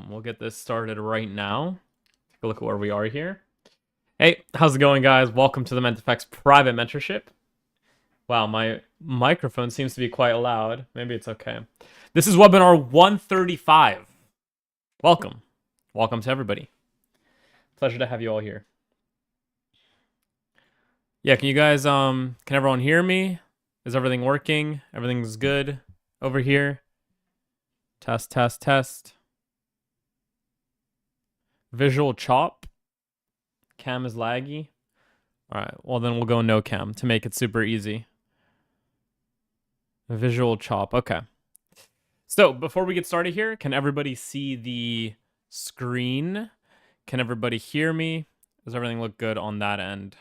We'll get this started right now. Take a look at where we are here. Hey, how's it going, guys? Welcome to the MentorFX private mentorship. Wow, my microphone seems to be quite loud. Maybe it's okay. This is webinar 135. Welcome. Welcome to everybody. Pleasure to have you all here. Yeah, can you guys, can everyone hear me? Is everything working? Everything's good over here? Test, test, test. Visual chop. Cam is laggy. All right, well then we'll go no cam to make it super easy. Visual chop, okay. So before we get started here, can everybody see the screen? Can everybody hear me? Does everything look good on that end?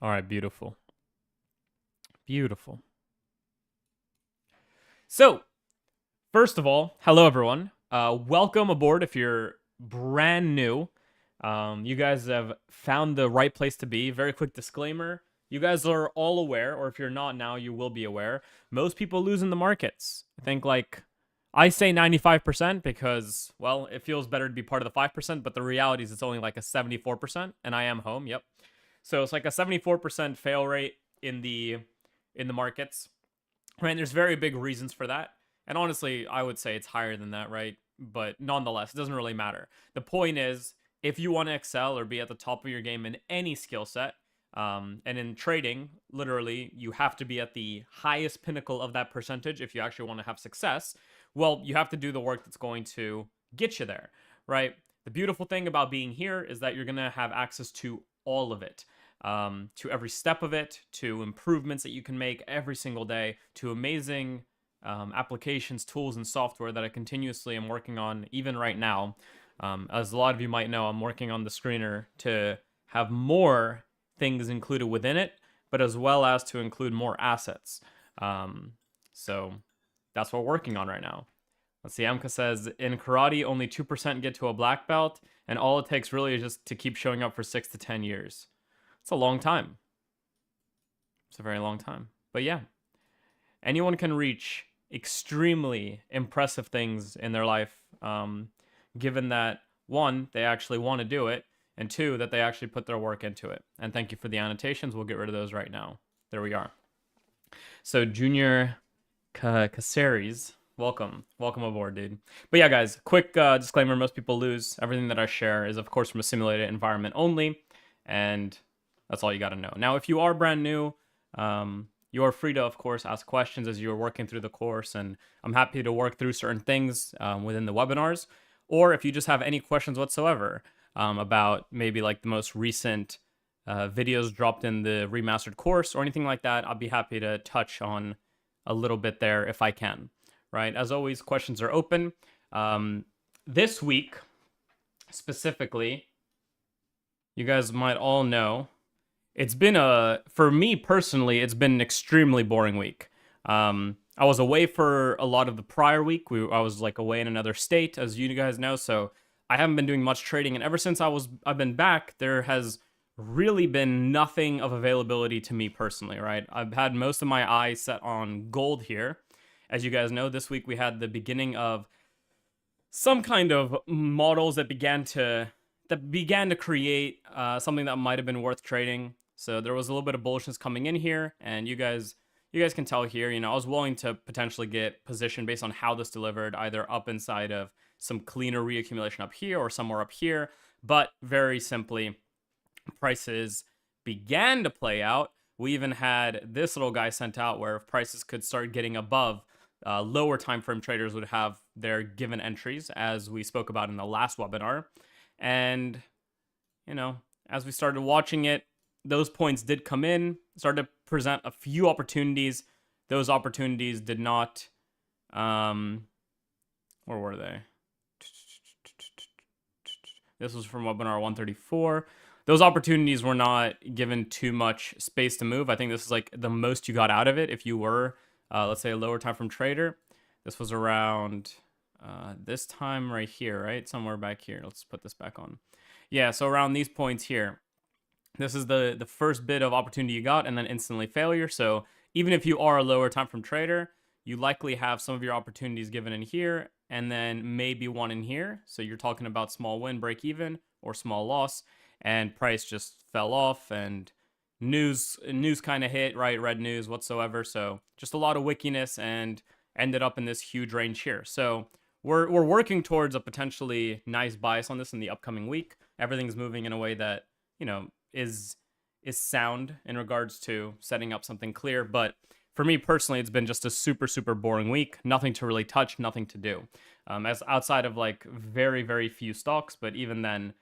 All right, beautiful. Beautiful. So, first of all, hello everyone. Welcome aboard if you're brand new. You guys have found the right place to be. Very quick disclaimer. You guys are all aware, or if you're not now, you will be aware. Most people lose in the markets. I think I say 95% because, well, it feels better to be part of the 5%, but the reality is it's only like a 74%, and I am home, yep. So it's like a 74% fail rate in the markets. Right, there's very big reasons for that. And honestly, I would say it's higher than that, right? But nonetheless, it doesn't really matter. The point is, if you want to excel or be at the top of your game in any skill set, and in trading, literally, you have to be at the highest pinnacle of that percentage if you actually want to have success. Well, you have to do the work that's going to get you there, right? The beautiful thing about being here is that you're going to have access to all of it. To every step of it, to improvements that you can make every single day, to amazing applications, tools, and software that I continuously am working on even right now. As a lot of you might know, I'm working on the screener to have more things included within it, but as well as to include more assets. So that's what we're working on right now. Let's see, Amka says, in karate, only 2% get to a black belt, and all it takes really is just to keep showing up for 6 to 10 years. It's a long time. It's a very long time. But yeah, anyone can reach extremely impressive things in their life, given that, one, they actually want to do it, and two, that they actually put their work into it. And thank you for the annotations. We'll get rid of those right now. There we are. So Junior Caceres, welcome. Welcome aboard, dude. But yeah, guys, quick disclaimer. Most people lose. Everything that I share is, of course, from a simulated environment only. And that's all you got to know. Now, if you are brand new, you are free to, of course, ask questions as you're working through the course. And I'm happy to work through certain things within the webinars. Or if you just have any questions whatsoever about maybe like the most recent videos dropped in the remastered course or anything like that, I'll be happy to touch on a little bit there if I can, right? As always, questions are open. This week, specifically, you guys might all know, it's been for me personally, it's been an extremely boring week. I was away for a lot of the prior week. I was like away in another state, as you guys know, so I haven't been doing much trading. And ever since I've been back, there has really been nothing of availability to me personally, right? I've had most of my eyes set on gold here. As you guys know, this week we had the beginning of some kind of models that began to create something that might have been worth trading. So there was a little bit of bullishness coming in here, and you guys can tell here, I was willing to potentially get position based on how this delivered, either up inside of some cleaner reaccumulation up here or somewhere up here. But very simply, prices began to play out. We even had this little guy sent out where if prices could start getting above, lower time frame traders would have their given entries, as we spoke about in the last webinar. And, as we started watching it, those points did come in, started to present a few opportunities. Those opportunities did not, where were they? This was from webinar 134. Those opportunities were not given too much space to move. I think this is like the most you got out of it if you were, let's say, a lower time from trader. This was around this time right here, right? Somewhere back here. Let's put this back on. Yeah, so around these points here. This is the first bit of opportunity you got, and then instantly failure. So even if you are a lower time from trader, you likely have some of your opportunities given in here, and then maybe one in here. So you're talking about small win, break even, or small loss, and price just fell off, and news kind of hit, right? Red news whatsoever. So just a lot of wickiness, and ended up in this huge range here. So we're working towards a potentially nice bias on this in the upcoming week. Everything's moving in a way that, you know, is sound in regards to setting up something clear. But for me personally, it's been just a super boring week. Nothing to really touch, nothing to do. As outside of like very few stocks, but even then,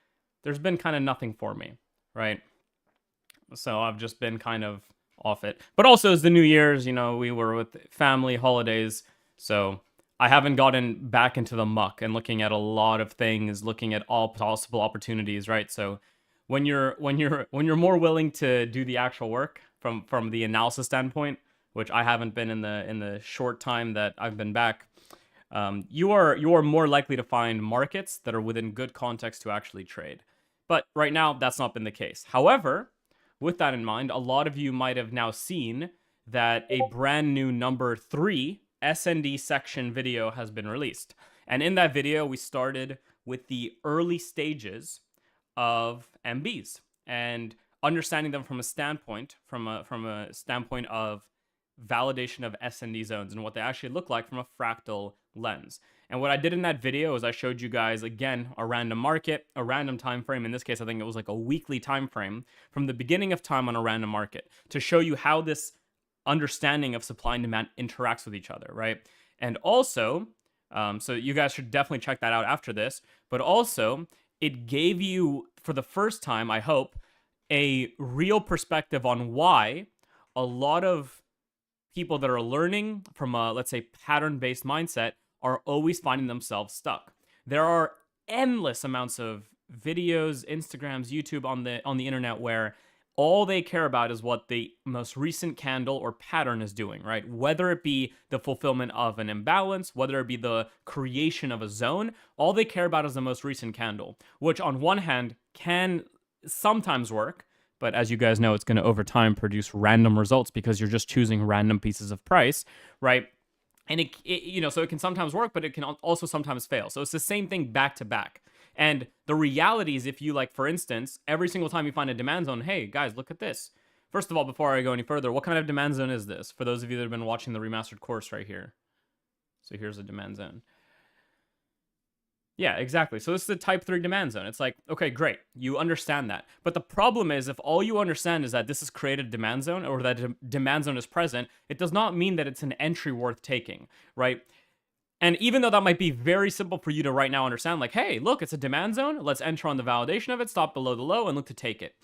there's been kind of nothing for me, right? So I've just been kind of off it. But also, as the New Year's, you know, we were with family, holidays, so I haven't gotten back into the muck and looking at a lot of things, looking at all possible opportunities, right? So when you're more willing to do the actual work from the analysis standpoint, which I haven't been in the short time that I've been back, you are more likely to find markets that are within good context to actually trade. But right now, that's not been the case. However, with that in mind, a lot of you might have now seen that a brand new number 3 S&D section video has been released. And in that video, we started with the early stages of MBs and understanding them from a standpoint, from a standpoint of validation of S&D zones and what they actually look like from a fractal lens. And what I did in that video is I showed you guys, again, a random market, a random time frame. In this case, I think it was like a weekly time frame from the beginning of time on a random market to show you how this understanding of supply and demand interacts with each other, right? And also, so you guys should definitely check that out after this, but also it gave you, for the first time, I hope, a real perspective on why a lot of people that are learning from a, let's say, pattern-based mindset are always finding themselves stuck. There are endless amounts of videos, Instagrams, YouTube on the internet where all they care about is what the most recent candle or pattern is doing, right? Whether it be the fulfillment of an imbalance, whether it be the creation of a zone, all they care about is the most recent candle, which on one hand can sometimes work, but as you guys know, it's going to over time produce random results because you're just choosing random pieces of price, right? And so it can sometimes work, but it can also sometimes fail. So it's the same thing back to back. And the reality is, if you, like, for instance, every single time you find a demand zone, hey guys, look at this. First of all, before I go any further, what kind of demand zone is this? For those of you that have been watching the remastered course right here. So here's a demand zone. Yeah, exactly. So this is a type 3 demand zone. It's like, okay, great. You understand that. But the problem is, if all you understand is that this has created a demand zone or that a demand zone is present, it does not mean that it's an entry worth taking, right? And even though that might be very simple for you to right now understand, like, hey, look, it's a demand zone. Let's enter on the validation of it, stop below the low, and look to take it.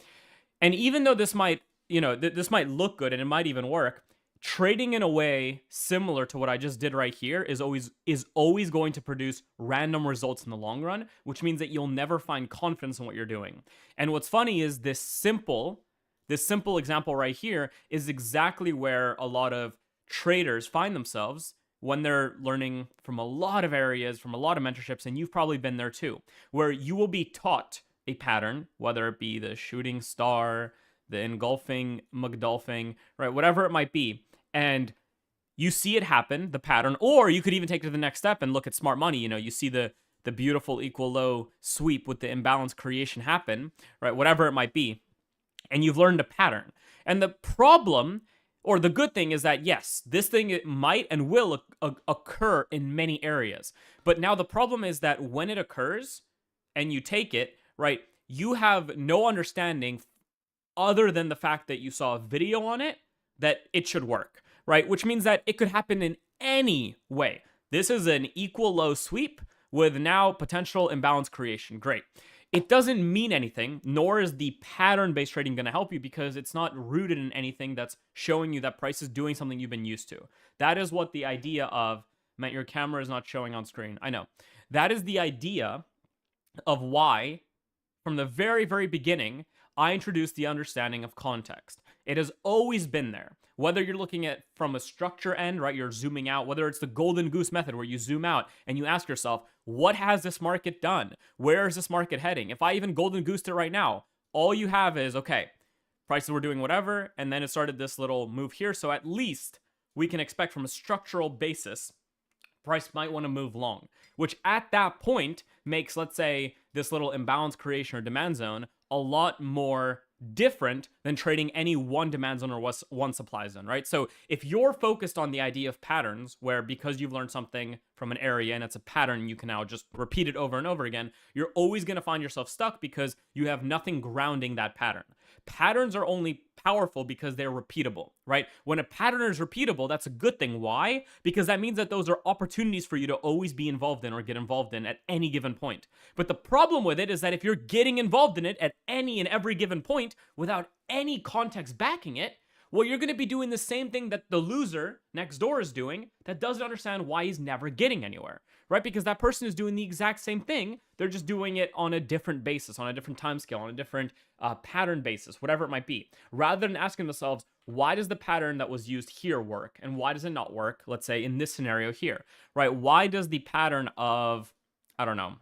And even though this might, this might look good and it might even work, trading in a way similar to what I just did right here is always going to produce random results in the long run, which means that you'll never find confidence in what you're doing. And what's funny is this simple example right here is exactly where a lot of traders find themselves when they're learning from a lot of areas, from a lot of mentorships, and you've probably been there too, where you will be taught a pattern, whether it be the shooting star, the engulfing McDolphing, right, whatever it might be, and you see it happen, the pattern, or you could even take it to the next step and look at smart money. You see the beautiful equal low sweep with the imbalance creation happen, right, whatever it might be, and you've learned a pattern. And the problem, or the good thing, is that yes, this thing, it might and will occur in many areas. But now the problem is that when it occurs and you take it, right, you have no understanding other than the fact that you saw a video on it that it should work, right? Which means that it could happen in any way. This is an equal low sweep with now potential imbalance creation. Great. It doesn't mean anything, nor is the pattern-based trading going to help you, because it's not rooted in anything that's showing you that price is doing something you've been used to. That is what the idea of, Matt, your camera is not showing on screen. I know. That is the idea of why, from the very, very beginning, I introduced the understanding of context. It has always been there. Whether you're looking at from a structure end, right, you're zooming out, whether it's the golden goose method where you zoom out and you ask yourself, what has this market done? Where is this market heading? If I even golden goosed it right now, all you have is, okay, prices were doing whatever, and then it started this little move here. So at least we can expect from a structural basis price might want to move long, which at that point makes, let's say, this little imbalance creation or demand zone a lot more different than trading any one demand zone or one supply zone, right? So if you're focused on the idea of patterns, where because you've learned something from an area and it's a pattern, you can now just repeat it over and over again, you're always going to find yourself stuck because you have nothing grounding that pattern. Patterns are only powerful because they're repeatable, right? When a pattern is repeatable, that's a good thing. Why? Because that means that those are opportunities for you to always be involved in or get involved in at any given point. But the problem with it is that if you're getting involved in it at any and every given point without any context backing it, well, you're going to be doing the same thing that the loser next door is doing that doesn't understand why he's never getting anywhere, right? Because that person is doing the exact same thing. They're just doing it on a different basis, on a different time scale, on a different pattern basis, whatever it might be. Rather than asking themselves, why does the pattern that was used here work? And why does it not work, let's say, in this scenario here, right? Why does the pattern of, I don't know,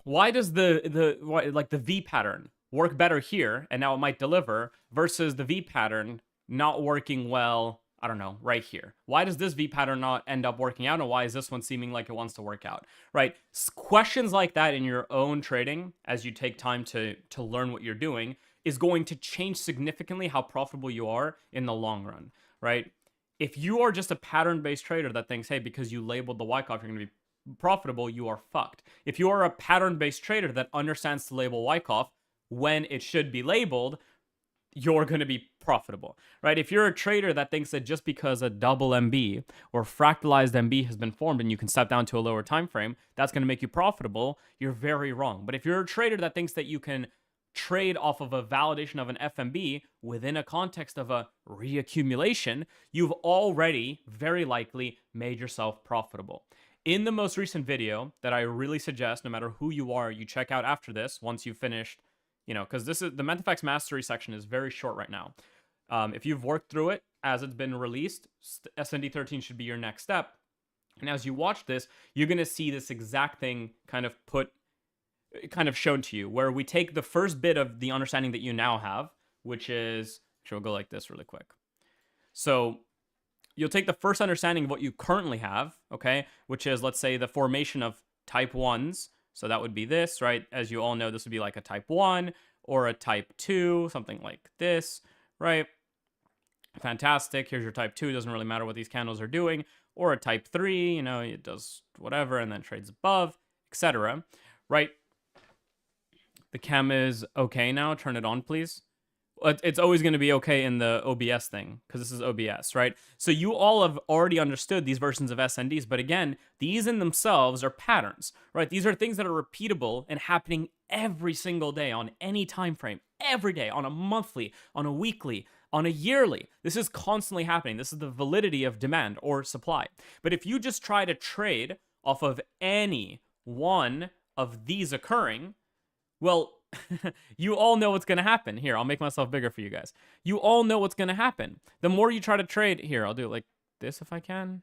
why does the V pattern work better here and now it might deliver versus the V pattern not working well, I don't know, right here? Why does this V pattern not end up working out, and why is this one seeming like it wants to work out, right? Questions like that in your own trading as you take time to learn what you're doing is going to change significantly how profitable you are in the long run, right? If you are just a pattern-based trader that thinks, hey, because you labeled the Wyckoff, you're going to be profitable, you are fucked. If you are a pattern-based trader that understands to label Wyckoff when it should be labeled, you're going to be profitable, right? If you're a trader that thinks that just because a double MB or fractalized MB has been formed and you can step down to a lower time frame, that's going to make you profitable, you're very wrong. But if you're a trader that thinks that you can trade off of a validation of an FMB within a context of a reaccumulation, you've already very likely made yourself profitable. In the most recent video that I really suggest, no matter who you are, you check out after this, once you've finished, because this is the MetaFX Mastery section is very short right now. If you've worked through it as it's been released, SND 13 should be your next step. And as you watch this, you're going to see this exact thing kind of shown to you, where we take the first bit of the understanding that you now have, which is, we'll go like this really quick. So you'll take the first understanding of what you currently have, okay, which is, let's say, the formation of type 1s. So that would be this, right? As you all know, this would be like a type 1 or a type 2, something like this, right? Fantastic. Here's your type 2. Doesn't really matter what these candles are doing. Or a type 3, it does whatever and then trades above, etc., right? The cam is okay now. Turn it on, please. It's always going to be okay in the OBS thing because this is OBS, right? So you all have already understood these versions of SNDs, but again, these in themselves are patterns, right? These are things that are repeatable and happening every single day on any time frame, every day, on a monthly, on a weekly, on a yearly. This is constantly happening. This is the validity of demand or supply. But if you just try to trade off of any one of these occurring, well, you all know what's going to happen. Here, I'll make myself bigger for you guys. You all know what's going to happen. The more you try to trade, here, I'll do it like this if I can.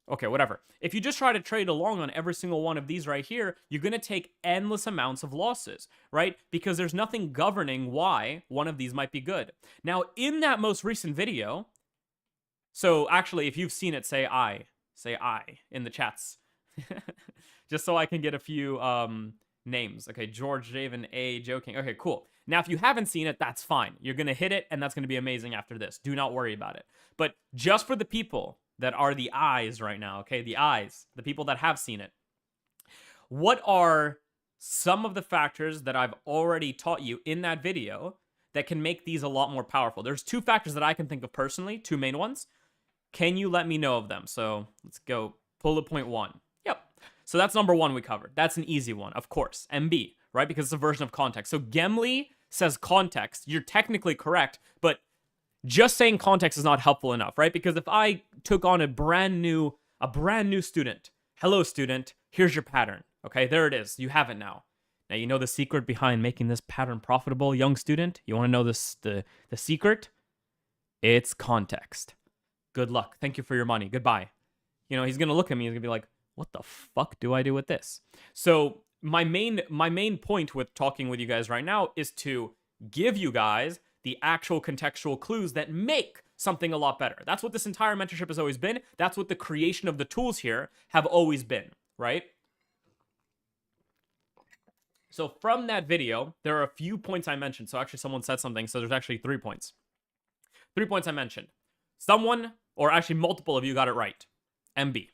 Okay, whatever. If you just try to trade along on every single one of these right here, you're going to take endless amounts of losses, right? Because there's nothing governing why one of these might be good. Now, in that most recent video, so actually, if you've seen it, say I in the chats. Just so I can get a few names. Okay, George, Javen, A, joking. Okay, cool. Now, if you haven't seen it, that's fine. You're going to hit it, and that's going to be amazing after this. Do not worry about it. But just for the people that are the eyes right now, okay, the eyes, the people that have seen it, what are some of the factors that I've already taught you in that video that can make these a lot more powerful? There's two factors that I can think of personally, two main ones. Can you let me know of them? So let's go bullet point 1. Yep. So that's number 1 we covered. That's an easy one, of course. MB, right? Because it's a version of context. So Gemly says context. You're technically correct, but just saying context is not helpful enough, right? Because if I took on a brand new student, hello student, here's your pattern. Okay, there it is. You have it now. Now you know the secret behind making this pattern profitable, young student? You want to know the secret? It's context. Good luck. Thank you for your money. Goodbye. He's going to look at me. He's going to be like, what the fuck do I do with this? So my main point with talking with you guys right now is to give you guys the actual contextual clues that make something a lot better. That's what this entire mentorship has always been. That's what the creation of the tools here have always been, right? So from that video, there are a few points I mentioned. So actually someone said something, so there's actually 3 points. 3 points I mentioned. Someone, or actually multiple of you got it right. MB.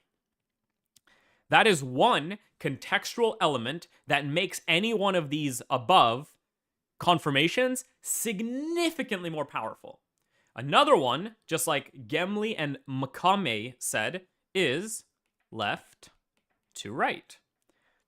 That is one contextual element that makes any one of these above confirmations significantly more powerful. Another one, just like Gemli and Makame said, is left to right.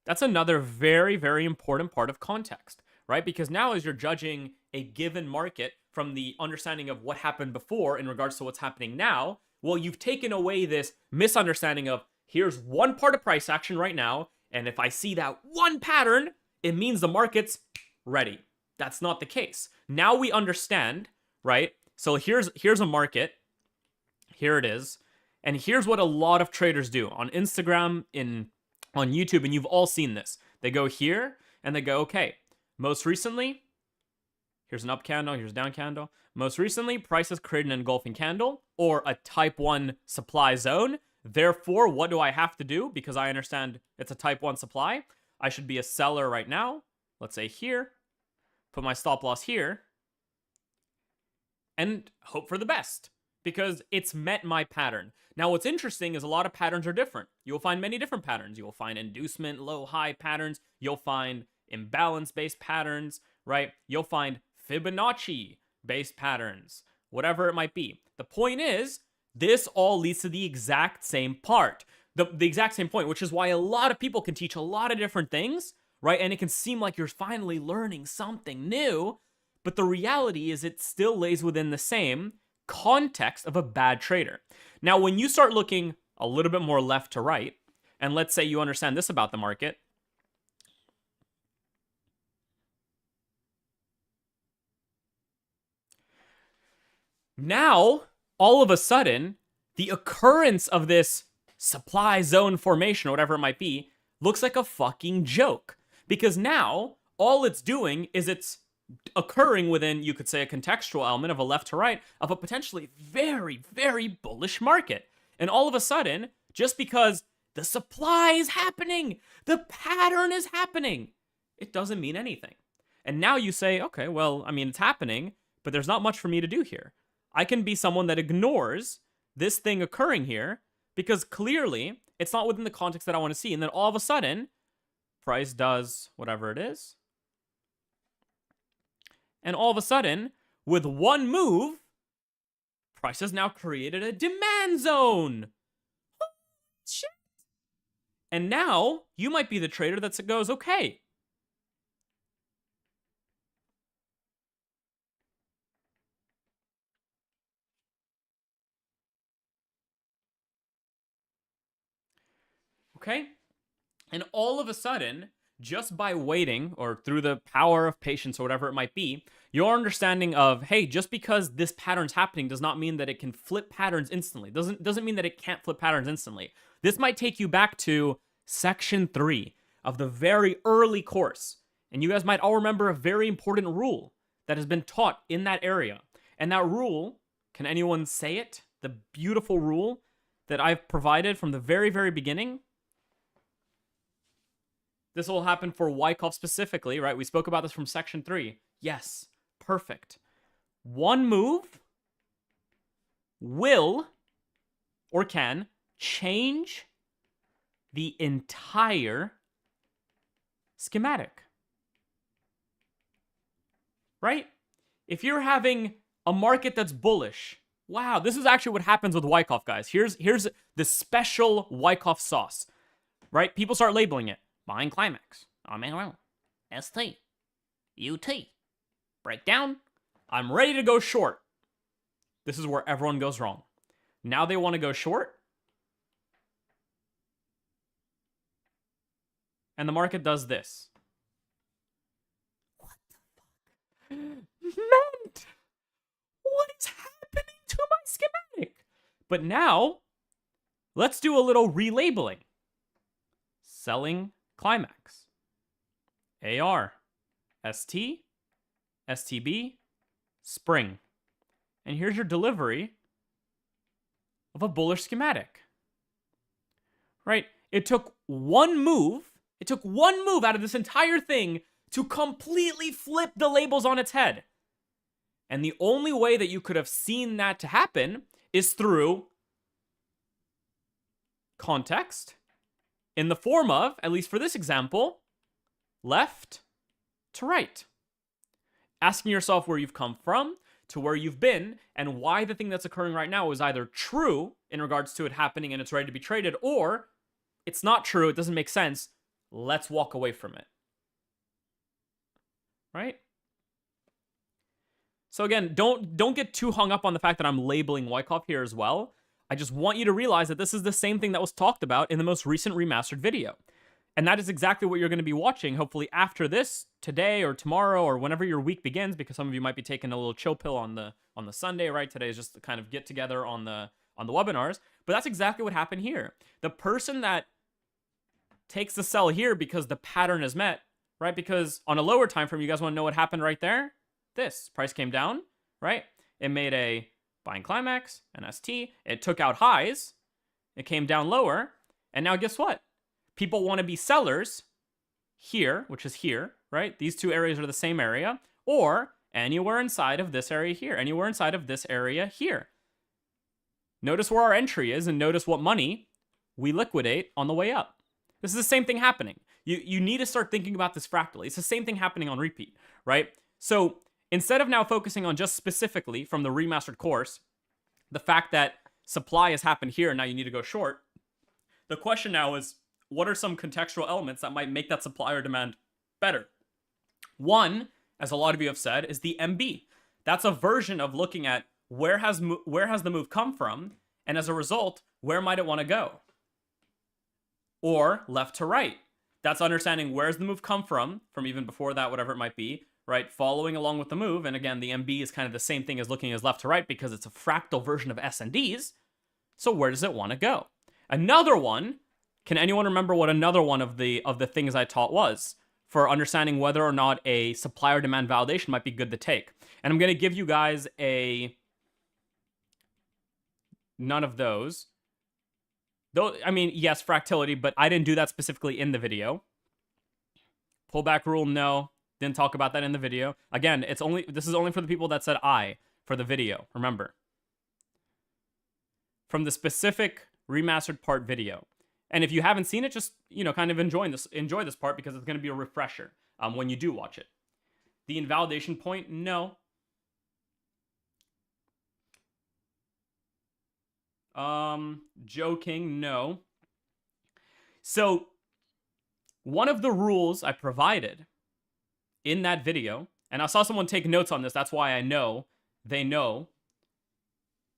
That's another very, very important part of context, right? Because now as you're judging a given market from the understanding of what happened before in regards to what's happening now, well, you've taken away this misunderstanding of here's one part of price action right now, and if I see that one pattern, it means the market's ready. That's not the case. Now we understand, right? So here's a market. Here it is. And here's what a lot of traders do on Instagram, on YouTube, and you've all seen this. They go here and they go, okay, most recently, here's an up candle, here's a down candle. Most recently, price has created an engulfing candle or a type 1 supply zone. Therefore, what do I have to do? Because I understand it's a type 1 supply. I should be a seller right now. Let's say here. Put my stop loss here. And hope for the best. Because it's met my pattern. Now, what's interesting is a lot of patterns are different. You'll find many different patterns. You'll find inducement, low-high patterns. You'll find imbalance-based patterns, right? You'll find Fibonacci-based patterns, whatever it might be. The point is, this all leads to the exact same part, the exact same point, which is why a lot of people can teach a lot of different things, right? And it can seem like you're finally learning something new, but the reality is it still lays within the same context of a bad trader. Now, when you start looking a little bit more left to right, and let's say you understand this about the market, now, all of a sudden, the occurrence of this supply zone formation, or whatever it might be, looks like a fucking joke. Because now, all it's doing is it's occurring within, you could say, a contextual element of a left to right of a potentially very, very bullish market. And all of a sudden, just because the supply is happening, the pattern is happening, it doesn't mean anything. And now you say, okay, well, I mean, it's happening, but there's not much for me to do here. I can be someone that ignores this thing occurring here because clearly it's not within the context that I want to see. And then all of a sudden, price does whatever it is. And all of a sudden, with one move, price has now created a demand zone. Oh, shit. And now, you might be the trader that goes, okay. Okay? And all of a sudden, just by waiting, or through the power of patience, or whatever it might be, your understanding of, hey, just because this pattern's happening does not mean that it can flip patterns instantly. Doesn't mean that it can't flip patterns instantly. This might take you back to section 3 of the very early course. And you guys might all remember a very important rule that has been taught in that area. And that rule, can anyone say it? The beautiful rule that I've provided from the very, very beginning. This will happen for Wyckoff specifically, right? We spoke about this from section 3. Yes, perfect. One move will or can change the entire schematic. Right? If you're having a market that's bullish, wow, this is actually what happens with Wyckoff, guys. Here's the special Wyckoff sauce, right? People start labeling it. Buying climax. Oh, Manuel. ST. UT. Breakdown. I'm ready to go short. This is where everyone goes wrong. Now they want to go short. And the market does this. What the fuck? Meant? What is happening to my schematic? But now, let's do a little relabeling. Selling climax. AR. ST. STB, spring. And here's your delivery of a bullish schematic. Right? It took one move out of this entire thing to completely flip the labels on its head. And the only way that you could have seen that to happen is through context in the form of, at least for this example, left to right. Asking yourself where you've come from to where you've been and why the thing that's occurring right now is either true in regards to it happening and it's ready to be traded, or it's not true, it doesn't make sense, let's walk away from it. Right? So again, don't get too hung up on the fact that I'm labeling Wyckoff here as well. I just want you to realize that this is the same thing that was talked about in the most recent remastered video. And that is exactly what you're going to be watching, hopefully after this, today or tomorrow or whenever your week begins, because some of you might be taking a little chill pill on the Sunday, right? Today is just to kind of get together on the webinars. But that's exactly what happened here. The person that takes the sell here because the pattern is met, right? Because on a lower time frame, you guys want to know what happened right there? This price came down, right? It made a buying climax, an ST. It took out highs. It came down lower. And now guess what? People want to be sellers here, which is here, right? These two areas are the same area, or anywhere inside of this area here, anywhere inside of this area here. Notice where our entry is and notice what money we liquidate on the way up. This is the same thing happening. You need to start thinking about this fractally. It's the same thing happening on repeat, right? So instead of now focusing on just specifically from the remastered course, the fact that supply has happened here and now you need to go short, the question now is, what are some contextual elements that might make that supply or demand better? One, as a lot of you have said, is the MB. That's a version of looking at where has the move come from, and as a result, where might it want to go? Or left to right. That's understanding where's the move come from even before that, whatever it might be, right? Following along with the move, and again, the MB is kind of the same thing as looking as left to right because it's a fractal version of S&Ds. So where does it want to go? Another one. Can anyone remember what another one of the things I taught was for understanding whether or not a supply or demand validation might be good to take? And I'm going to give you guys none of those. Though, I mean, yes, fractality, but I didn't do that specifically in the video. Pullback rule, no. Didn't talk about that in the video. Again, this is only for the people that said I for the video, remember. From the specific remastered part video. And if you haven't seen it, just, kind of enjoy this part because it's going to be a refresher when you do watch it. The invalidation point, no. Joking, no. So, one of the rules I provided in that video, and I saw someone take notes on this, that's why I know they know.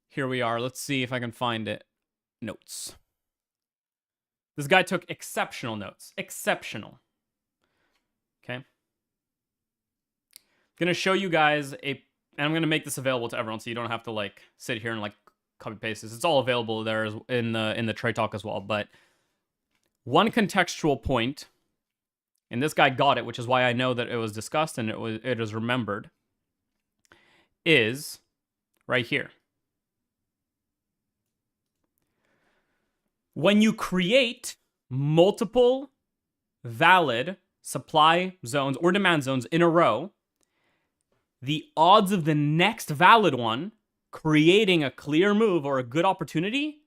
Here we are. Let's see if I can find it. Notes. This guy took exceptional notes. Exceptional. Okay. I'm going to show you guys and I'm going to make this available to everyone so you don't have to sit here and copy paste this. It's all available there in the trade talk as well. But one contextual point, and this guy got it, which is why I know that it was discussed and it is remembered, is right here. When you create multiple valid supply zones or demand zones in a row, the odds of the next valid one creating a clear move or a good opportunity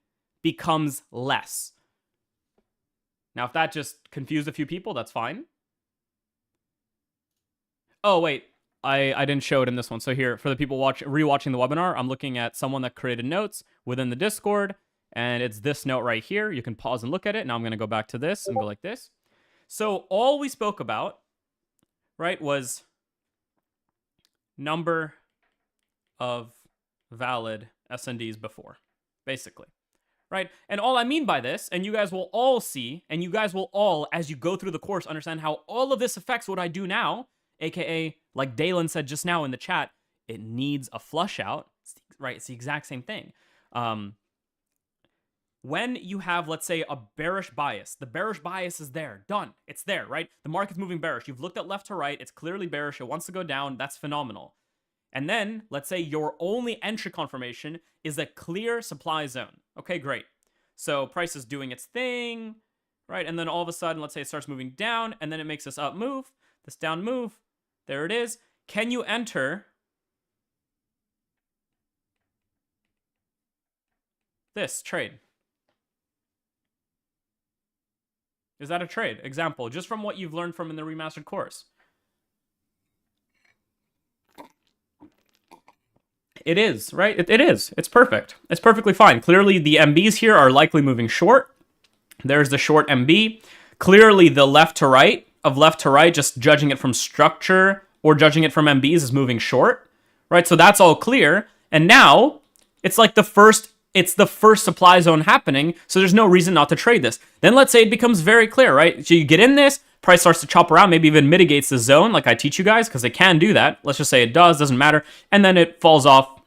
becomes less. Now, if that just confused a few people, that's fine. Oh, wait. I didn't show it in this one. So here, for the people rewatching the webinar, I'm looking at someone that created notes within the Discord. And it's this note right here. You can pause and look at it. Now I'm going to go back to this and go like this. So all we spoke about, right, was number of valid S&Ds before, basically, right? And all I mean by this, and you guys will all see, and you guys will all, as you go through the course, understand how all of this affects what I do now, aka, like Dalen said just now in the chat, it needs a flush out, right? It's the exact same thing. when you have, let's say, a bearish bias, the bearish bias is there, done. It's there, right? The market's moving bearish. You've looked at left to right. It's clearly bearish. It wants to go down. That's phenomenal. And then, let's say your only entry confirmation is a clear supply zone. Okay, great. So price is doing its thing, right? And then all of a sudden, let's say it starts moving down, and then it makes this up move, this down move. There it is. Can you enter this trade? Is that a trade? Example, just from what you've learned from in the remastered course. It is, right? It is. It's perfect. It's perfectly fine. Clearly, the MBs here are likely moving short. There's the short MB. Clearly, the left to right, just judging it from structure or judging it from MBs is moving short, right? So that's all clear. And now, it's like the first supply zone happening, so there's no reason not to trade this. Then let's say it becomes very clear, right? So you get in this, price starts to chop around, maybe even mitigates the zone like I teach you guys, because it can do that. Let's just say it doesn't matter. And then it falls off,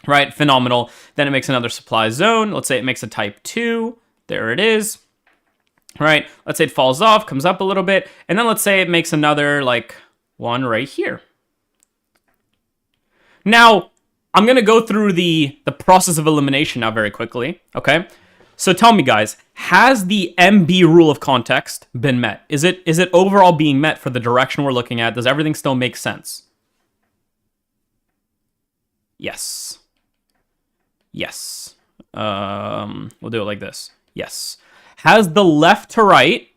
right? Phenomenal. Then it makes another supply zone. Let's say it makes a type 2. There it is, right? Let's say it falls off, comes up a little bit, and then let's say it makes another, like, one right here. Now, I'm going to go through the process of elimination now very quickly, okay? So tell me, guys, has the MB rule of context been met? Is it overall being met for the direction we're looking at? Does everything still make sense? Yes. Yes. We'll do it like this. Yes. Has the left to right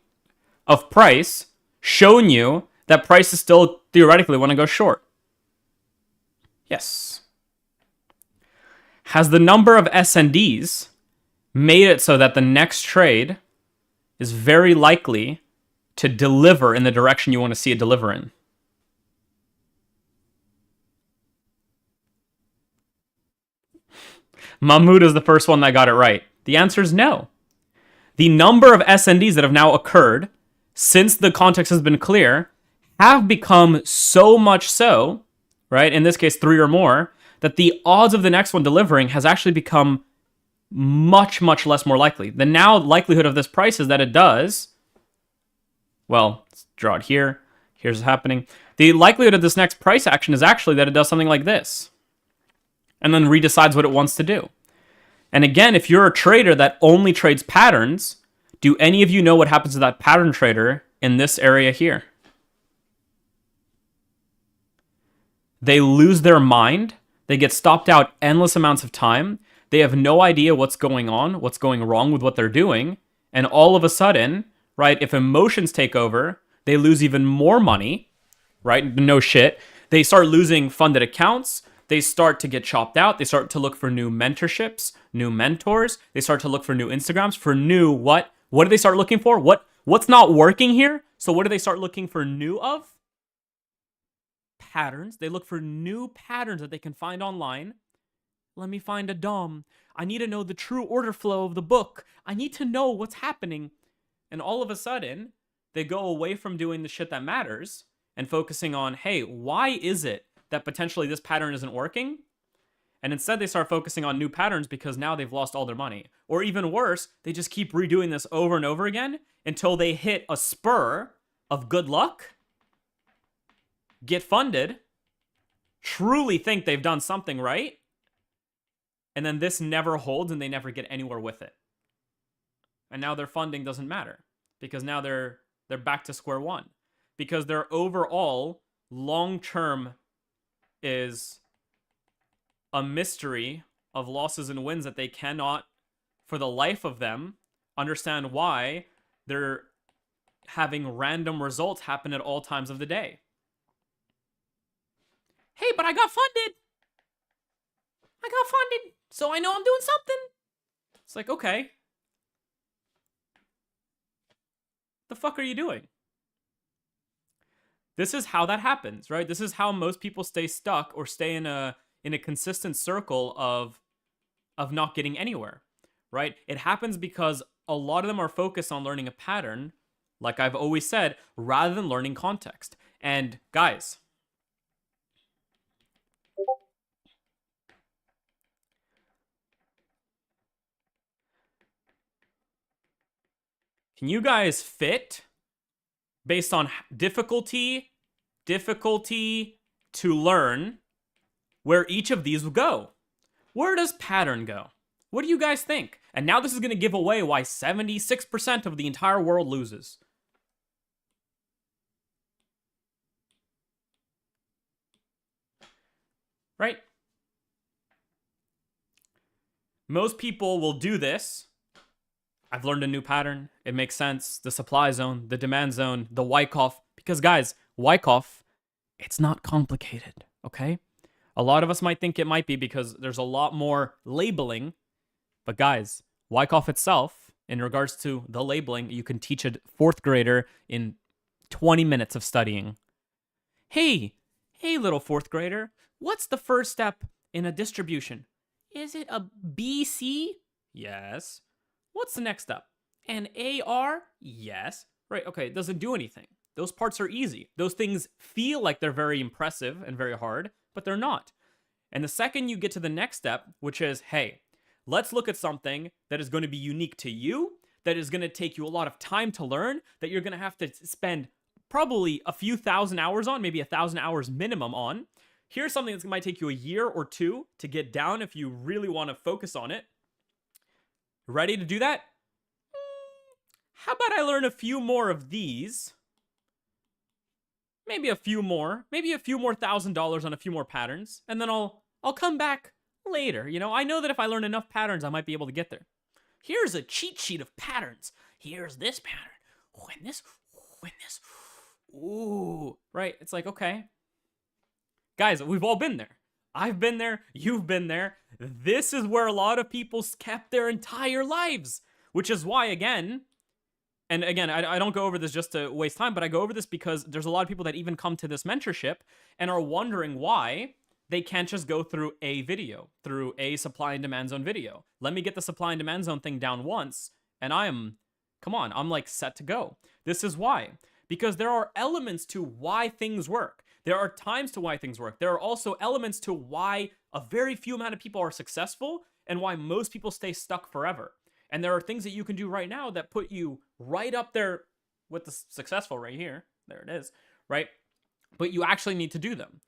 of price shown you that price is still theoretically want to go short? Yes. Has the number of SNDs made it so that the next trade is very likely to deliver in the direction you want to see it deliver in? Mahmoud is the first one that got it right. The answer is no. The number of SNDs that have now occurred since the context has been clear have become so much so, right, in this case 3 or more, that the odds of the next one delivering has actually become much, much less more likely. The now likelihood of this price is that it does, well, let's draw it here. Here's what's happening. The likelihood of this next price action is actually that it does something like this, and then redecides what it wants to do. And again, if you're a trader that only trades patterns, do any of you know what happens to that pattern trader in this area here? They lose their mind. They get stopped out endless amounts of time. They have no idea what's going on, what's going wrong with what they're doing. And all of a sudden, right, if emotions take over, they lose even more money, right? No shit. They start losing funded accounts. They start to get chopped out. They start to look for new mentorships, new mentors. They start to look for new Instagrams, for new what? What do they start looking for? What's not working here? So what do they start looking for new of? Patterns. They look for new patterns that they can find online. Let me find a DOM. I need to know the true order flow of the book. I need to know what's happening. And all of a sudden, they go away from doing the shit that matters and focusing on, hey, why is it that potentially this pattern isn't working? And instead they start focusing on new patterns because now they've lost all their money. Or even worse, they just keep redoing this over and over again until they hit a spur of good luck, get funded, truly think they've done something right, and then this never holds and they never get anywhere with it. And now their funding doesn't matter because now they're back to square one because their overall long-term is a mystery of losses and wins that they cannot, for the life of them, understand why they're having random results happen at all times of the day. Hey, but I got funded. So I know I'm doing something. It's like, okay. The fuck are you doing? This is how that happens, right? This is how most people stay stuck or stay in a consistent circle of not getting anywhere, right? It happens because a lot of them are focused on learning a pattern, like I've always said, rather than learning context. And guys, Can you guys fit based on difficulty to learn where each of these will go? Where does pattern go? What do you guys think? And now this is going to give away why 76% of the entire world loses. Right? Most people will do this. I've learned a new pattern. It makes sense. The supply zone, the demand zone, the Wyckoff. Because guys, Wyckoff, it's not complicated, okay? A lot of us might think it might be because there's a lot more labeling. But guys, Wyckoff itself, in regards to the labeling, you can teach a 4th grader in 20 minutes of studying. Hey, little 4th grader, what's the first step in a distribution? Is it a BC? Yes. What's the next step? An AR? Yes. Right, okay, it doesn't do anything. Those parts are easy. Those things feel like they're very impressive and very hard, but they're not. And the second you get to the next step, which is, hey, let's look at something that is going to be unique to you, that is going to take you a lot of time to learn, that you're going to have to spend probably a few thousand hours on, maybe 1,000 hours minimum on. Here's something that might take you a year or 2 to get down if you really want to focus on it. Ready to do that? How about I learn a few more of these? Maybe a few more $1,000 on a few more patterns, and then I'll come back later. You know, I know that if I learn enough patterns, I might be able to get there. Here's a cheat sheet of patterns. Here's this pattern. When this. Ooh, right? It's like, okay. Guys, we've all been there. I've been there. You've been there. This is where a lot of people kept their entire lives, which is why, again, I don't go over this just to waste time, but I go over this because there's a lot of people that even come to this mentorship and are wondering why they can't just go through a video, through a supply and demand zone video. Let me get the supply and demand zone thing down once, and I'm like set to go. This is why. Because there are elements to why things work. There are times to why things work. There are also elements to why a very few amount of people are successful and why most people stay stuck forever. And there are things that you can do right now that put you right up there with the successful right here. There it is, right? But you actually need to do them,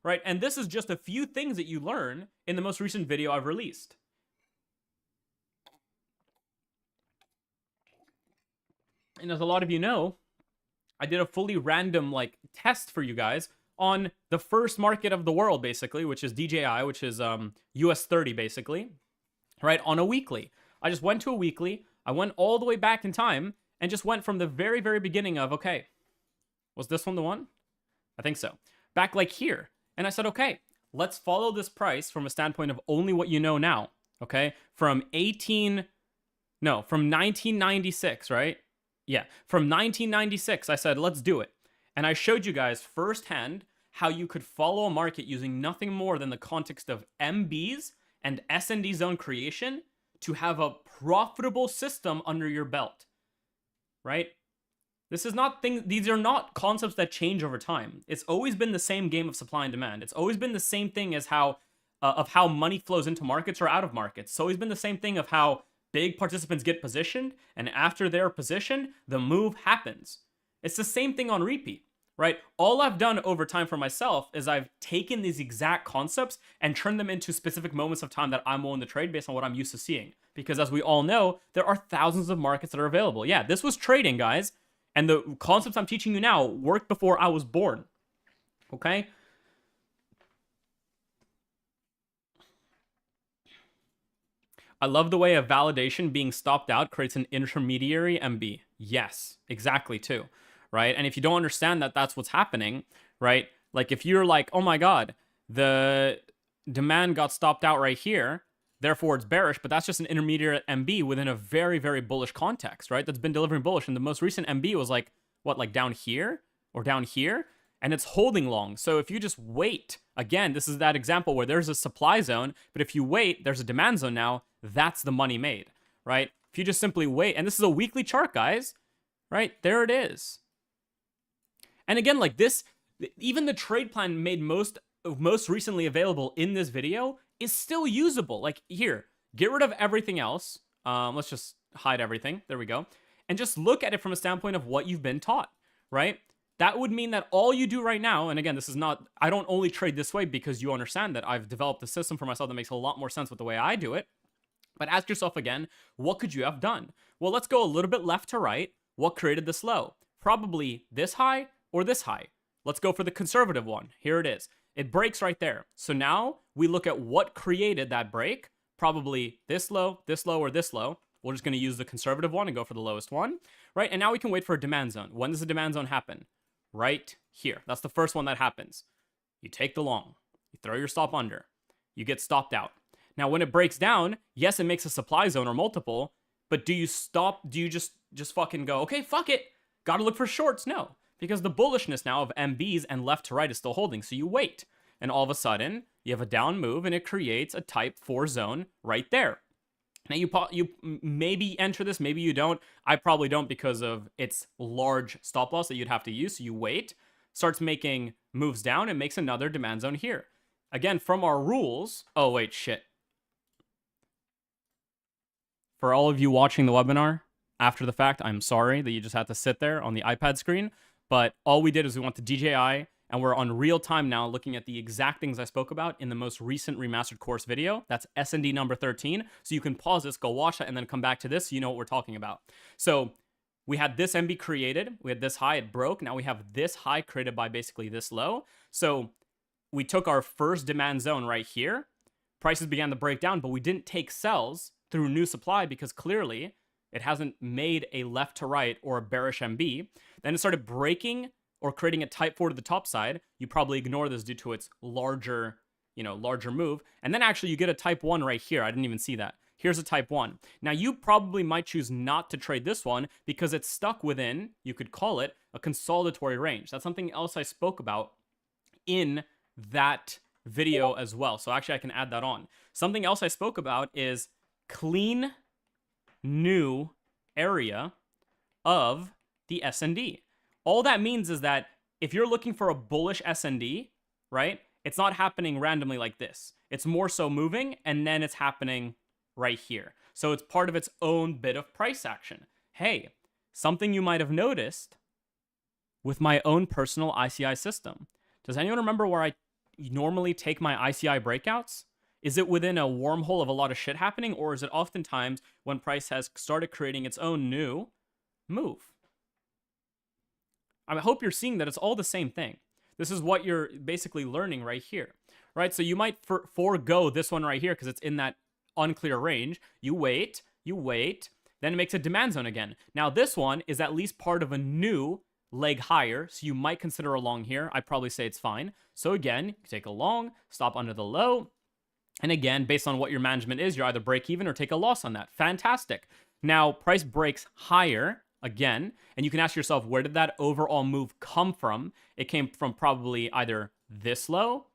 right? And this is just a few things that you learn in the most recent video I've released. And as a lot of you know, I did a fully random test for you guys on the first market of the world, basically, which is DJI, which is US 30, basically, right? On a weekly. I just went to a weekly. I went all the way back in time and just went from the very, very beginning of, okay, was this one the one? I think so. Back here. And I said, okay, let's follow this price from a standpoint of only what you know now, okay? From 1996, right? Yeah, from 1996, I said, let's do it. And I showed you guys firsthand how you could follow a market using nothing more than the context of MBs and S&D zone creation to have a profitable system under your belt, right? These are not concepts that change over time. It's always been the same game of supply and demand. It's always been the same thing as how money flows into markets or out of markets. It's always been the same thing of how big participants get positioned, and after they're positioned, the move happens. It's the same thing on repeat, right? All I've done over time for myself is I've taken these exact concepts and turned them into specific moments of time that I'm willing to trade based on what I'm used to seeing. Because as we all know, there are thousands of markets that are available. Yeah, this was trading, guys. And the concepts I'm teaching you now worked before I was born. Okay? I love the way a validation being stopped out creates an intermediary MB. Yes, exactly too, right? And if you don't understand that that's what's happening, right? Like if you're like, oh my God, the demand got stopped out right here, therefore it's bearish, but that's just an intermediate MB within a very, very bullish context, right? That's been delivering bullish. And the most recent MB was like, what, like down here or down here? And it's holding long. So if you just wait, again, this is that example where there's a supply zone, but if you wait, there's a demand zone now, that's the money made, right? If you just simply wait, and this is a weekly chart, guys, right? There it is. And again, like this, even the trade plan made most recently available in this video is still usable. Like here, get rid of everything else. Let's just hide everything. There we go. and just look at it from a standpoint of what you've been taught, right? That would mean that all you do right now, and again, this is not, I don't only trade this way because you understand that I've developed a system for myself that makes a lot more sense with the way I do it. But ask yourself again, what could you have done? Well, let's go a little bit left to right. What created this low? Probably this high or this high. Let's go for the conservative one. Here it is. It breaks right there. So now we look at what created that break. Probably this low, or this low. We're just going to use the conservative one and go for the lowest one, right? And now we can wait for a demand zone. When does the demand zone happen? Right here. That's the first one that happens. You take the long. You throw your stop under. You get stopped out. Now, when it breaks down, yes, it makes a supply zone or multiple, but do you stop? Do you just fucking go, okay, fuck it. Got to look for shorts? No, because the bullishness now of MBs and left to right is still holding. So you wait, and all of a sudden you have a down move and it creates a type 4 zone right there. Now you maybe enter this, maybe you don't. I probably don't because of its large stop loss that you'd have to use. So you wait, starts making moves down, and makes another demand zone here. Again, from our rules. Oh, wait, shit. For all of you watching the webinar after the fact, I'm sorry that you just had to sit there on the iPad screen. But all we did is we went to DJI, and we're on real time now looking at the exact things I spoke about in the most recent remastered course video. That's S&D number 13. So you can pause this, go watch that, and then come back to this so you know what we're talking about. So we had this MB created. We had this high, it broke. Now we have this high created by basically this low. So we took our first demand zone right here. Prices began to break down, but we didn't take sells through new supply because clearly it hasn't made a left to right or a bearish MB. Then it started breaking or creating a type 4 to the top side. You probably ignore this due to its larger move. And then actually you get a type 1 right here. I didn't even see that. Here's a type 1. Now you probably might choose not to trade this one because it's stuck within, you could call it, a consolidatory range. That's something else I spoke about in that video as well. So actually I can add that on. Something else I spoke about is clean new area of the S&D. All that means is that if you're looking for a bullish S&D, right, it's not happening randomly like this. It's more so moving, and then it's happening right here. So it's part of its own bit of price action. Hey, something you might have noticed with my own personal ICI system. Does anyone remember where I normally take my ICI breakouts? Is it within a wormhole of a lot of shit happening, or is it oftentimes when price has started creating its own new move? I hope you're seeing that it's all the same thing. This is what you're basically learning right here, right? So you might forego this one right here because it's in that unclear range. You wait, then it makes a demand zone again. Now this one is at least part of a new leg higher, so you might consider a long here. I'd probably say it's fine. So again, you take a long, stop under the low, and again, based on what your management is, you either break even or take a loss on that. Fantastic. Now, price breaks higher again, and you can ask yourself, where did that overall move come from? It came from probably either this low,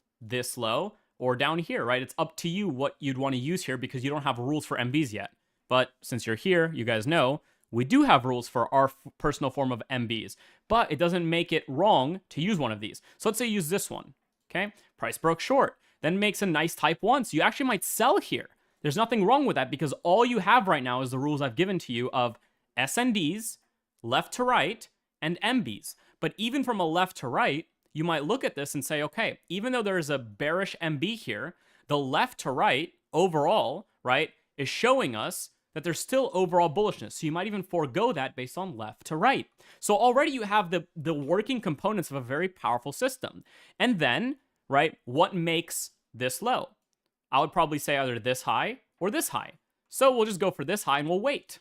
or down here, right? It's up to you what you'd want to use here because you don't have rules for MBs yet. But since you're here, you guys know, we do have rules for our personal form of MBs, but it doesn't make it wrong to use one of these. So let's say you use this one, okay? Price broke short, then makes a nice type 1. So you actually might sell here. There's nothing wrong with that because all you have right now is the rules I've given to you of SNDs, left to right, and MBs. But even from a left to right, you might look at this and say, okay, even though there is a bearish MB here, the left to right overall, right, is showing us that there's still overall bullishness. So you might even forego that based on left to right. So already you have the working components of a very powerful system. And then, right, what makes this low? I would probably say either this high or this high. So we'll just go for this high and we'll wait.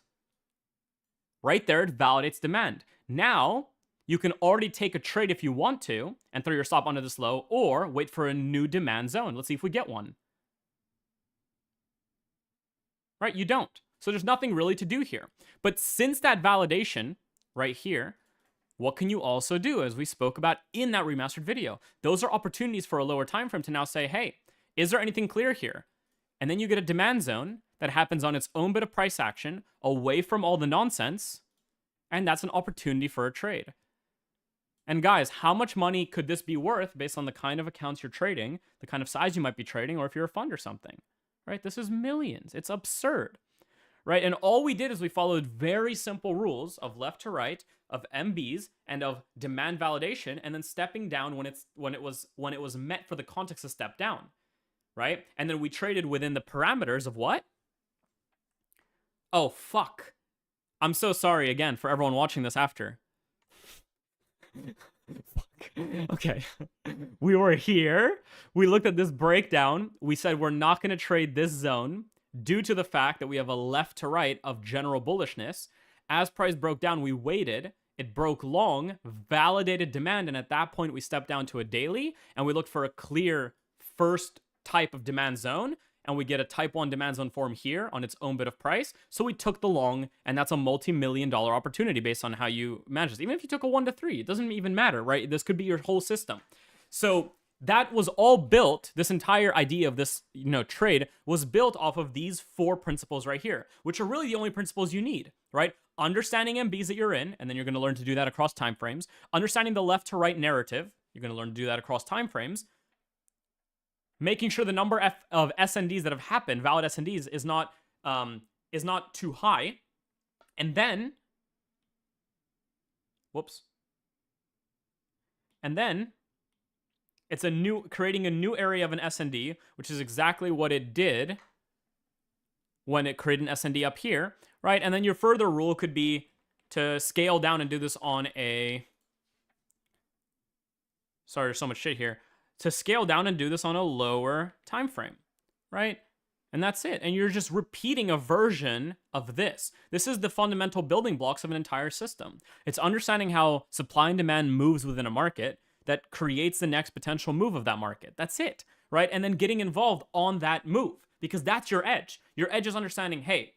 Right there, it validates demand. Now, you can already take a trade if you want to and throw your stop under this low or wait for a new demand zone. Let's see if we get one. Right, you don't. So there's nothing really to do here. But since that validation right here, what can you also do, as we spoke about in that remastered video? Those are opportunities for a lower time frame to now say, hey, is there anything clear here? And then you get a demand zone that happens on its own bit of price action, away from all the nonsense, and that's an opportunity for a trade. And guys, how much money could this be worth based on the kind of accounts you're trading, the kind of size you might be trading, or if you're a fund or something, right? This is millions. It's absurd, right? And all we did is we followed very simple rules of left to right, of MBs, and of demand validation, and then stepping down when it was met for the context to step down, right? And then we traded within the parameters of what? Oh, fuck. I'm so sorry again for everyone watching this after. Fuck. Okay. We were here. We looked at this breakdown. We said we're not going to trade this zone due to the fact that we have a left to right of general bullishness. As price broke down, we waited. It broke long, validated demand, and at that point, we stepped down to a daily, and we looked for a clear first type of demand zone, and we get a type 1 demand zone form here on its own bit of price. So we took the long, and that's a multi-million-dollar opportunity based on how you manage this. Even if you took a 1 to 3, it doesn't even matter, right? This could be your whole system. So that was all built, this entire idea of this, trade was built off of these 4 principles right here, which are really the only principles you need, right? Understanding MBs that you're in, and then you're going to learn to do that across time frames. Understanding the left to right narrative, you're going to learn to do that across time frames. Making sure the number of SNDs that have happened, valid SNDs, is not too high. And then, it's creating a new area of an SND, which is exactly what it did when it created an SND up here, right? And then your further rule could be to scale down and do this on a... Sorry, there's so much shit here. To scale down and do this on a lower time frame, right? And that's it. And you're just repeating a version of this. This is the fundamental building blocks of an entire system. It's understanding how supply and demand moves within a market that creates the next potential move of that market. That's it, right? And then getting involved on that move, because that's your edge. Your edge is understanding, hey,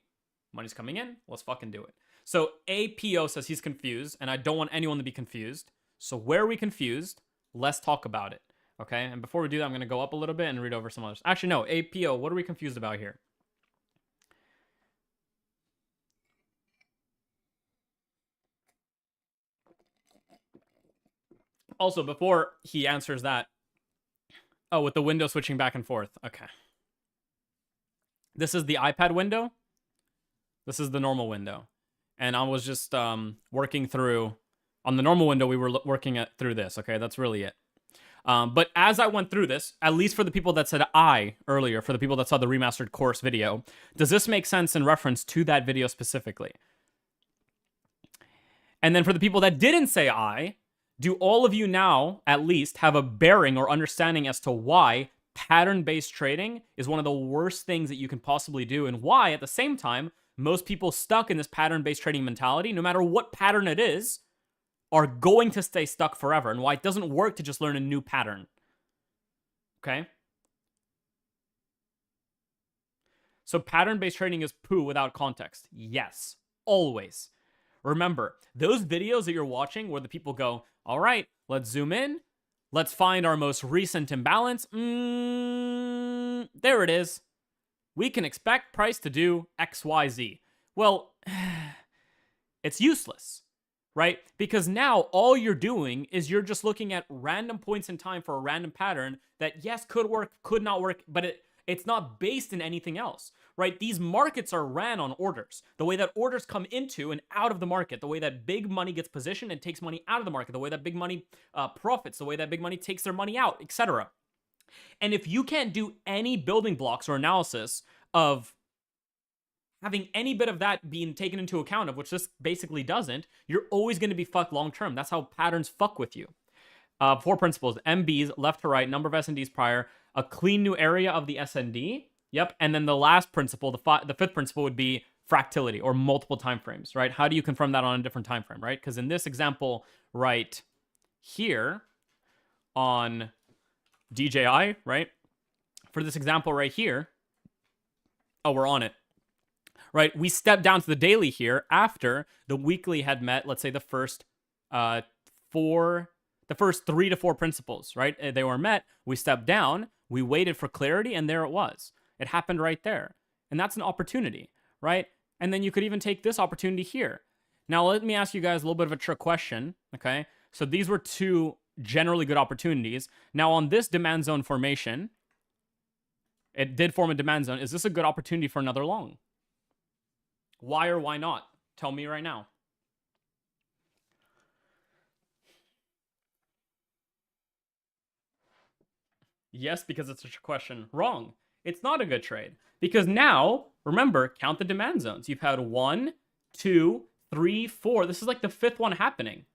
money's coming in, let's fucking do it. So APO says he's confused, and I don't want anyone to be confused. So where are we confused? Let's talk about it. Okay, and before we do that, I'm going to go up a little bit and read over some others. Actually, no, APO, what are we confused about here? Also, before he answers that, oh, with the window switching back and forth. Okay. This is the iPad window. This is the normal window. And I was just working through, on the normal window, we were working through this, okay? That's really it. But as I went through this, at least for the people that said I earlier, for the people that saw the remastered course video, does this make sense in reference to that video specifically? And then for the people that didn't say I, do all of you now at least have a bearing or understanding as to why pattern-based trading is one of the worst things that you can possibly do, and why, at the same time, most people stuck in this pattern-based trading mentality, no matter what pattern it is, are going to stay stuck forever, and why it doesn't work to just learn a new pattern. Okay? So pattern-based trading is poo without context. Yes, always. Remember, those videos that you're watching where the people go, all right, let's zoom in. Let's find our most recent imbalance. There it is. We can expect price to do XYZ. Well, it's useless, right? Because now all you're doing is you're just looking at random points in time for a random pattern that, yes, could work, could not work, but it's not based in anything else, right? These markets are ran on orders. The way that orders come into and out of the market, the way that big money gets positioned and takes money out of the market, the way that big money profits, the way that big money takes their money out, etc. And if you can't do any building blocks or analysis of having any bit of that being taken into account, of which this basically doesn't, you're always going to be fucked long term. That's how patterns fuck with you. 4 principles: MBs, left to right, number of SNDs prior, a clean new area of the SND. Yep. And then the last principle, the fifth principle, would be fractality, or multiple time frames, right? How do you confirm that on a different time frame, right? Because in this example right here on DJI, right? For this example right here, oh, we're on it, right? We stepped down to the daily here after the weekly had met, let's say, the first 3 to 4 principles, right? They were met. We stepped down. We waited for clarity, and there it was. It happened right there. And that's an opportunity, right? And then you could even take this opportunity here. Now, let me ask you guys a little bit of a trick question, okay? So these were 2 generally good opportunities. Now, on this demand zone formation, it did form a demand zone. Is this a good opportunity for another long? Why or why not? Tell me right now. Yes, because it's a trick question. Wrong. It's not a good trade. Because now, remember, count the demand zones. You've had 1, 2, 3, 4. This is like the fifth one happening.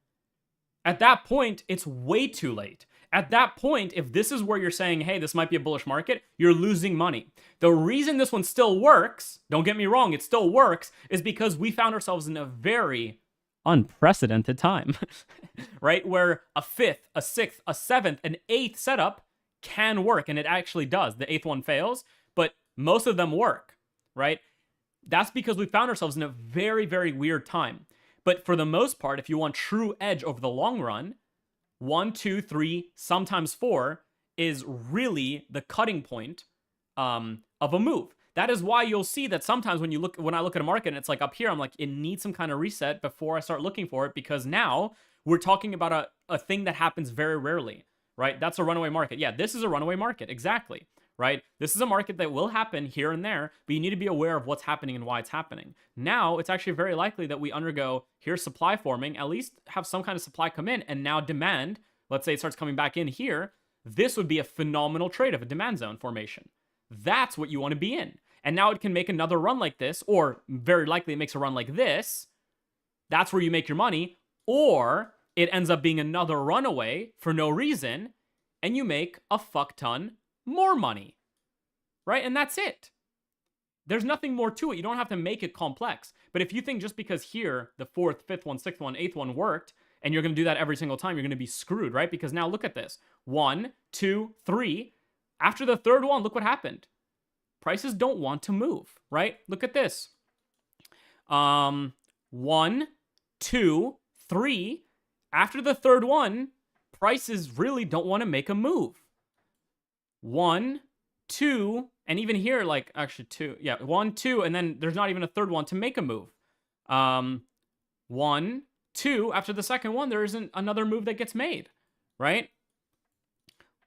At that point, it's way too late. At that point, if this is where you're saying, hey, this might be a bullish market, you're losing money. The reason this one still works, don't get me wrong, it still works, is because we found ourselves in a very unprecedented time, right? Where a fifth, a sixth, a seventh, an eighth setup can work, and it actually does. The eighth one fails, but most of them work, right? That's because we found ourselves in a very, very weird time. But for the most part, if you want true edge over the long run, 1, 2, 3, sometimes 4 is really the cutting point of a move. That is why you'll see that sometimes when I look at a market and it's like up here, I'm like, it needs some kind of reset before I start looking for it, because now we're talking about a thing that happens very rarely, right? That's a runaway market. Yeah, this is a runaway market, exactly, right? This is a market that will happen here and there, but you need to be aware of what's happening and why it's happening. Now, it's actually very likely that we undergo, here's supply forming, at least have some kind of supply come in, and now demand, let's say it starts coming back in here, this would be a phenomenal trade of a demand zone formation. That's what you want to be in. And now it can make another run like this, or very likely it makes a run like this. That's where you make your money. Or it ends up being another runaway for no reason, and you make a fuck ton more money, right? And that's it. There's nothing more to it. You don't have to make it complex. But if you think just because here, the fourth, fifth one, sixth one, eighth one worked, and you're going to do that every single time, you're going to be screwed, right? Because now look at this. 1, 2, 3. After the third one, look what happened. Prices don't want to move, right? Look at this. 1, 2, 3. After the third one, prices really don't want to make a move. 1, 2, and even here, like, actually 2. Yeah, 1, 2, and then there's not even a third one to make a move. 1, 2, after the second one, there isn't another move that gets made, right?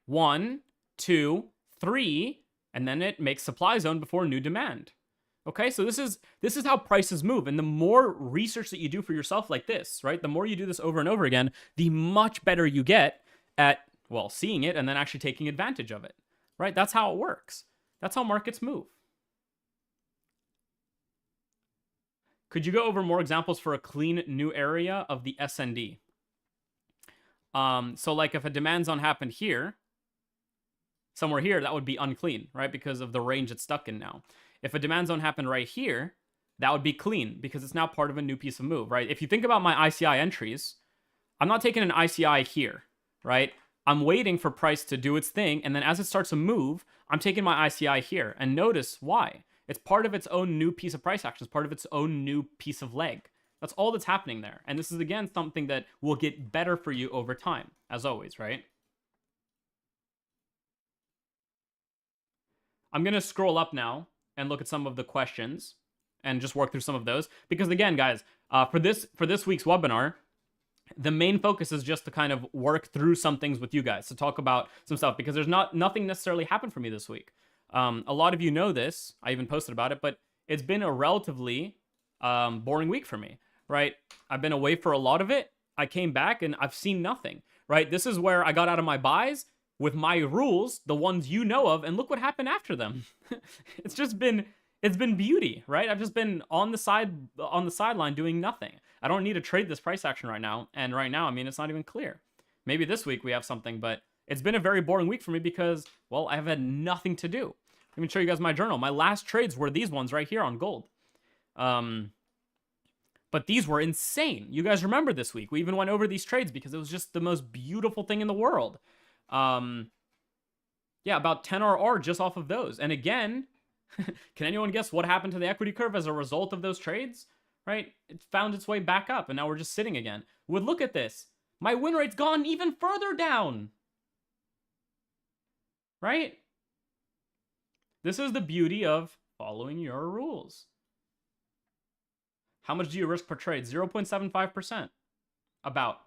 1, 2, 3, and then it makes supply zone before new demand. Okay, so this is how prices move, and the more research that you do for yourself like this, right? The more you do this over and over again, the much better you get at, well, seeing it and then actually taking advantage of it, right? That's how it works. That's how markets move. Could you go over more examples for a clean new area of the SND? So like if a demand zone happened here, somewhere here, that would be unclean, right? Because of the range it's stuck in now. If a demand zone happened right here, that would be clean because it's now part of a new piece of move, right? If you think about my ICI entries, I'm not taking an ICI here, right? I'm waiting for price to do its thing, and then as it starts to move, I'm taking my ICI here. And notice why. It's part of its own new piece of price action. It's part of its own new piece of leg. That's all that's happening there. And this is, again, something that will get better for you over time, as always, right? I'm going to scroll up now and look at some of the questions and just work through some of those. Because again, guys, for this week's webinar, the main focus is just to kind of work through some things with you guys, to talk about some stuff, because there's nothing necessarily happened for me this week. A lot of you know this. I even posted about it, but it's been a relatively boring week for me, right? I've been away for a lot of it. I came back and I've seen nothing, right? This is where I got out of my buys with my rules, the ones you know of, and look what happened after them. It's been beauty, right? I've just been on the sideline doing nothing. I don't need to trade this price action right now, and right now, I mean, it's not even clear. Maybe this week we have something, but it's been a very boring week for me because, well, I've had nothing to do. Let me show you guys my journal. My last trades were these ones right here on gold. But these were insane. You guys remember this week. We even went over these trades because it was just the most beautiful thing in the world. Yeah, about 10 RR just off of those. And again, can anyone guess what happened to the equity curve as a result of those trades? Right? It found its way back up, and now we're just sitting again. Would look at this. My win rate's gone even further down. Right? This is the beauty of following your rules. How much do you risk per trade? 0.75%. About.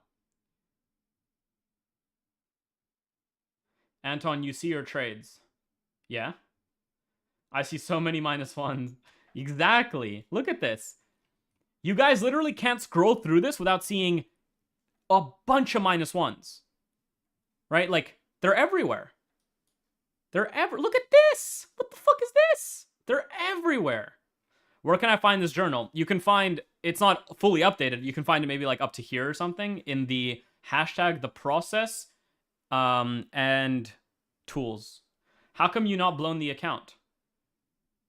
Anton, you see your trades. Yeah? I see so many -1s. Exactly. Look at this. You guys literally can't scroll through this without seeing a bunch of -1s. Right? Like, they're everywhere. Look at this! What the fuck is this? They're everywhere. Where can I find this journal? You can find, it's not fully updated. You can find it maybe like up to here or something in the hashtag the process and tools. How come you not blown the account?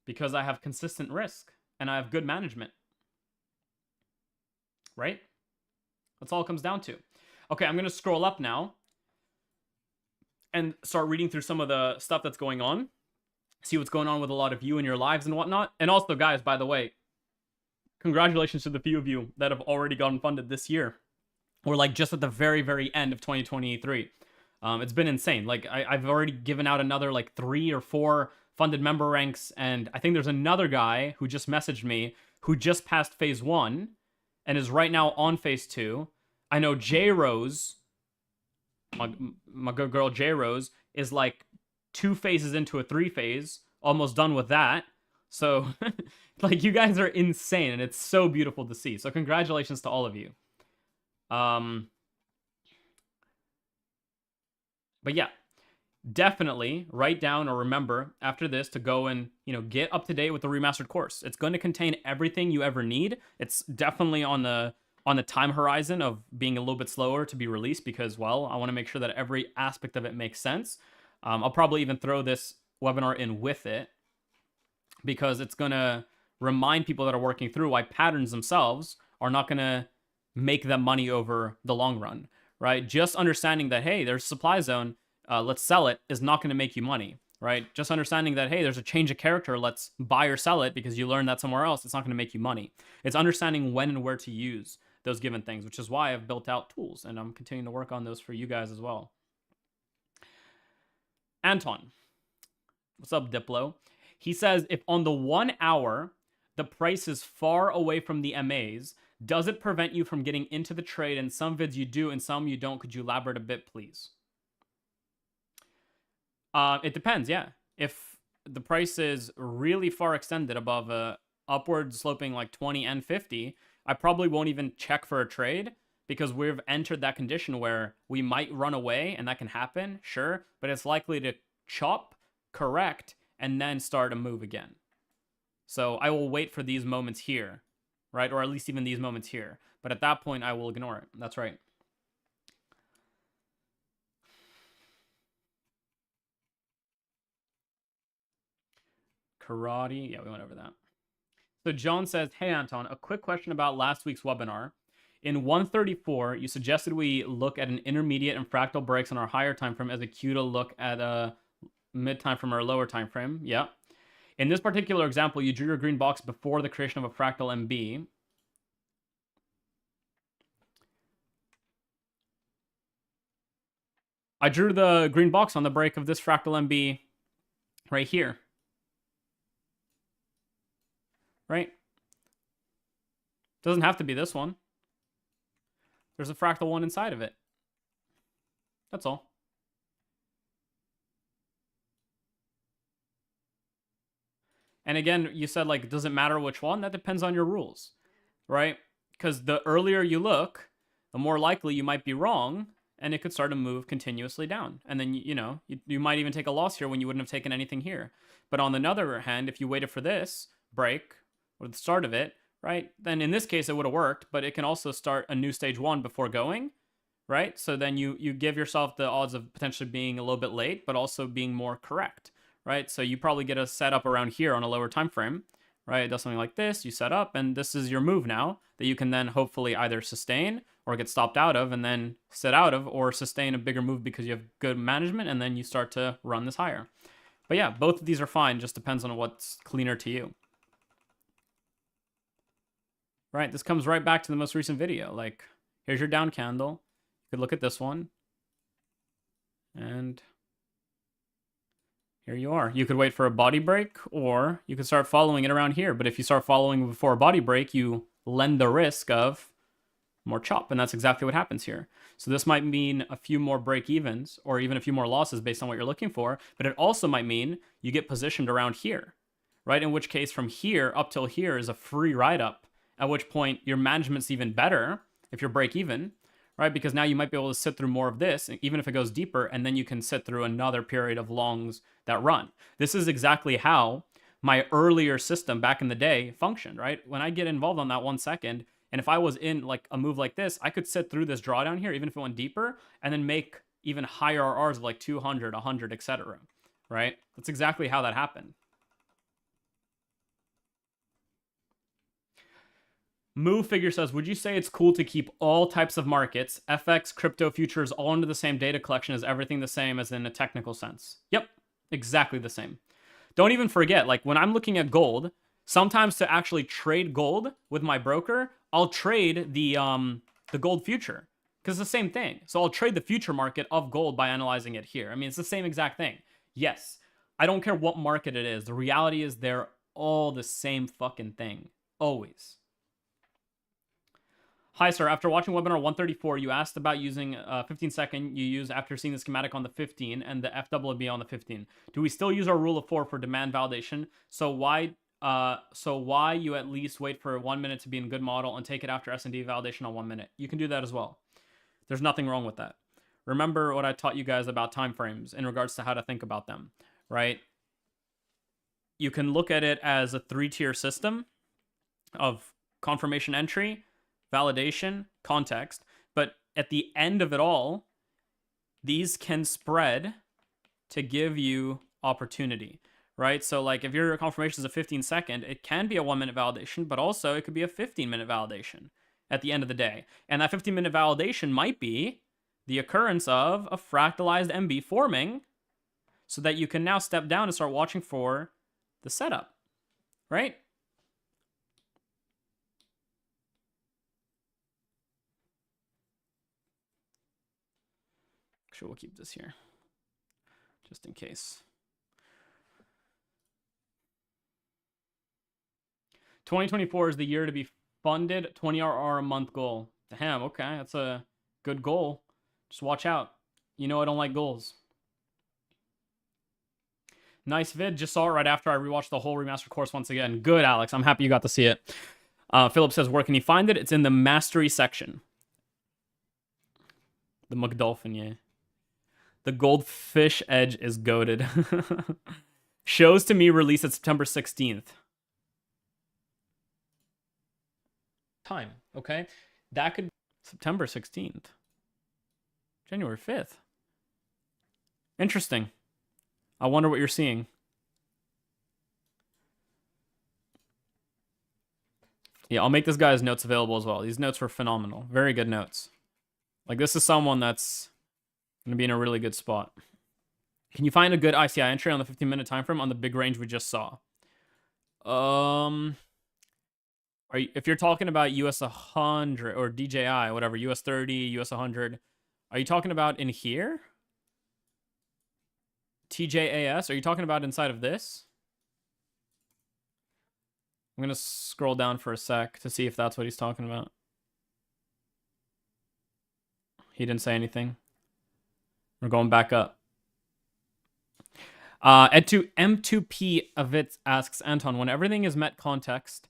Because I have consistent risk and I have good management. Right? That's all it comes down to. Okay, I'm going to scroll up now and start reading through some of the stuff that's going on. See what's going on with a lot of you in your lives and whatnot. And also, guys, by the way, congratulations to the few of you that have already gotten funded this year. We're like just at the very, very end of 2023. It's been insane. Like, I've already given out another like 3 or 4 funded member ranks. And I think there's another guy who just messaged me who just passed phase 1 and is right now on phase 2. I know J Rose, my good girl J Rose, is like 2 phases into a 3 phase, almost done with that. So, like, you guys are insane, and it's so beautiful to see. So, congratulations to all of you. But yeah, definitely write down or remember after this to go and, you know, get up to date with the remastered course. It's going to contain everything you ever need. It's definitely on the time horizon of being a little bit slower to be released because, well, I want to make sure that every aspect of it makes sense. I'll probably even throw this webinar in with it because it's going to remind people that are working through why patterns themselves are not going to make them money over the long run, right? Just understanding that, hey, there's a supply zone, let's sell it, is not going to make you money, right? Just understanding that, hey, there's a change of character, let's buy or sell it because you learned that somewhere else, it's not going to make you money. It's understanding when and where to use those given things, which is why I've built out tools, and I'm continuing to work on those for you guys as well. Anton, what's up, Diplo? He says, if on the 1 hour, the price is far away from the MAs, does it prevent you from getting into the trade? In some vids you do, and some you don't. Could you elaborate a bit, please? It depends, yeah. If the price is really far extended above a upward sloping like 20 and 50, I probably won't even check for a trade because we've entered that condition where we might run away, and that can happen, sure, but it's likely to chop, correct, and then start a move again. So I will wait for these moments here, right? Or at least even these moments here. But at that point, I will ignore it. That's right. Karate. Yeah, we went over that. So John says, hey, Anton, a quick question about last week's webinar. In 134, you suggested we look at an intermediate and fractal breaks on our higher time frame as a cue to look at a mid time frame or a lower time frame. Yeah. In this particular example, you drew your green box before the creation of a fractal MB. I drew the green box on the break of this fractal MB right here. Right? Doesn't have to be this one. There's a fractal one inside of it. That's all. And again, you said, like, does it matter which one? That depends on your rules, right? Because the earlier you look, the more likely you might be wrong, and it could start to move continuously down. And then, you know, you might even take a loss here when you wouldn't have taken anything here. But on the other hand, if you waited for this break, or the start of it, right, then in this case, it would have worked, but it can also start a new stage 1 before going, right? So then you give yourself the odds of potentially being a little bit late, but also being more correct, right? So you probably get a setup around here on a lower time frame, right? It does something like this, you set up, and this is your move now that you can then hopefully either sustain or get stopped out of and then sit out of, or sustain a bigger move because you have good management, and then you start to run this higher. But yeah, both of these are fine, just depends on what's cleaner to you. Right, this comes right back to the most recent video. Like, here's your down candle. You could look at this one. And here you are. You could wait for a body break, or you could start following it around here. But if you start following before a body break, you lend the risk of more chop, and that's exactly what happens here. So this might mean a few more break evens, or even a few more losses based on what you're looking for, but it also might mean you get positioned around here, right? In which case, from here up till here is a free ride up, at which point your management's even better if you're break even, right? Because now you might be able to sit through more of this, even if it goes deeper, and then you can sit through another period of longs that run. This is exactly how my earlier system back in the day functioned, right? When I get involved on that 1 second, and if I was in like a move like this, I could sit through this drawdown here, even if it went deeper, and then make even higher RRs of like 200, 100, etc. Right? That's exactly how that happened. Move Figure says, would you say it's cool to keep all types of markets, FX, crypto, futures, all into the same data collection? Is everything the same as in a technical sense? Yep, exactly the same. Don't even forget, like when I'm looking at gold, sometimes to actually trade gold with my broker, I'll trade the gold future because it's the same thing. So I'll trade the future market of gold by analyzing it here. I mean, it's the same exact thing. Yes, I don't care what market it is. The reality is they're all the same fucking thing. Always. Hi, sir. After watching webinar 134, you asked about using 15-second you use after seeing the schematic on the 15 and the FWB on the 15. Do we still use our rule of 4 for demand validation? So why you at least wait for 1 minute to be in good model and take it after S&D validation on 1 minute? You can do that as well. There's nothing wrong with that. Remember what I taught you guys about timeframes in regards to how to think about them, right? You can look at it as a 3-tier system of confirmation entry, validation, context, but at the end of it all, these can spread to give you opportunity, right? So like if your confirmation is a 15-second, it can be a 1-minute validation, but also it could be a 15-minute validation at the end of the day. And that 15-minute validation might be the occurrence of a fractalized MB forming so that you can now step down and start watching for the setup, right? Actually, we'll keep this here just in case. 2024 is the year to be funded. 20 RR a month goal. Damn, okay, that's a good goal. Just watch out. You know I don't like goals. Nice vid. Just saw it right after I rewatched the whole remastered course once again. Good, Alex. I'm happy you got to see it. Philip says, where can you find it? It's in the mastery section. The McDolphin, yeah. The goldfish edge is goated. Shows to me released at September 16th. Time, okay? That could September 16th. January 5th. Interesting. I wonder what you're seeing. Yeah, I'll make this guy's notes available as well. These notes were phenomenal. Very good notes. Like, this is someone that's going to be in a really good spot. Can you find a good ICI entry on the 15-minute time frame on the big range we just saw? If you're talking about US 100 or DJI, whatever, US 30, US 100, are you talking about in here? TJAS, are you talking about inside of this? I'm going to scroll down for a sec to see if that's what he's talking about. He didn't say anything. We're going back up. M2P of it asks, Anton, when everything is met context,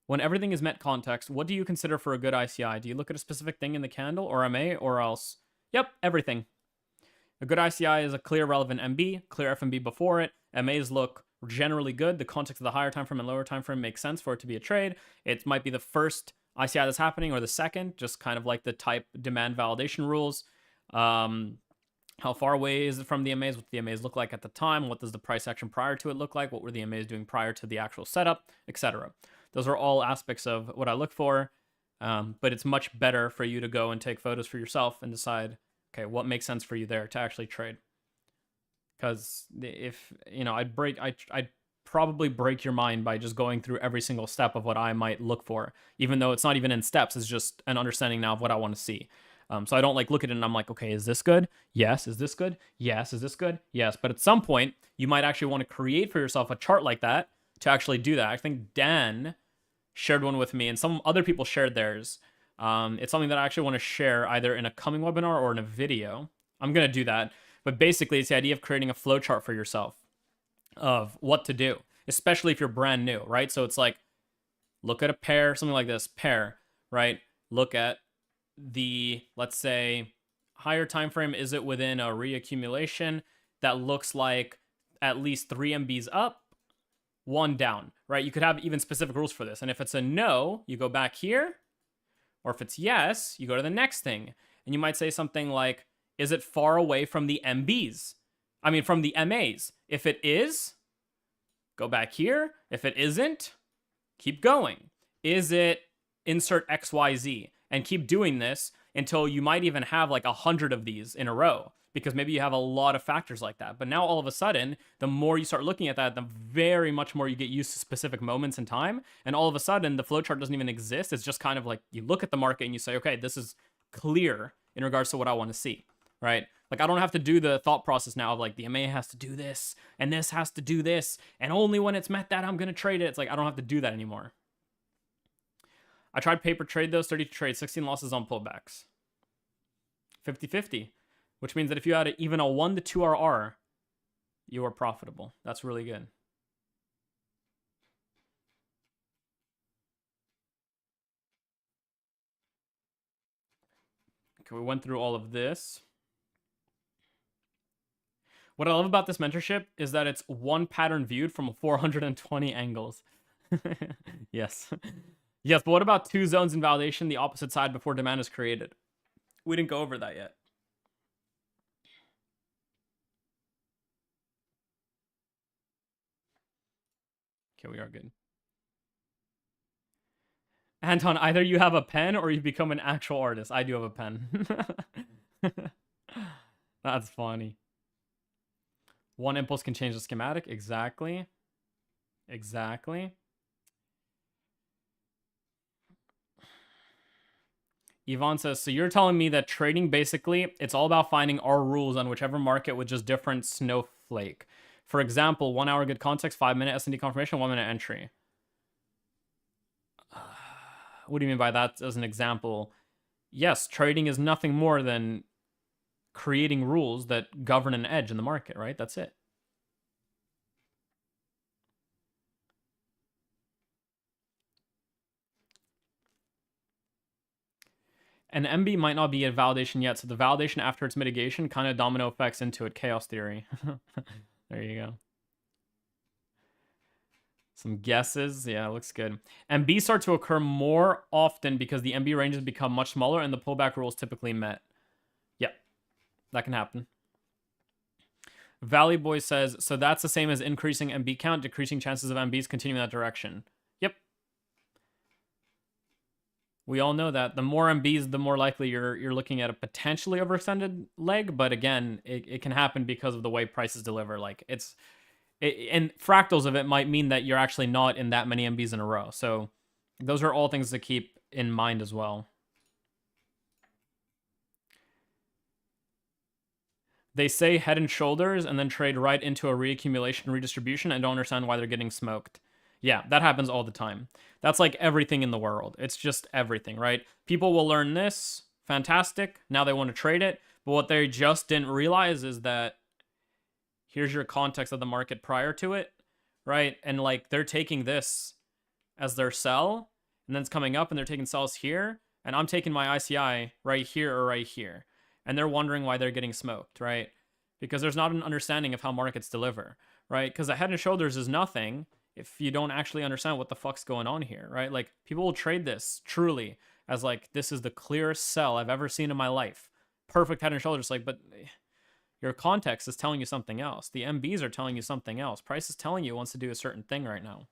what do you consider for a good ICI? Do you look at a specific thing in the candle or MA or else? Yep, everything. A good ICI is a clear relevant MB, clear FMB before it. MAs look generally good. The context of the higher time frame and lower time frame makes sense for it to be a trade. It might be the first ICI that's happening or the second, just kind of like the type demand validation rules. How far away is it from the MAs? What the MAs look like at the time? What does the price action prior to it look like? What were the MAs doing prior to the actual setup, etc. Those are all aspects of what I look for, but it's much better for you to go and take photos for yourself and decide, okay, what makes sense for you there to actually trade. Because if, you know, I'd probably break your mind by just going through every single step of what I might look for, even though it's not even in steps. It's just an understanding now of what I want to see. So I don't like look at it and I'm like, okay, is this good? Yes. Is this good? Yes. Is this good? Yes. But at some point, you might actually want to create for yourself a chart like that to actually do that. I think Dan shared one with me and some other people shared theirs. It's something that I actually want to share either in a coming webinar or in a video. I'm going to do that. But basically, it's the idea of creating a flow chart for yourself of what to do, especially if you're brand new, right? So it's like, look at a pair, something like this, pair, right? Look at the, let's say, higher time frame. Is it within a reaccumulation that looks like at least 3 MBs up, 1 down, right? You could have even specific rules for this. And if it's a no, you go back here. Or if it's yes, you go to the next thing. And you might say something like, is it far away from the MBs? I mean, from the MAs. If it is, go back here. If it isn't, keep going. Is it insert XYZ? And keep doing this until you might even have like 100 of these in a row, because maybe you have a lot of factors like that. But now all of a sudden, the more you start looking at that, the very much more you get used to specific moments in time. And all of a sudden, the flowchart doesn't even exist. It's just kind of like you look at the market and you say, okay, this is clear in regards to what I want to see, right? Like I don't have to do the thought process now of like the MA has to do this and this has to do this. And only when it's met that, I'm going to trade it. It's like, I don't have to do that anymore. I tried paper trade those, 32 trades, 16 losses on pullbacks. 50-50, which means that if you had even a 1 to 2 RR, you are profitable. That's really good. Okay, we went through all of this. What I love about this mentorship is that it's one pattern viewed from 420 angles. Yes. Yes, but what about 2 zones in validation, the opposite side before demand is created? We didn't go over that yet. Okay, we are good. Anton, either you have a pen or you become an actual artist. I do have a pen. That's funny. One impulse can change the schematic. Exactly. Exactly. Yvonne says, so you're telling me that trading, basically, it's all about finding our rules on whichever market with just different snowflake. For example, 1 hour good context, 5-minute S&D confirmation, 1 minute entry. What do you mean by that as an example? Yes, trading is nothing more than creating rules that govern an edge in the market, right? That's it. An MB might not be a validation yet, so the validation after its mitigation kind of domino effects into it. Chaos theory. There you go. Some guesses. Yeah, looks good. MBs start to occur more often because the MB ranges become much smaller and the pullback rule is typically met. Yep, that can happen. Valley Boy says, so that's the same as increasing MB count, decreasing chances of MBs continuing that direction. Yep. We all know that. The more MBs, the more likely you're looking at a potentially overextended leg. But again, it can happen because of the way prices deliver. Like and fractals of it might mean that you're actually not in that many MBs in a row. So those are all things to keep in mind as well. They say head and shoulders and then trade right into a reaccumulation redistribution. I don't understand why they're getting smoked. Yeah, that happens all the time. That's like everything in the world. It's just everything, right? People will learn this. Fantastic. Now they want to trade it. But what they just didn't realize is that here's your context of the market prior to it, right? And like they're taking this as their sell, and then it's coming up and they're taking sells here, and I'm taking my ICI right here or right here. And they're wondering why they're getting smoked, right? Because there's not an understanding of how markets deliver, right? Because a head and shoulders is nothing if you don't actually understand what the fuck's going on here, right? Like people will trade this truly as like, this is the clearest sell I've ever seen in my life. Perfect head and shoulders. Like, but your context is telling you something else. The MBs are telling you something else. Price is telling you it wants to do a certain thing right now.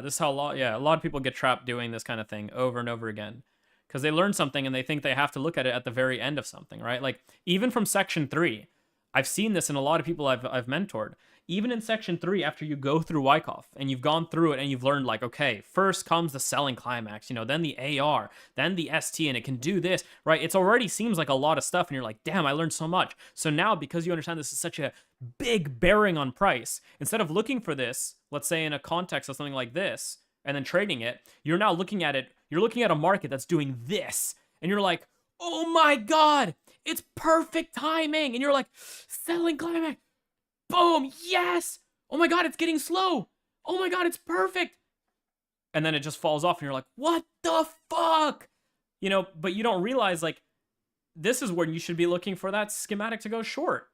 This is how a lot of people get trapped doing this kind of thing over and over again. Because they learn something and they think they have to look at it at the very end of something, right? Like, even from Section 3, I've seen this in a lot of people I've mentored. Even in Section 3, after you go through Wyckoff and you've gone through it and you've learned, like, okay, first comes the selling climax, then the AR, then the ST, and it can do this, right? It already seems like a lot of stuff, and you're like, damn, I learned so much. So now, because you understand this is such a big bearing on price, instead of looking for this, let's say in a context of something like this, and then trading it, you're now looking at it, you're looking at a market that's doing this, and you're like, oh my God, it's perfect timing. And you're like, selling climax, boom, yes. Oh my God, it's getting slow. Oh my God, it's perfect. and then it just falls off, and you're like, what the fuck? You know, but you don't realize, like, this is when you should be looking for that schematic to go short,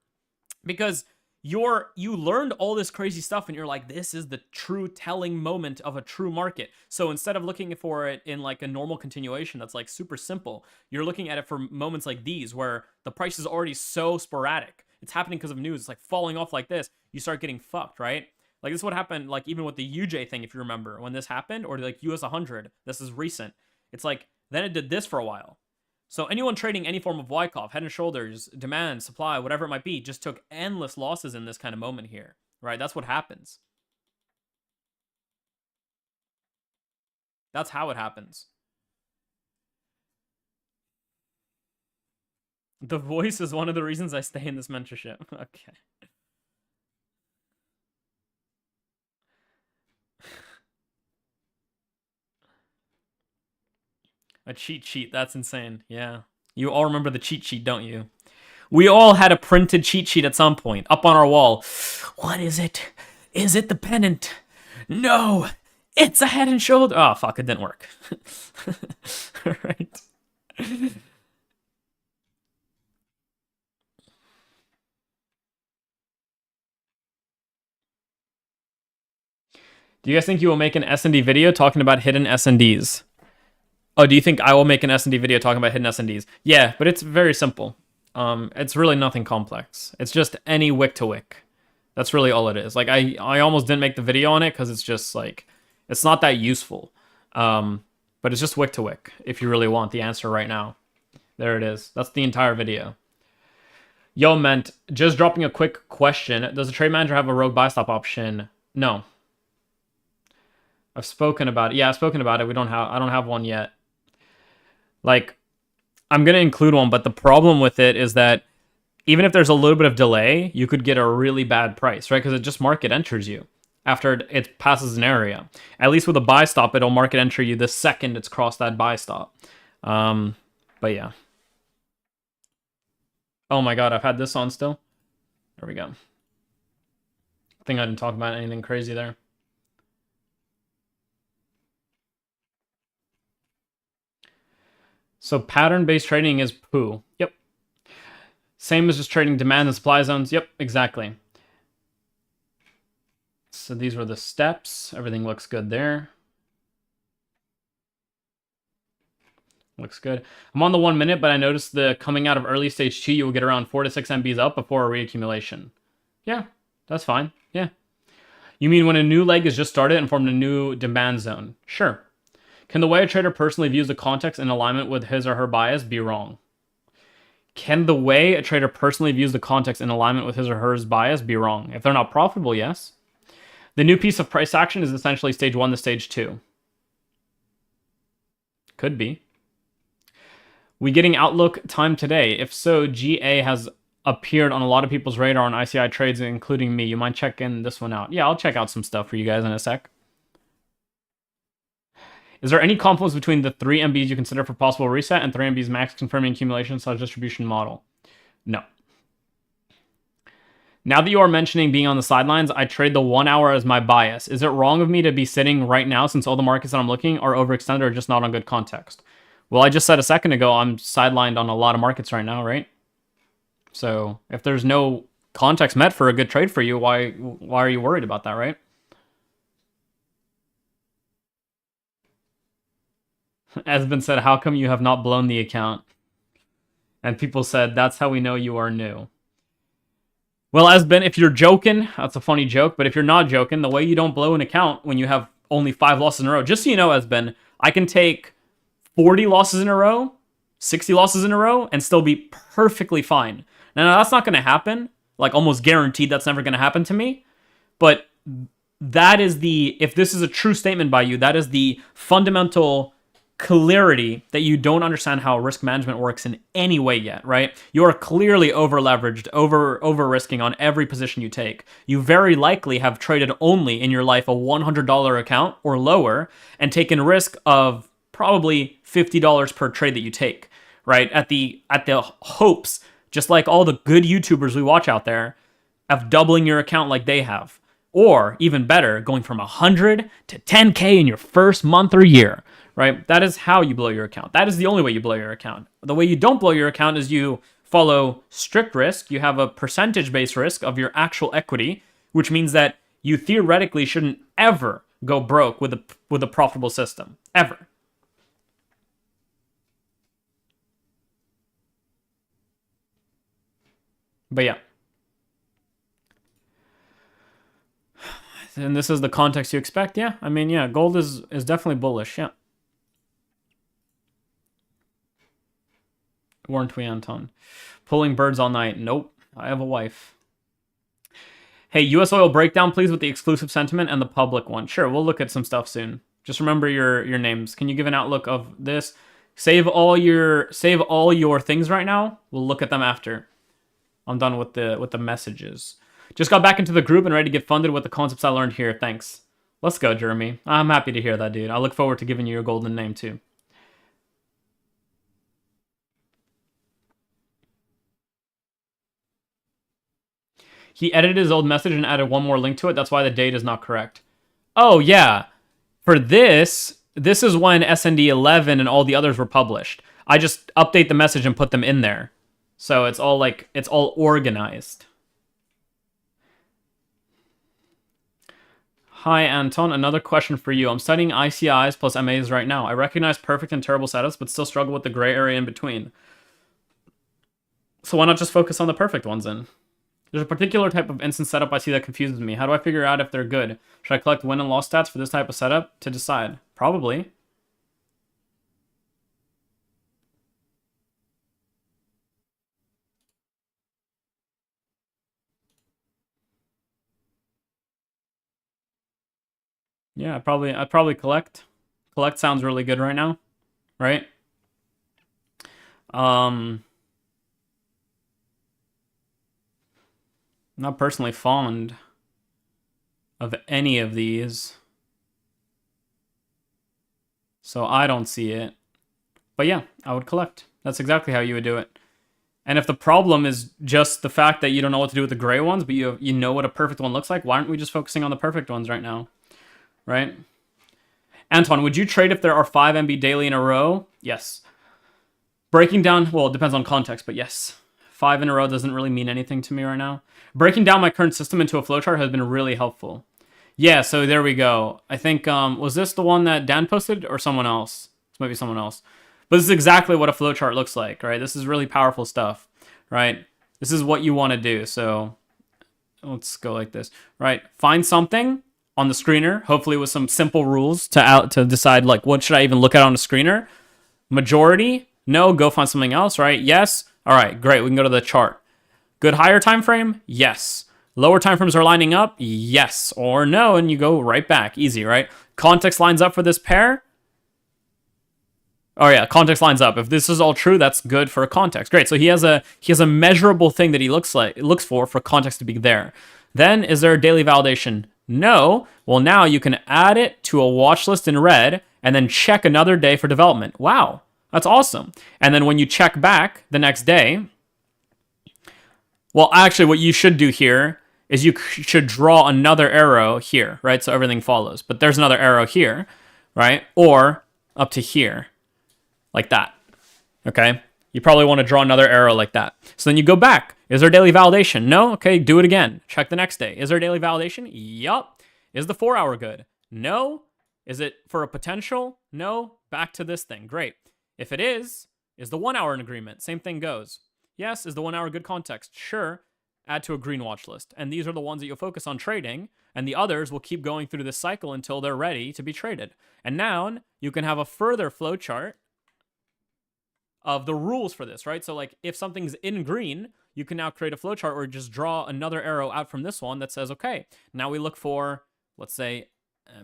because you learned all this crazy stuff, and you're like, this is the true telling moment of a true market. So instead of looking for it in like a normal continuation that's like super simple, you're looking at it for moments like these where the price is already so sporadic. It's happening because of news. It's like falling off like this. You start getting fucked, right? Like, this is what happened, like, even with the UJ thing, if you remember, when this happened, or like US 100, this is recent. It's like, then it did this for a while. So anyone trading any form of Wyckoff, head and shoulders, demand, supply, whatever it might be, just took endless losses in this kind of moment here, right? That's what happens. That's how it happens. The voice is one of the reasons I stay in this mentorship. Okay. A cheat sheet. That's insane. Yeah. You all remember the cheat sheet, don't you? We all had a printed cheat sheet at some point up on our wall. What is it? Is it the pennant? No, it's a head and shoulder. Oh, fuck, it didn't work. Right. Do you guys think you will make an S&D video talking about hidden S&Ds? Oh, do you think I will make an S&D video talking about hidden S&Ds? Yeah, but it's very simple. It's really nothing complex. It's just any wick to wick. That's really all it is. Like, I almost didn't make the video on it because it's just like, it's not that useful. But it's just wick to wick if you really want the answer right now. There it is. That's the entire video. Yo, Ment, just dropping a quick question. Does the trade manager have a rogue buy stop option? No. I've spoken about it. Yeah, I've spoken about it. I don't have one yet. Like, I'm going to include one, but the problem with it is that even if there's a little bit of delay, you could get a really bad price, right? Because it just market enters you after it passes an area. At least with a buy stop, it'll market enter you the second it's crossed that buy stop. But yeah. Oh my god, I've had this on still. There we go. I think I didn't talk about anything crazy there. So pattern-based trading is poo. Yep. Same as just trading demand and supply zones. Yep, exactly. So these were the steps. Everything looks good there. Looks good. I'm on the 1 minute, but I noticed the coming out of early stage 2, you will get around 4 to 6 MBs up before a reaccumulation. Yeah, that's fine. Yeah. You mean when a new leg is just started and formed a new demand zone? Sure. Can the way a trader personally views the context in alignment with his or her bias be wrong? Can the way a trader personally views the context in alignment with his or her bias be wrong? If they're not profitable, yes. The new piece of price action is essentially stage 1 to stage 2. Could be. We getting outlook time today? If so, GA has appeared on a lot of people's radar on ICI trades, including me. You might check in this one out. Yeah, I'll check out some stuff for you guys in a sec. Is there any confluence between the 3 MBs you consider for possible reset and 3 MBs max confirming accumulation / distribution model? No. Now that you are mentioning being on the sidelines, I trade the 1 hour as my bias. Is it wrong of me to be sitting right now since all the markets that I'm looking are overextended or just not on good context? Well, I just said a second ago I'm sidelined on a lot of markets right now, right? So if there's no context met for a good trade for you, why are you worried about that, right? Esben said, how come you have not blown the account? And people said, that's how we know you are new. Well, Esben, if you're joking, that's a funny joke, but if you're not joking, the way you don't blow an account when you have only 5 losses in a row, just so you know, Esben, I can take 40 losses in a row, 60 losses in a row, and still be perfectly fine. Now, that's not going to happen. Like, almost guaranteed that's never going to happen to me. But that is if this is a true statement by you, that is the fundamental clarity that you don't understand how risk management works in any way yet, right? You are clearly over leveraged, over risking on every position you take. You very likely have traded only in your life a $100 account or lower and taken risk of probably $50 per trade that you take, right? At the hopes, just like all the good YouTubers we watch out there, of doubling your account like they have. Or even better, going from 100 to 10K in your first month or year, right? That is how you blow your account. That is the only way you blow your account. The way you don't blow your account is you follow strict risk. You have a percentage-based risk of your actual equity, which means that you theoretically shouldn't ever go broke with a profitable system. Ever. But yeah. And this is the context you expect. Yeah, I mean, yeah, gold is definitely bullish. Yeah. Weren't we, Anton? Pulling birds all night. Nope. I have a wife. Hey, US oil breakdown, please, with the exclusive sentiment and the public one. Sure, we'll look at some stuff soon. Just remember your names. Can you give an outlook of this? Save all your things right now. We'll look at them after. I'm done with the messages. Just got back into the group and ready to get funded with the concepts I learned here. Thanks. Let's go, Jeremy. I'm happy to hear that, dude. I look forward to giving you your golden name too. He edited his old message and added one more link to it. That's why the date is not correct. Oh, yeah. For this is when SND 11 and all the others were published. I just update the message and put them in there. So it's all organized. Hi, Anton. Another question for you. I'm studying ICIs plus MAs right now. I recognize perfect and terrible setups, but still struggle with the gray area in between. So why not just focus on the perfect ones then? There's a particular type of instance setup I see that confuses me. How do I figure out if they're good? Should I collect win and loss stats for this type of setup to decide? Probably. Yeah, I'd probably collect. Collect sounds really good right now, right? Not personally fond of any of these, so I don't see it. But yeah, I would collect. That's exactly how you would do it. And if the problem is just the fact that you don't know what to do with the gray ones, but you know what a perfect one looks like, why aren't we just focusing on the perfect ones right now? Right? Antoine, would you trade if there are 5 MB daily in a row? Yes. Breaking down, well, it depends on context, but yes. 5 in a row doesn't really mean anything to me right now. Breaking down my current system into a flowchart has been really helpful. Yeah, so there we go. I think, was this the one that Dan posted or someone else? This might be someone else. But this is exactly what a flowchart looks like, right? This is really powerful stuff, right? This is what you want to do. So let's go like this, right? Find something on the screener, hopefully with some simple rules to decide like what should I even look at on the screener. Majority, no, go find something else, right? Yes. All right, great. We can go to the chart. Good higher time frame? Yes. Lower time frames are lining up? Yes or no, and you go right back. Easy, right? Context lines up for this pair? Oh yeah, context lines up. If this is all true, that's good for a context. Great. So he has a measurable thing that he looks for context to be there. Then is there a daily validation? No. Well, now you can add it to a watch list in red and then check another day for development. Wow, that's awesome. And then when you check back the next day, well, actually, what you should do here is you should draw another arrow here, right? So everything follows. But there's another arrow here, right? Or up to here, like that, okay? You probably want to draw another arrow like that. So then you go back. Is there daily validation? No? Okay, do it again. Check the next day. Is there daily validation? Yup. Is the 4 hour good? No. Is it for a potential? No. Back to this thing. Great. If it is the 1 hour in agreement? Same thing goes. Yes, is the 1 hour good context? Sure. Add to a green watch list. And these are the ones that you'll focus on trading, and the others will keep going through this cycle until they're ready to be traded. And now you can have a further flow chart of the rules for this, right? So like if something's in green, you can now create a flowchart or just draw another arrow out from this one that says, okay, now we look for, let's say,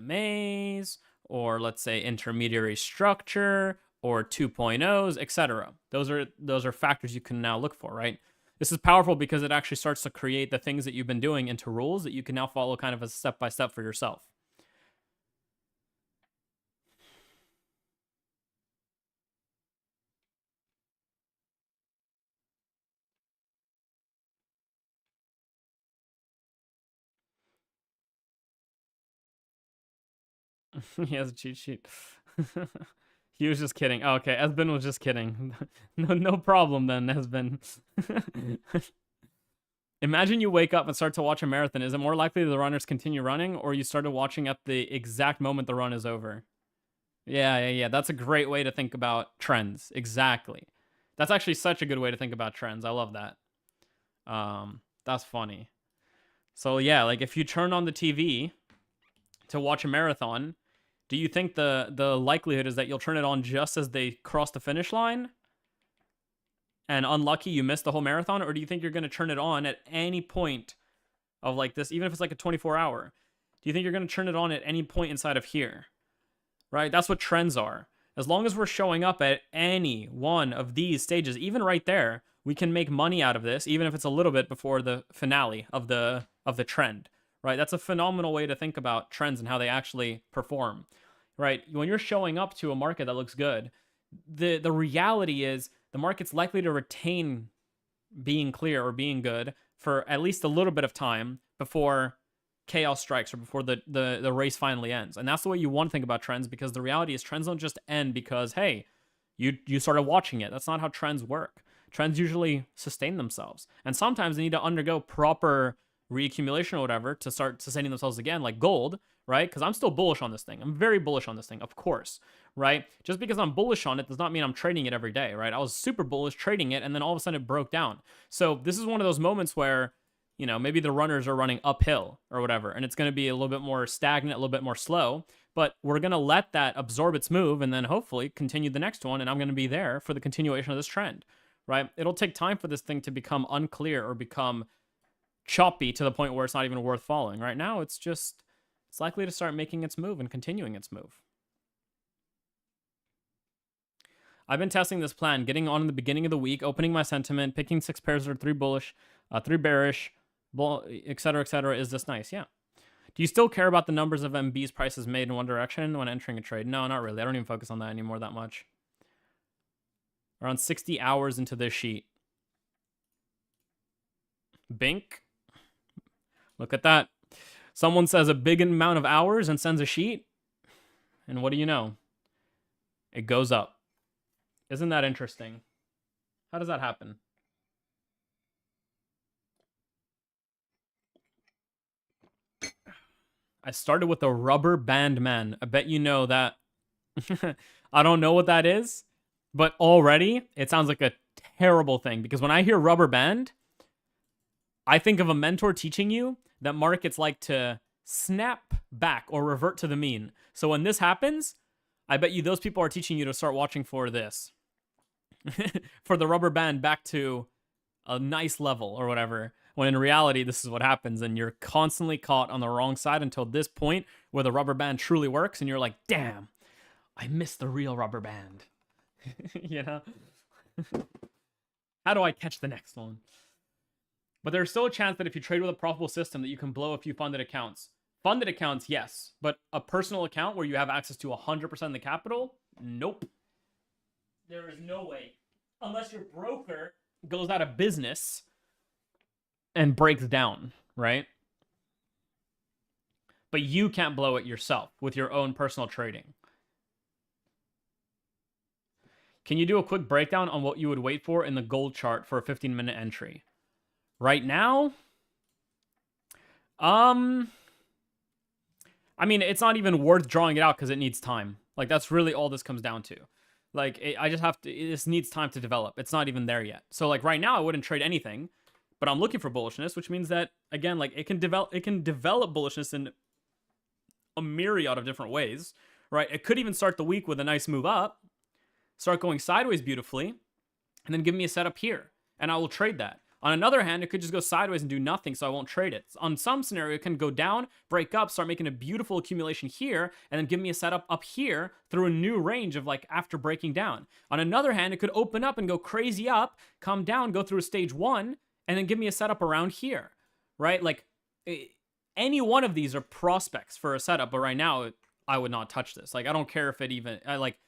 MAs, or let's say intermediary structure, or 2.0s, etc. Those are factors you can now look for, right? This is powerful because it actually starts to create the things that you've been doing into rules that you can now follow kind of as step-by-step for yourself. He has a cheat sheet. He was just kidding. Oh, okay, Esben was just kidding. No problem then, Esben. Imagine you wake up and start to watch a marathon. Is it more likely the runners continue running, or you started watching at the exact moment the run is over? Yeah. That's a great way to think about trends. Exactly. That's actually such a good way to think about trends. I love that. That's funny. So yeah, like if you turn on the TV to watch a marathon, do you think the likelihood is that you'll turn it on just as they cross the finish line? And unlucky you missed the whole marathon, or do you think you're going to turn it on at any point of like this, even if it's like a 24-hour? Do you think you're going to turn it on at any point inside of here? Right? That's what trends are. As long as we're showing up at any one of these stages, even right there, we can make money out of this, even if it's a little bit before the finale of the trend. Right? That's a phenomenal way to think about trends and how they actually perform. Right? When you're showing up to a market that looks good, the reality is the market's likely to retain being clear or being good for at least a little bit of time before chaos strikes or before the race finally ends. And that's the way you want to think about trends, because the reality is trends don't just end because, hey, you started watching it. That's not how trends work. Trends usually sustain themselves. And sometimes they need to undergo proper reaccumulation or whatever to start sustaining themselves again, like gold, right? Because I'm still bullish on this thing. I'm very bullish on this thing, of course, right? Just because I'm bullish on it does not mean I'm trading it every day, right? I was super bullish trading it, and then all of a sudden it broke down. So this is one of those moments where, you know, maybe the runners are running uphill or whatever, and it's going to be a little bit more stagnant, a little bit more slow, but we're going to let that absorb its move and then hopefully continue the next one, and I'm going to be there for the continuation of this trend, right? It'll take time for this thing to become unclear or become choppy to the point where it's not even worth following. Right now, it's likely to start making its move and continuing its move. I've been testing this plan, getting on in the beginning of the week, opening my sentiment, picking 6 pairs that are 3 bullish, 3 bearish, etc., etc. Is this nice? Yeah. Do you still care about the numbers of MB's prices made in one direction when entering a trade? No, not really. I don't even focus on that anymore that much. Around 60 hours into this sheet. Bink. Look at that. Someone says a big amount of hours and sends a sheet. And what do you know? It goes up. Isn't that interesting? How does that happen? I started with a rubber band man. I bet you know that. I don't know what that is, but already it sounds like a terrible thing, because when I hear rubber band, I think of a mentor teaching you that markets like to snap back or revert to the mean. So when this happens, I bet you those people are teaching you to start watching for this. For the rubber band back to a nice level or whatever. When in reality, this is what happens, and you're constantly caught on the wrong side until this point where the rubber band truly works, and you're like, damn, I missed the real rubber band. You know? How do I catch the next one? But there's still a chance that if you trade with a profitable system that you can blow a few funded accounts. Funded accounts, yes. But a personal account where you have access to 100% of the capital? Nope. There is no way. Unless your broker goes out of business and breaks down, right? But you can't blow it yourself with your own personal trading. Can you do a quick breakdown on what you would wait for in the gold chart for a 15-minute entry? Right now, I mean, it's not even worth drawing it out because it needs time. Like, that's really all this comes down to. Like, I just have to, this needs time to develop. It's not even there yet. So, like, right now, I wouldn't trade anything, but I'm looking for bullishness, which means that, again, like, it can develop bullishness in a myriad of different ways, right? It could even start the week with a nice move up, start going sideways beautifully, and then give me a setup here, and I will trade that. On another hand, it could just go sideways and do nothing, so I won't trade it. On some scenario, it can go down, break up, start making a beautiful accumulation here, and then give me a setup up here through a new range of, like, after breaking down. On another hand, it could open up and go crazy up, come down, go through a stage 1, and then give me a setup around here, right? Like, any one of these are prospects for a setup, but right now, I would not touch this. Like, I don't care if it even,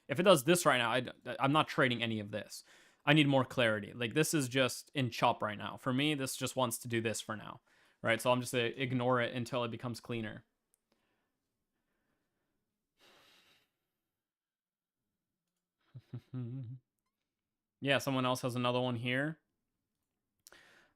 if it does this right now, I'm not trading any of this. I need more clarity. Like, this is just in chop right now. For me, this just wants to do this for now, right? So I'm just going to ignore it until it becomes cleaner. Yeah, someone else has another one here.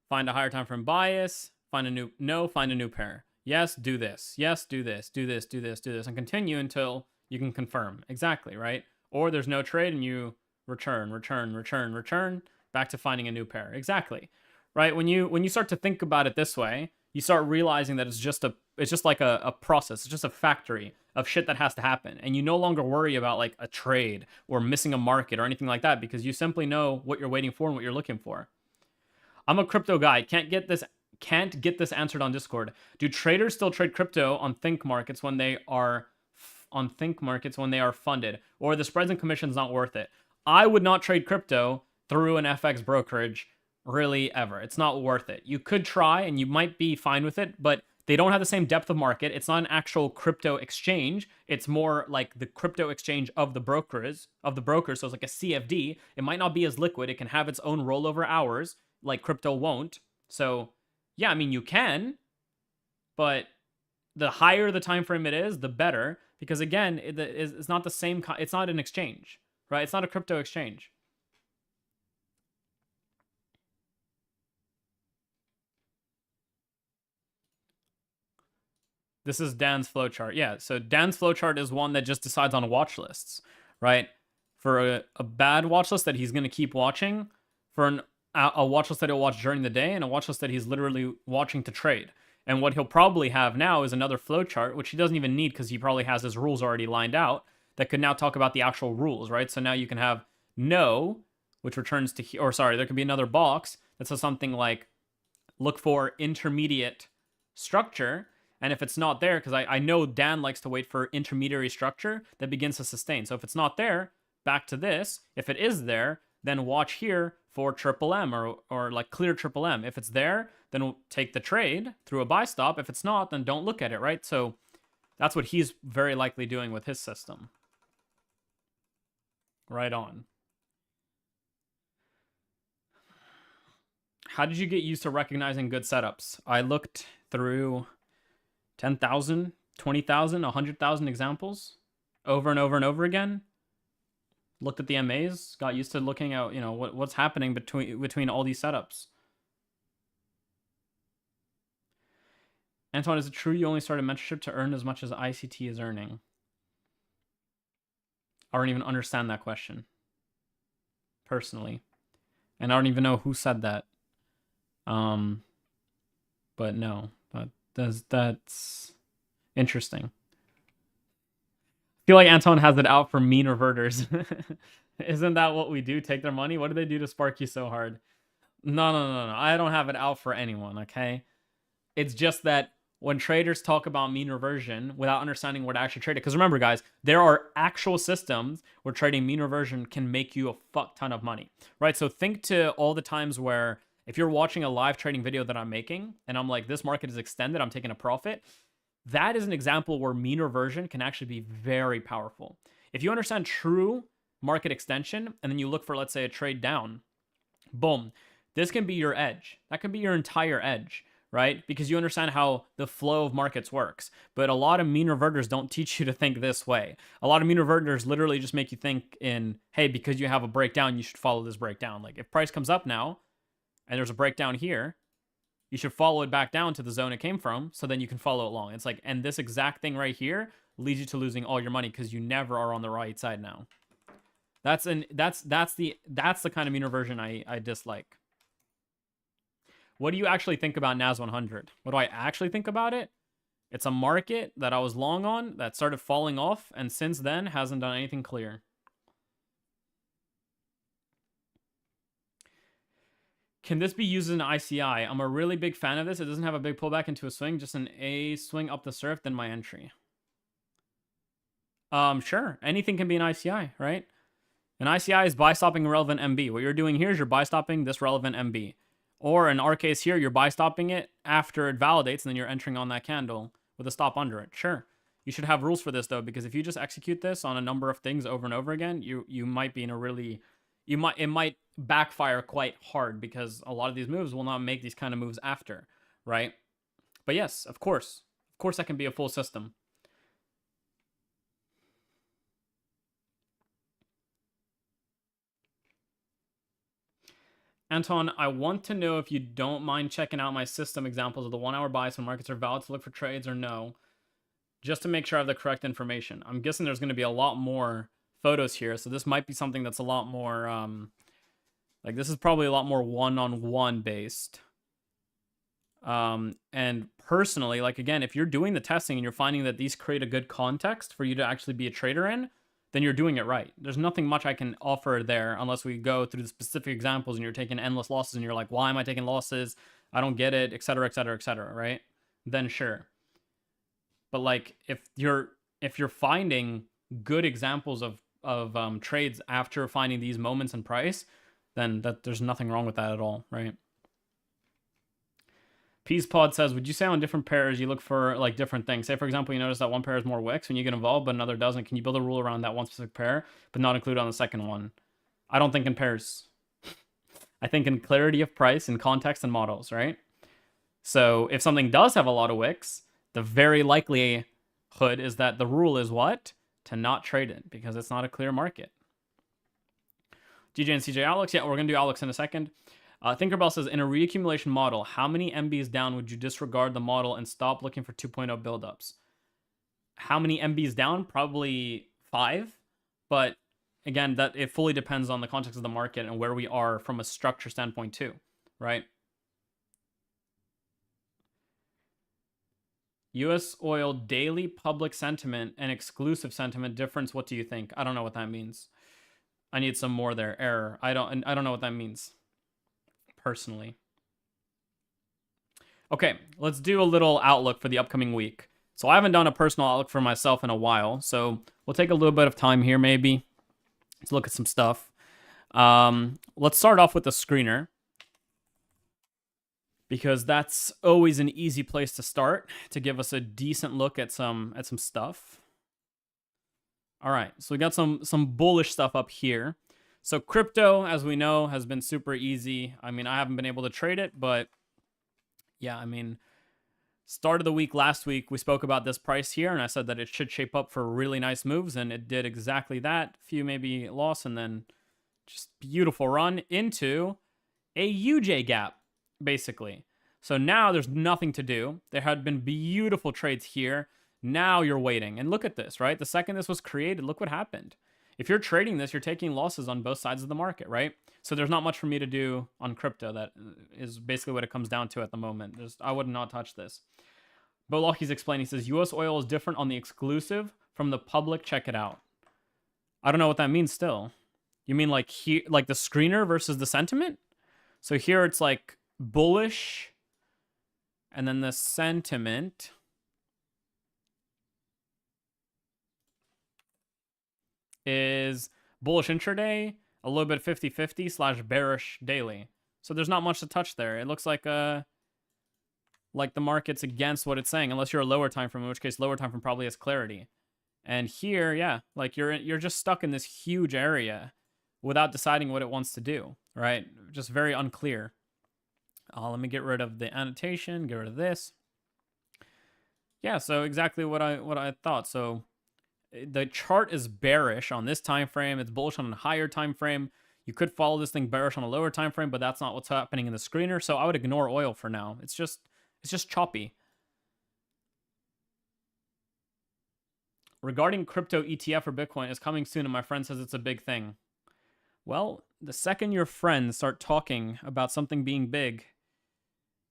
Find a higher time frame bias. Find a new pair. Yes, do this. Yes, do this. Do this, do this, do this. And continue until you can confirm. Exactly, right? Or there's no trade and you return, back to finding a new pair. Exactly. Right? When you start to think about it this way, you start realizing that it's just like a process. It's just a factory of shit that has to happen. And you no longer worry about like a trade or missing a market or anything like that because you simply know what you're waiting for and what you're looking for. I'm a crypto guy. Can't get this answered on Discord. Do traders still trade crypto on Think markets when they are funded, or the spreads and commissions not worth it? I would not trade crypto through an FX brokerage really ever. It's not worth it. You could try and you might be fine with it, but they don't have the same depth of market. It's not an actual crypto exchange. It's more like the crypto exchange of the brokers. So it's like a CFD. It might not be as liquid. It can have its own rollover hours like crypto won't. So yeah, I mean, you can, but the higher the time frame it is, the better, because again, it's not the same. It's not an exchange, right? It's not a crypto exchange. This is Dan's flowchart. Yeah, so Dan's flowchart is one that just decides on watch lists, right? For a bad watch list that he's going to keep watching, for a watch list that he'll watch during the day, and a watch list that he's literally watching to trade. And what he'll probably have now is another flowchart, which he doesn't even need because he probably has his rules already lined out, that could now talk about the actual rules, right? So now you can have no, which returns to, or sorry, there could be another box that says something like, look for intermediate structure. And if it's not there, because I know Dan likes to wait for intermediary structure that begins to sustain. So if it's not there, back to this. If it is there, then watch here for triple M or like clear triple M. If it's there, then we'll take the trade through a buy stop. If it's not, then don't look at it, right? So that's what he's very likely doing with his system. Right on. How did you get used to recognizing good setups? I looked through 10,000, 20,000, 100,000 examples over and over and over again. Looked at the MAs, got used to looking at, you know, what's happening between all these setups. Antoine, is it true you only started mentorship to earn as much as ICT is earning? I don't even understand that question, personally. And I don't even know who said that. But no, that's interesting. I feel like Anton has it out for mean reverters. Isn't that what we do? Take their money? What do they do to spark you so hard? No. I don't have it out for anyone, okay? It's just that when traders talk about mean reversion without understanding what to actually trade it, because remember, guys, there are actual systems where trading mean reversion can make you a fuck ton of money, right? So think to all the times where if you're watching a live trading video that I'm making and I'm like, this market is extended, I'm taking a profit, that is an example where mean reversion can actually be very powerful. If you understand true market extension and then you look for, let's say, a trade down, boom, this can be your edge. That can be your entire edge, right? Because you understand how the flow of markets works. But a lot of mean reverters don't teach you to think this way. A lot of mean reverters literally just make you think in, hey, because you have a breakdown, you should follow this breakdown. Like if price comes up now and there's a breakdown here, you should follow it back down to the zone it came from, so then you can follow it long. It's like, and this exact thing right here leads you to losing all your money because you never are on the right side now. That's the kind of mean reversion I dislike. What do you actually think about NAS 100? What do I actually think about it? It's a market that I was long on that started falling off, and since then hasn't done anything clear. Can this be used as an ICI? I'm a really big fan of this. It doesn't have a big pullback into a swing, just an A swing up the surf, then my entry. Sure. Anything can be an ICI, right? An ICI is buy stopping relevant MB. What you're doing here is you're buy stopping this relevant MB. Or in our case here, you're buy stopping it after it validates, and then you're entering on that candle with a stop under it. Sure. You should have rules for this though, because if you just execute this on a number of things over and over again, you might be in a really, it might backfire quite hard, because a lot of these moves will not make these kind of moves after, right? But yes, of course that can be a full system. Anton, I want to know if you don't mind checking out my system examples of the 1 hour buys when markets are valid to look for trades or no, just to make sure I have the correct information. I'm guessing there's going to be a lot more photos here, so this might be something that's a lot more, like this is probably a lot more one-on-one based. And personally, like again, if you're doing the testing and you're finding that these create a good context for you to actually be a trader in, then you're doing it right. There's nothing much I can offer there unless we go through the specific examples and you're taking endless losses and you're like, why am I taking losses? I don't get it, etc., etc., etc., right? Then sure. But like if you're finding good examples of trades after finding these moments in price, then there's nothing wrong with that at all, right? Peacepod says, would you say on different pairs you look for like different things? Say, for example, you notice that one pair is more wicks when you get involved, but another doesn't. Can you build a rule around that one specific pair, but not include on the second one? I don't think in pairs. I think in clarity of price and context and models, right? So if something does have a lot of wicks, the very likelihood is that the rule is what? To not trade it because it's not a clear market. DJ and CJ Alex. Yeah, we're going to do Alex in a second. Thinkerbell says, in a reaccumulation model, how many MBs down would you disregard the model and stop looking for 2.0 buildups? How many MBs down? Probably 5. But again, that it fully depends on the context of the market and where we are from a structure standpoint too, right? U.S. oil daily public sentiment and exclusive sentiment difference. What do you think? I don't know what that means. I need some more there. Error. I don't know what that means. Personally. Okay, let's do a little outlook for the upcoming week. So I haven't done a personal outlook for myself in a while, so we'll take a little bit of time here maybe. Let's look at some stuff. Let's start off with the screener, because that's always an easy place to start to give us a decent look at some stuff. All right, so we got some bullish stuff up here. So crypto, as we know, has been super easy. I mean, I haven't been able to trade it, but yeah, I mean, start of the week last week, we spoke about this price here, and I said that it should shape up for really nice moves, and it did exactly that. Few maybe loss, and then just beautiful run into a UJ gap, basically. So now there's nothing to do. There had been beautiful trades here. Now you're waiting. And look at this, right? The second this was created, look what happened. If you're trading this, you're taking losses on both sides of the market, right? So there's not much for me to do on crypto. That is basically what it comes down to at the moment. I would not touch this. But Lockie's explaining, he says, U.S. oil is different on the exclusive from the public. Check it out. I don't know what that means still. You mean like here, like the screener versus the sentiment? So here it's like bullish, and then the sentiment is bullish intraday, a little bit 50-50 / bearish daily. So there's not much to touch there. It looks like the market's against what it's saying, unless you're a lower time frame, in which case lower time frame probably has clarity. And here, yeah, like you're just stuck in this huge area without deciding what it wants to do, right? Just very unclear. Let me get rid of the annotation, get rid of this. Yeah, so exactly what I thought. So the chart is bearish on this time frame. It's bullish on a higher time frame. You could follow this thing bearish on a lower time frame, but that's not what's happening in the screener. So I would ignore oil for now. It's just choppy. Regarding crypto ETF or Bitcoin is coming soon, and my friend says it's a big thing. Well, the second your friends start talking about something being big,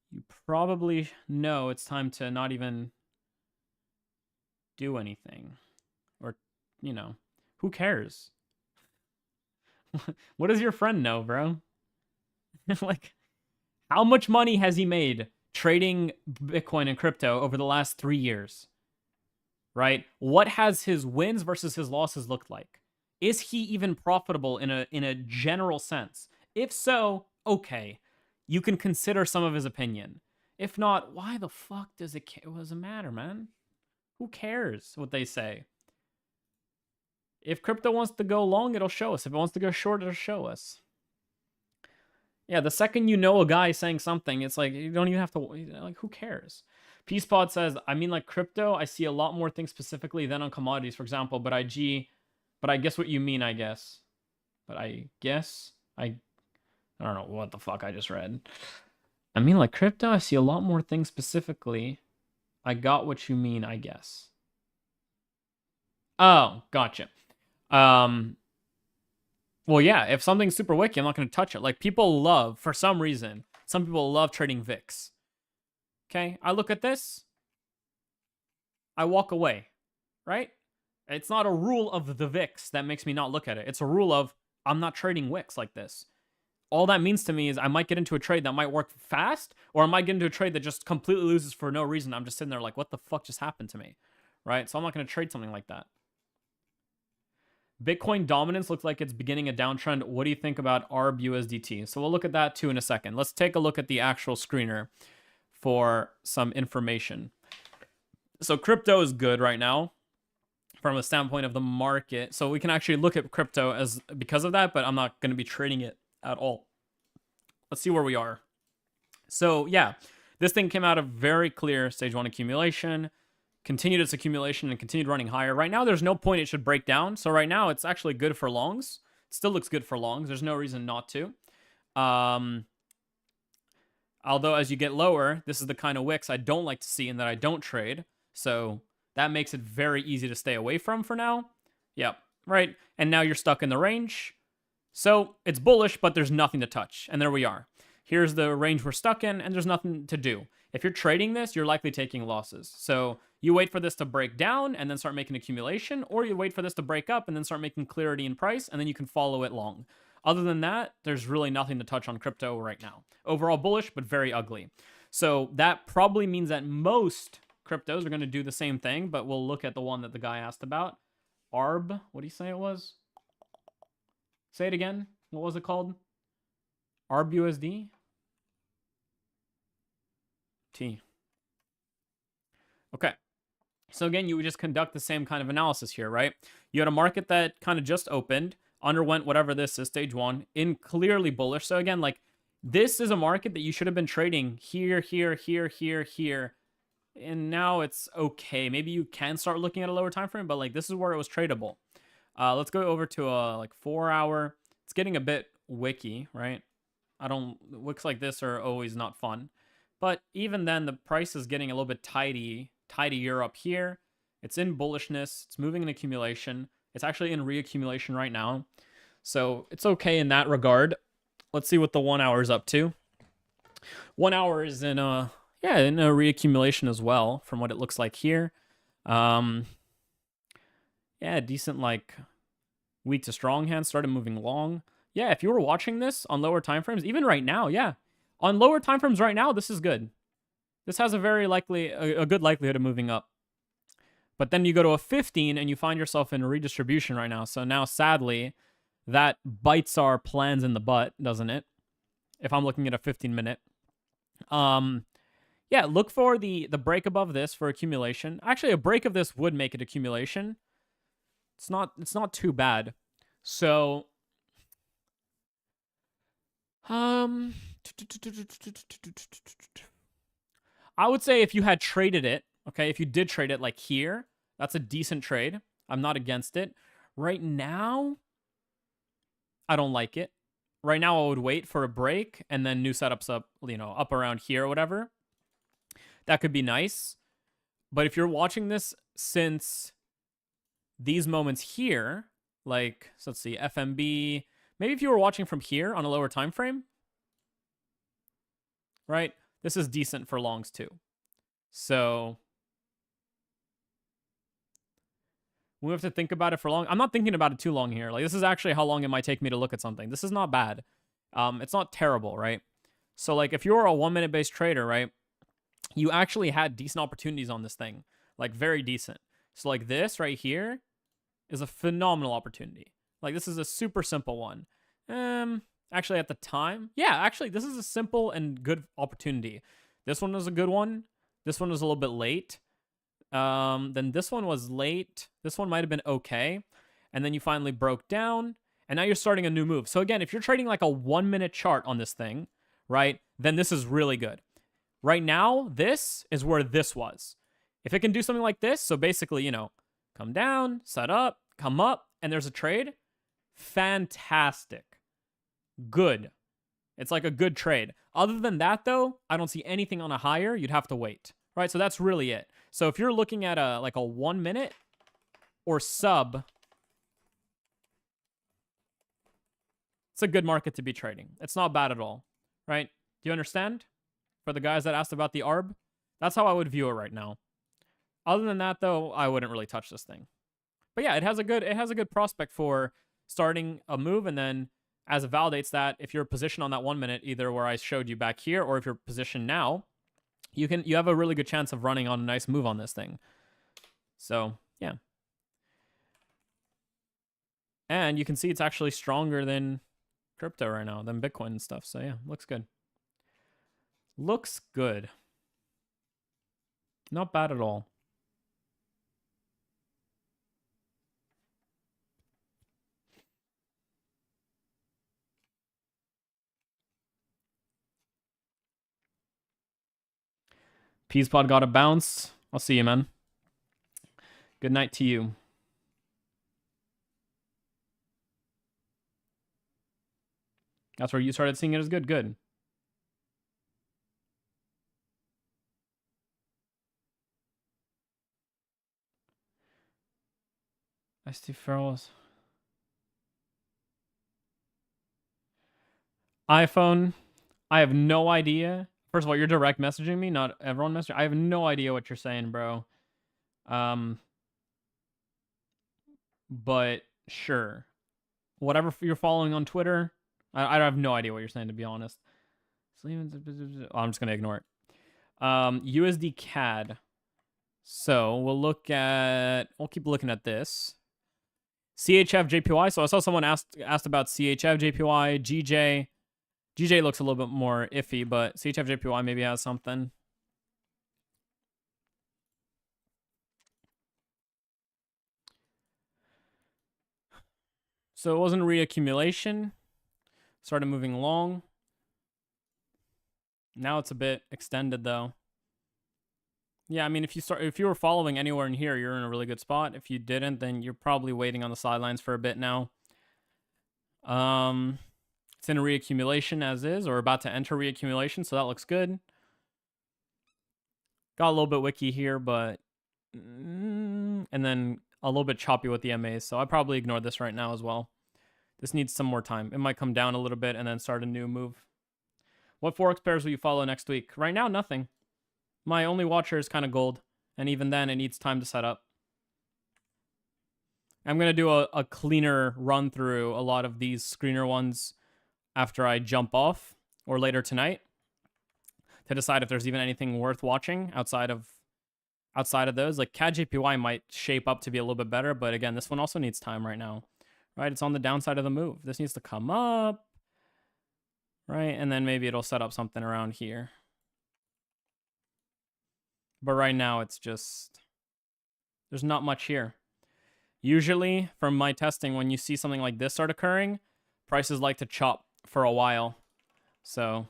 you probably know it's time to not even do anything. Or, you know, who cares? What does your friend know, bro? Like, how much money has he made trading Bitcoin and crypto over the last 3 years? Right? What has his wins versus his losses looked like? Is he even profitable in a general sense? If so, okay, you can consider some of his opinion. If not, why the fuck does it matter, man? Who cares what they say? If crypto wants to go long, it'll show us. If it wants to go short, it'll show us. Yeah, the second you know a guy saying something, it's like, you don't even have to, like, who cares? Peacepod says, I mean, like crypto, I see a lot more things specifically than on commodities, for example, but I guess what you mean, I guess. But I guess, I don't know what the fuck I just read. I mean, like crypto, I see a lot more things specifically. I got what you mean, I guess. Oh, gotcha. Um, well, yeah, if something's super wicky, I'm not going to touch it. Like people love, for some reason, some people love trading VIX. Okay, I look at this, I walk away, right? It's not a rule of the VIX that makes me not look at it. It's a rule of I'm not trading wicks like this. All that means to me is I might get into a trade that might work fast, or I might get into a trade that just completely loses for no reason. I'm just sitting there like, what the fuck just happened to me? Right? So I'm not going to trade something like that. Bitcoin dominance looks like it's beginning a downtrend. What do you think about ARB USDT? So we'll look at that too in a second. Let's take a look at the actual screener for some information. So crypto is good right now from a standpoint of the market. So we can actually look at crypto as because of that, but I'm not going to be trading it at all. Let's see where we are. So yeah, this thing came out of very clear stage 1 accumulation, continued its accumulation and continued running higher. Right now, there's no point it should break down. So right now, it's actually good for longs. It still looks good for longs. There's no reason not to. Although as you get lower, this is the kind of wicks I don't like to see and that I don't trade. So that makes it very easy to stay away from for now. Yep, right. And now you're stuck in the range. So it's bullish, but there's nothing to touch. And there we are. Here's the range we're stuck in, and there's nothing to do. If you're trading this, you're likely taking losses. So you wait for this to break down and then start making accumulation, or you wait for this to break up and then start making clarity in price, and then you can follow it long. Other than that, there's really nothing to touch on crypto right now. Overall bullish, but very ugly. So that probably means that most cryptos are going to do the same thing, but we'll look at the one that the guy asked about. ARB, what do you say it was? Say it again. What was it called? ARBUSD? T. Okay. So again, you would just conduct the same kind of analysis here, right? You had a market that kind of just opened, underwent whatever this is, stage 1, in clearly bullish. So again, like this is a market that you should have been trading here, here, here, here, here. And now it's okay. Maybe you can start looking at a lower time frame, but like this is where it was tradable. Let's go over to a like 4 hour. It's getting a bit wicky, right? Wicks like this are always not fun. But even then, the price is getting a little bit tidier up here. It's in bullishness. It's moving in accumulation. It's actually in reaccumulation right now. So it's okay in that regard. Let's see what the 1 hour is up to. 1 hour is in a reaccumulation as well, from what it looks like here. Yeah, decent like weak to strong hand started moving long. Yeah, if you were watching this on lower time frames, even right now, yeah. On lower time frames right now, this is good. This has a very a good likelihood of moving up. But then you go to a 15 and you find yourself in a redistribution right now. So now, sadly, that bites our plans in the butt, doesn't it? If I'm looking at a 15-minute. Yeah, look for the break above this for accumulation. Actually, a break of this would make it accumulation. It's not too bad. So I would say if you had traded it, okay, if you did trade it like here, that's a decent trade. I'm not against it. Right now, I don't like it. Right now, I would wait for a break and then new setups up, up around here or whatever. That could be nice. But if you're watching this since these moments here, like, so let's see, FMB, maybe if you were watching from here on a lower time frame, right? This is decent for longs too. So we have to think about it for long. I'm not thinking about it too long here. Like, this is actually how long it might take me to look at something. This is not bad. It's not terrible, right? So like if you're a 1 minute based trader, right, you actually had decent opportunities on this thing, like very decent. So like this right here is a phenomenal opportunity. Like this is a super simple one. Actually at the time, yeah, actually this is a simple and good opportunity. This one was a good one. This one was a little bit late. Then this one was late. This one might have been okay. And then you finally broke down and now you're starting a new move. So again, if you're trading like a 1 minute chart on this thing, right, then this is really good. Right now, this is where this was. If it can do something like this, so basically, come down, set up, come up, and there's a trade, fantastic. Good. It's like a good trade. Other than that, though, I don't see anything on a higher. You'd have to wait, right? So that's really it. So if you're looking at a 1 minute or sub, it's a good market to be trading. It's not bad at all, right? Do you understand? For the guys that asked about the ARB, that's how I would view it right now. Other than that, though, I wouldn't really touch this thing. But yeah, it has a good prospect for starting a move, and then as it validates that, if you're positioned on that 1 minute, either where I showed you back here, or if you're positioned now, you have a really good chance of running on a nice move on this thing. So yeah. And you can see it's actually stronger than crypto right now, than Bitcoin and stuff. So yeah, looks good. Looks good. Not bad at all. Peaspod got a bounce. I'll see you, man. Good night to you. That's where you started seeing it as good. Good. ST Farrell's iPhone. I have no idea. First of all, you're direct messaging me, not everyone messaging. I have no idea what you're saying, bro. But sure. Whatever you're following on Twitter, I have no idea what you're saying, to be honest. Oh, I'm just going to ignore it. USD CAD. So we'll keep looking at this. CHF JPY. So I saw someone asked about CHF JPY, GJ. GJ looks a little bit more iffy, but CHF JPY maybe has something. So it wasn't a reaccumulation. Started moving along. Now it's a bit extended though. Yeah, I mean, if you were following anywhere in here, you're in a really good spot. If you didn't, then you're probably waiting on the sidelines for a bit now. It's in a reaccumulation as is, or about to enter reaccumulation, so that looks good. Got a little bit wiki here, but and then a little bit choppy with the MAs, so I probably ignore this right now as well. This needs some more time. It might come down a little bit and then start a new move. What Forex pairs will you follow next week? Right now, nothing. My only watcher is kind of gold, and even then, it needs time to set up. I'm going to do a cleaner run through a lot of these screener ones after I jump off, or later tonight, to decide if there's even anything worth watching outside of those. Like CAD JPY might shape up to be a little bit better, but again, this one also needs time right now. Right? It's on the downside of the move. This needs to come up. Right? And then maybe it'll set up something around here. But right now, it's just... there's not much here. Usually, from my testing, when you see something like this start occurring, prices like to chop for a while. So,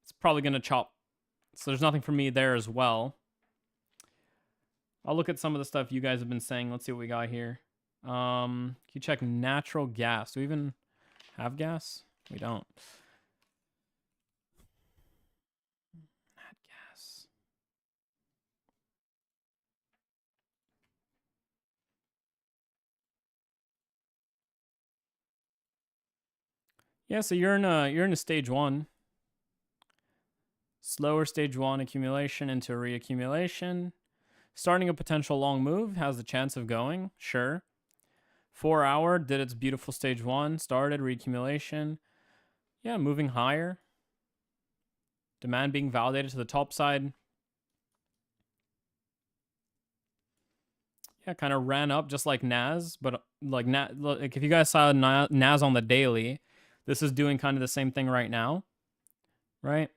it's probably going to chop. So, there's nothing for me there as well. I'll look at some of the stuff you guys have been saying. Let's see what we got here. Can you check natural gas? Do we even have gas? We don't. Nat gas. Yeah, so you're in a stage 1. Slower stage 1 accumulation into reaccumulation. Starting a potential long move has the chance of going, sure. 4 hour did its beautiful stage 1, started reaccumulation. Yeah, moving higher. Demand being validated to the top side. Yeah, kind of ran up just like NAS, but like if you guys saw NAS on the daily, this is doing kind of the same thing right now, right?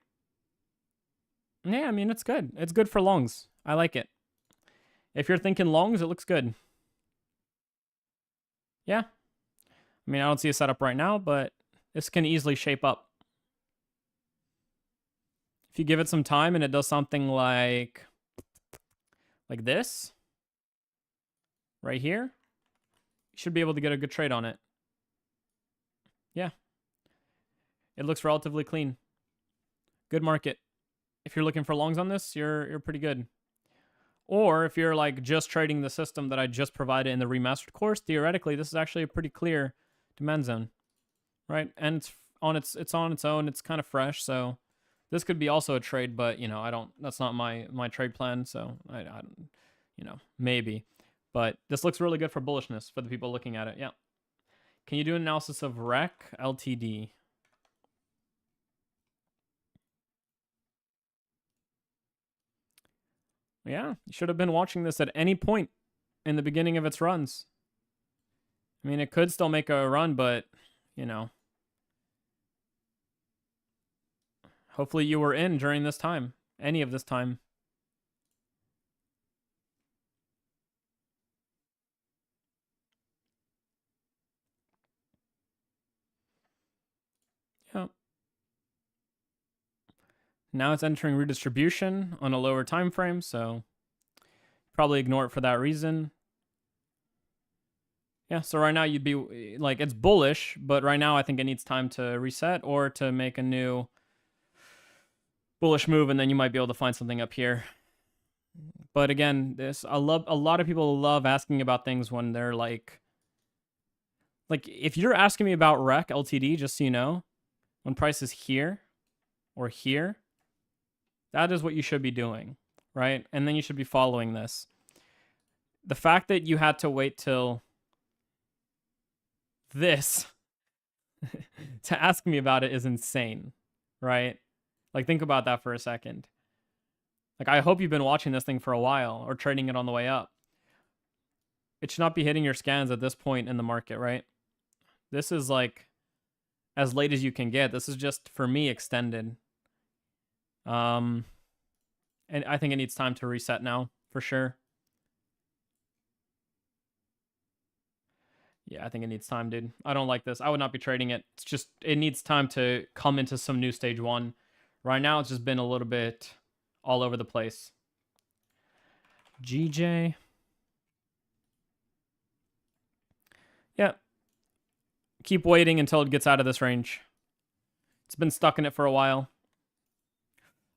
Yeah, I mean, it's good. It's good for longs. I like it. If you're thinking longs, it looks good. Yeah. I mean, I don't see a setup right now, but this can easily shape up. If you give it some time and it does something like this, right here, you should be able to get a good trade on it. Yeah. It looks relatively clean. Good market. If you're looking for longs on this, you're pretty good. Or if you're like just trading the system that I just provided in the remastered course, theoretically, this is actually a pretty clear demand zone, right? And it's on its own. It's kind of fresh, so this could be also a trade, but you know, I don't. That's not my trade plan, so I don't. You know, maybe, but this looks really good for bullishness for the people looking at it. Yeah. Can you do an analysis of REC LTD? Yeah, you should have been watching this at any point in the beginning of its runs. I mean, it could still make a run, but, you know. Hopefully you were in during this time. Any of this time. Yeah. Now it's entering redistribution on a lower time frame, so probably ignore it for that reason. Yeah, so right now you'd be like, it's bullish, but right now I think it needs time to reset or to make a new bullish move, and then you might be able to find something up here. But again, a lot of people love asking about things when they're like if you're asking me about REC LTD, just so you know, when price is here or here, that is what you should be doing, right? And then you should be following this. The fact that you had to wait till this to ask me about it is insane, right? Like, think about that for a second. Like, I hope you've been watching this thing for a while or trading it on the way up. It should not be hitting your scans at this point in the market, right? This is like as late as you can get. This is just, for me, extended. And I think it needs time to reset now, for sure. Yeah, I think it needs time, dude. I don't like this. I would not be trading it. It's just, it needs time to come into some new stage one. Right now, it's just been a little bit all over the place. GJ. Yeah. Keep waiting until it gets out of this range. It's been stuck in it for a while.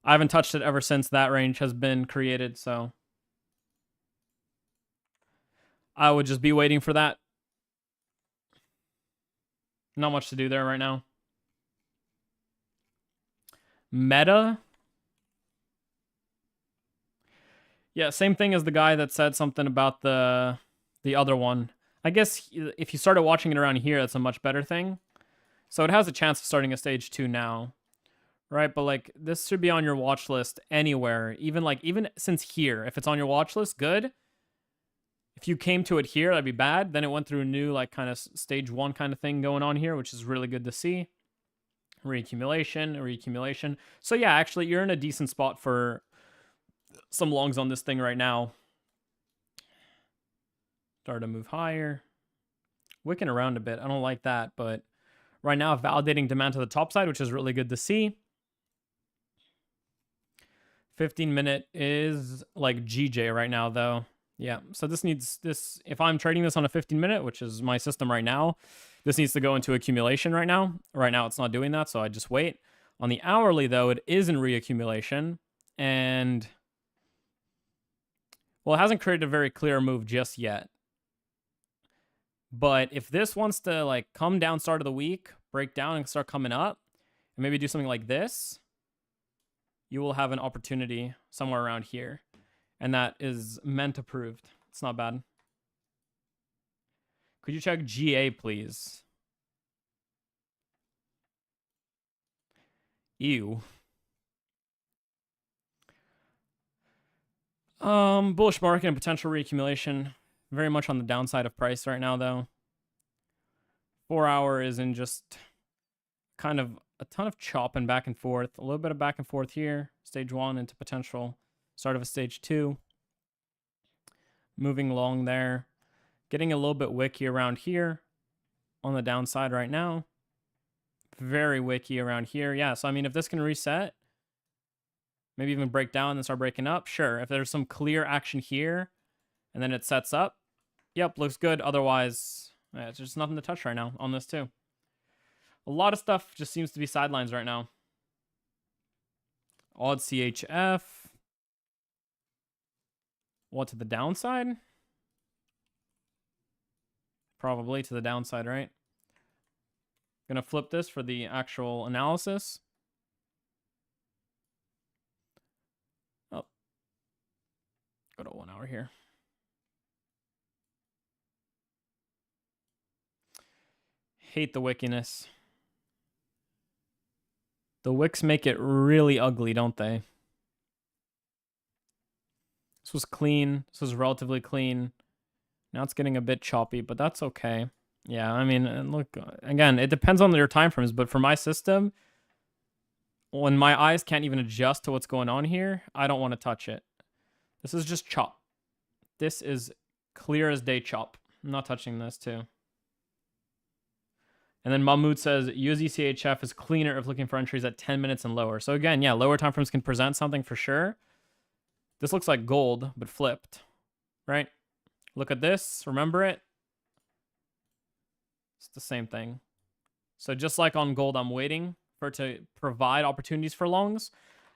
I haven't touched it ever since that range has been created, so I would just be waiting for that. Not much to do there right now. Meta. Yeah, same thing as the guy that said something about the other one. I guess if you started watching it around here, that's a much better thing. So it has a chance of starting a stage 2 now. Right, but like this should be on your watch list anywhere. Even since here, if it's on your watch list, good. If you came to it here, that'd be bad. Then it went through a new like kind of stage 1 kind of thing going on here, which is really good to see. Reaccumulation. So yeah, actually you're in a decent spot for some longs on this thing right now. Start to move higher. Wicking around a bit. I don't like that, but right now validating demand to the top side, which is really good to see. 15-minute is like GJ right now, though. Yeah, so this needs this. If I'm trading this on a 15-minute, which is my system right now, this needs to go into accumulation right now. Right now, it's not doing that, so I just wait. On the hourly, though, it is in reaccumulation, and well, it hasn't created a very clear move just yet. But if this wants to like come down start of the week, break down and start coming up, and maybe do something like this, you will have an opportunity somewhere around here. And that is meant approved. It's not bad. Could you check GA, please? Ew. Bullish market and potential reaccumulation. Very much on the downside of price right now, though. 4 hour is in just kind of a ton of chopping back and forth. A little bit of back and forth here. Stage 1 into potential start of a stage 2. Moving along there. Getting a little bit wicky around here on the downside right now. Very wicky around here. Yeah, so I mean, if this can reset, maybe even break down and start breaking up, sure. If there's some clear action here and then it sets up, yep, looks good. Otherwise, there's just nothing to touch right now on this too. A lot of stuff just seems to be sidelines right now. Odd CHF. What, to the downside? Probably to the downside, right? Gonna flip this for the actual analysis. Oh. Go to 1 hour here. Hate the wickiness. The wicks make it really ugly, don't they? This was clean. This was relatively clean. Now it's getting a bit choppy, but that's okay. Yeah, I mean, look, again, it depends on your time frames, but for my system, when my eyes can't even adjust to what's going on here, I don't want to touch it. This is just chop. This is clear as day chop. I'm not touching this too. And then Mahmoud says, USDCHF is cleaner if looking for entries at 10 minutes and lower. So again, yeah, lower time frames can present something for sure. This looks like gold, but flipped, right? Look at this. Remember it? It's the same thing. So just like on gold, I'm waiting for it to provide opportunities for longs.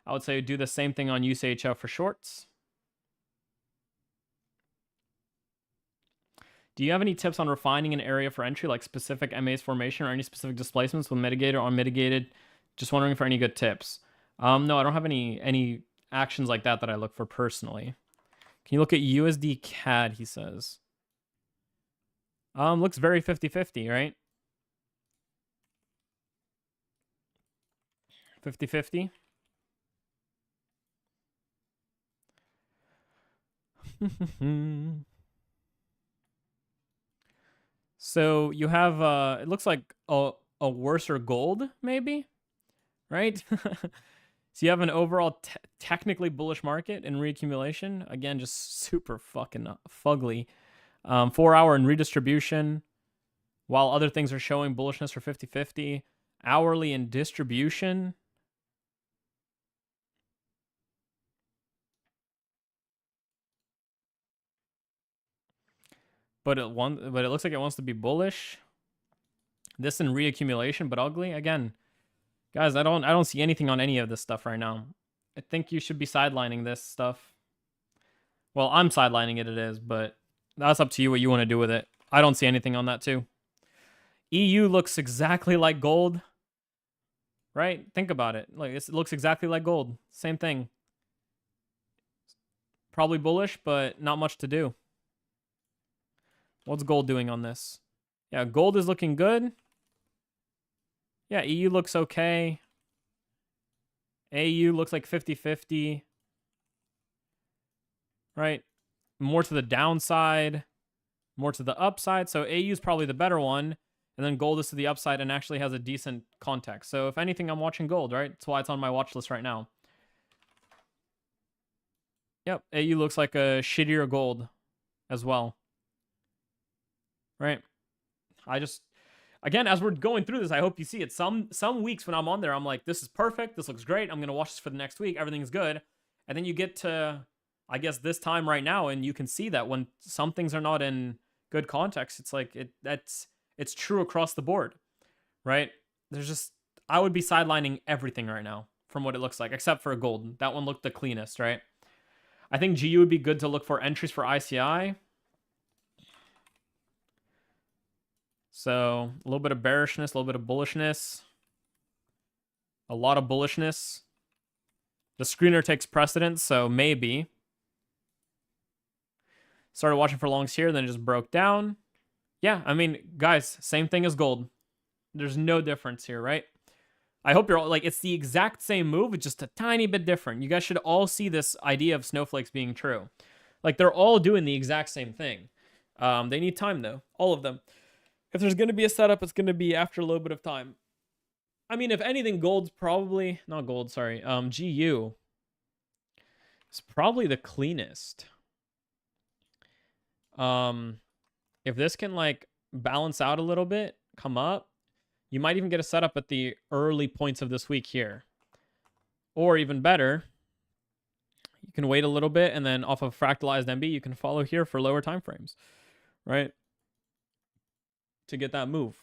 I would say do the same thing on USDCHF for shorts. Do you have any tips on refining an area for entry, like specific MA's formation or any specific displacements with mitigated or unmitigated? Just wondering for any good tips. No, I don't have any actions like that I look for personally. Can you look at USD CAD, he says. Looks very 50-50, right? 50-50. So you have, it looks like a worser gold, maybe, right? So you have an overall technically bullish market in reaccumulation. Again, just super fucking fugly. 4 hour in redistribution, while other things are showing bullishness for 50-50. Hourly in distribution. But it looks like it wants to be bullish. This in reaccumulation, but ugly. Again, guys, I don't see anything on any of this stuff right now. I think you should be sidelining this stuff. Well, I'm sidelining it is, but that's up to you what you want to do with it. I don't see anything on that too. EU looks exactly like gold. Right? Think about it. Like, it looks exactly like gold. Same thing. Probably bullish, but not much to do. What's gold doing on this? Yeah, gold is looking good. Yeah, EU looks okay. AU looks like 50-50. Right? More to the downside, more to the upside. So AU is probably the better one. And then gold is to the upside and actually has a decent context. So if anything, I'm watching gold, right? That's why it's on my watch list right now. Yep, AU looks like a shittier gold as well. Right? Again, as we're going through this, I hope you see it. Some weeks when I'm on there, I'm like, this is perfect. This looks great. I'm going to watch this for the next week. Everything's good. And then you get to, I guess, this time right now, and you can see that when some things are not in good context, it's like, it's true across the board, right? I would be sidelining everything right now from what it looks like, except for gold. That one looked the cleanest, right? I think GU would be good to look for entries for ICI. So a little bit of bearishness, a little bit of bullishness, a lot of bullishness. The screener takes precedence, so maybe. Started watching for longs here, then it just broke down. Yeah, I mean, guys, same thing as gold. There's no difference here, right? I hope you're all, like, it's the exact same move, it's just a tiny bit different. You guys should all see this idea of snowflakes being true. Like, they're all doing the exact same thing. They need time, though. All of them. If there's going to be a setup, it's going to be after a little bit of time. I mean, if anything, gold's probably... Not gold, sorry. GU is probably the cleanest. If this can, like, balance out a little bit, come up, you might even get a setup at the early points of this week here. Or even better, you can wait a little bit, and then off of fractalized MB, you can follow here for lower time frames, right? To get that move.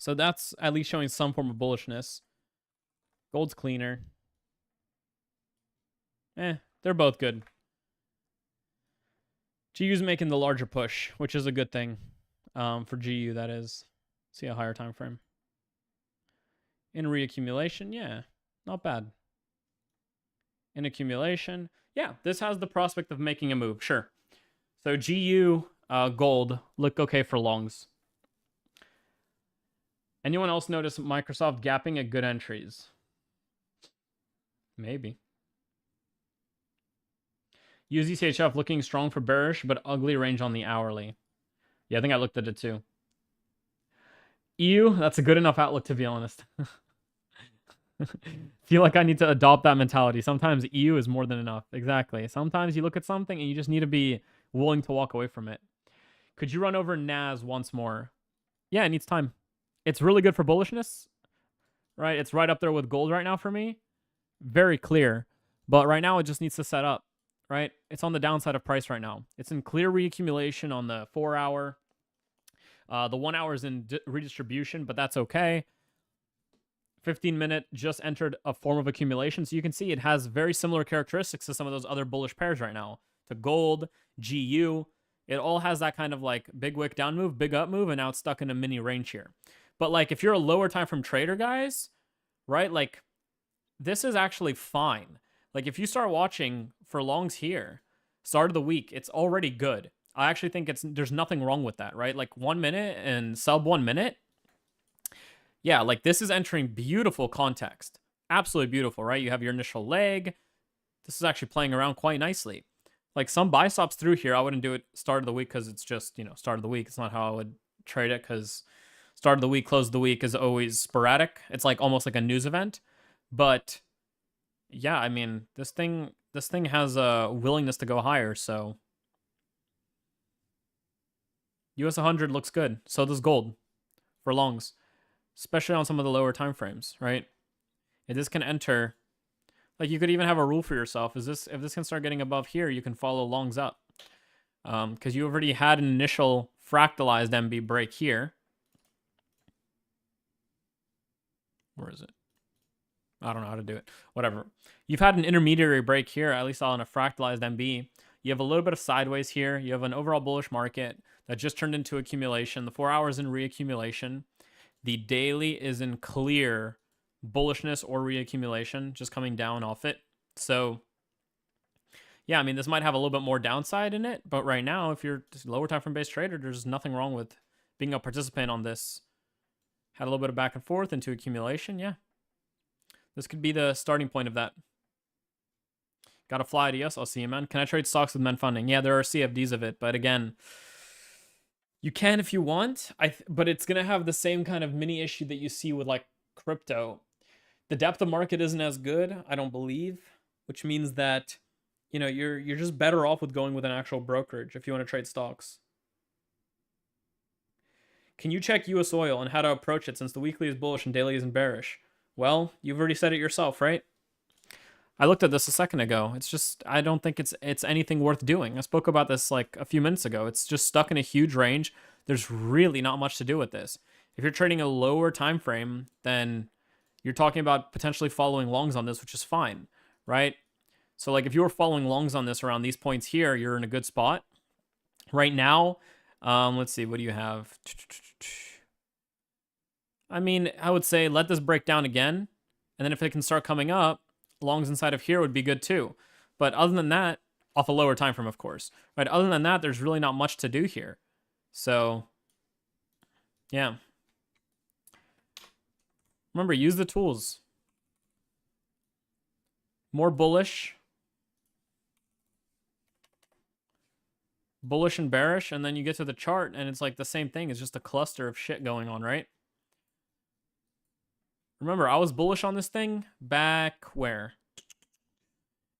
So that's at least showing some form of bullishness. Gold's cleaner. They're both good. GU's making the larger push, which is a good thing for GU, that is. See a higher time frame. In reaccumulation, yeah, not bad. In accumulation, yeah, this has the prospect of making a move, sure. So GU gold look okay for longs. Anyone else notice Microsoft gapping at good entries? Maybe. UZCHF looking strong for bearish, but ugly range on the hourly. Yeah, I think I looked at it too. EU, that's a good enough outlook, to be honest. Feel like I need to adopt that mentality. Sometimes EU is more than enough. Exactly. Sometimes you look at something and you just need to be willing to walk away from it. Could you run over NAS once more? Yeah, it needs time. It's really good for bullishness, right? It's right up there with gold right now for me. Very clear. But right now it just needs to set up, right? It's on the downside of price right now. It's in clear reaccumulation on the 4 hour. The 1 hour is in redistribution, but that's okay. 15-minute just entered a form of accumulation. So you can see it has very similar characteristics to some of those other bullish pairs right now. To gold, GU. It all has that kind of like big wick down move, big up move, and now it's stuck in a mini range here. But like if you're a lower time from trader, guys, right? Like this is actually fine. Like if you start watching for longs here, start of the week, it's already good. I actually think there's nothing wrong with that, right? Like 1 minute and sub 1 minute. Yeah, like this is entering beautiful context. Absolutely beautiful, right? You have your initial leg. This is actually playing around quite nicely. Like some buy stops through here, I wouldn't do it start of the week because it's just, start of the week. It's not how I would trade it because start of the week, close of the week is always sporadic. It's like almost like a news event. But yeah, I mean, this thing has a willingness to go higher, so US 100 looks good. So does gold for longs, especially on some of the lower time frames, right? If this can enter, like you could even have a rule for yourself. If this can start getting above here, you can follow longs up. Because you already had an initial fractalized MB break here. Where is it? I don't know how to do it. Whatever. You've had an intermediary break here, at least on a fractalized MB. You have a little bit of sideways here. You have an overall bullish market that just turned into accumulation. The 4 hours in reaccumulation. The daily is in clear bullishness or reaccumulation, just coming down off it. So, yeah, I mean, this might have a little bit more downside in it, but right now, if you're just lower time frame based trader, there's nothing wrong with being a participant on this. Had a little bit of back and forth into accumulation, yeah. This could be the starting point of that. Gotta fly, adios. I'll see you, man. Can I trade stocks with men funding? Yeah, there are CFDs of it, but again, you can if you want, but it's going to have the same kind of mini issue that you see with like crypto. The depth of market isn't as good, I don't believe, which means that, you're just better off with going with an actual brokerage if you want to trade stocks. Can you check US oil and how to approach it since the weekly is bullish and daily isn't bearish? Well, you've already said it yourself, right? I looked at this a second ago. It's just, I don't think it's anything worth doing. I spoke about this like a few minutes ago. It's just stuck in a huge range. There's really not much to do with this. If you're trading a lower time frame, then you're talking about potentially following longs on this, which is fine, right? So like if you were following longs on this around these points here, you're in a good spot. Right now, let's see, what do you have? I mean, I would say let this break down again, and then if it can start coming up, longs inside of here would be good too. But other than that, off a lower time frame, of course, right? Other than that, there's really not much to do here. So, yeah. Remember, use the tools. More bullish. Bullish and bearish, and then you get to the chart, and it's like the same thing. It's just a cluster of shit going on, right? Remember, I was bullish on this thing back where?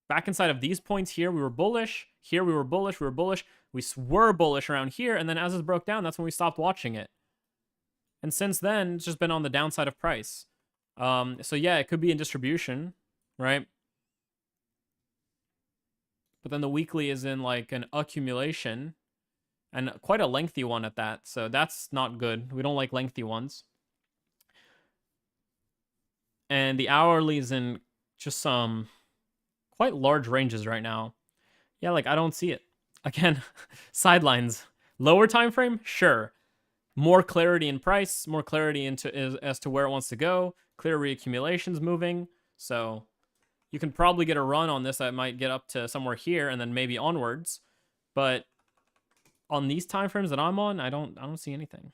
Back inside of these points here, we were bullish. Here, we were bullish. We were bullish. We were bullish around here, and then as it broke down, that's when we stopped watching it. And since then, it's just been on the downside of price. So yeah, it could be in distribution, right? But then the weekly is in like an accumulation, and quite a lengthy one at that. So that's not good. We don't like lengthy ones. And the hourly's in just some quite large ranges right now. Yeah, like I don't see it. Again, sidelines. Lower time frame? Sure. More clarity in price, more clarity as to where it wants to go. Clear reaccumulations moving. So you can probably get a run on this that might get up to somewhere here and then maybe onwards. But on these time frames that I'm on, I don't see anything.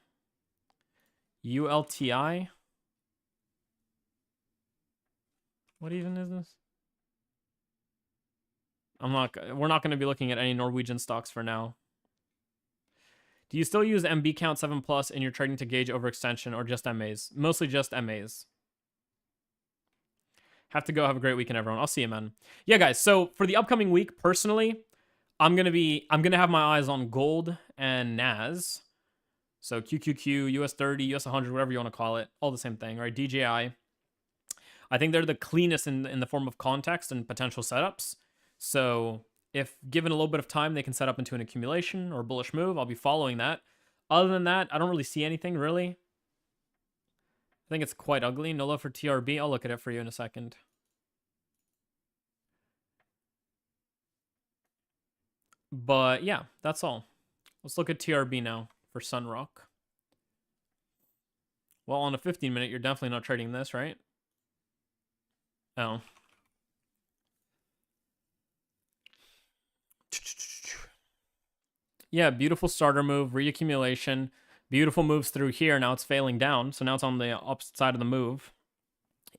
ULTI. What even is this? We're not going to be looking at any Norwegian stocks for now. Do you still use MB count 7+ in your trading to gauge overextension or just MAs? Mostly just MAs. Have to go. Have a great weekend, everyone. I'll see you, man. Yeah, guys. So for the upcoming week, personally, I'm gonna have my eyes on gold and NAS. So QQQ, US30, US100, whatever you want to call it, all the same thing, right? DJI. I think they're the cleanest in the form of context and potential setups. So if given a little bit of time, they can set up into an accumulation or bullish move, I'll be following that. Other than that, I don't really see anything, really. I think it's quite ugly. No love for TRB. I'll look at it for you in a second. But yeah, that's all. Let's look at TRB now for Sunrock. Well, on a 15-minute, you're definitely not trading this, right? Oh. Yeah, beautiful starter move, reaccumulation. Beautiful moves through here. Now it's failing down, so now it's on the opposite side of the move.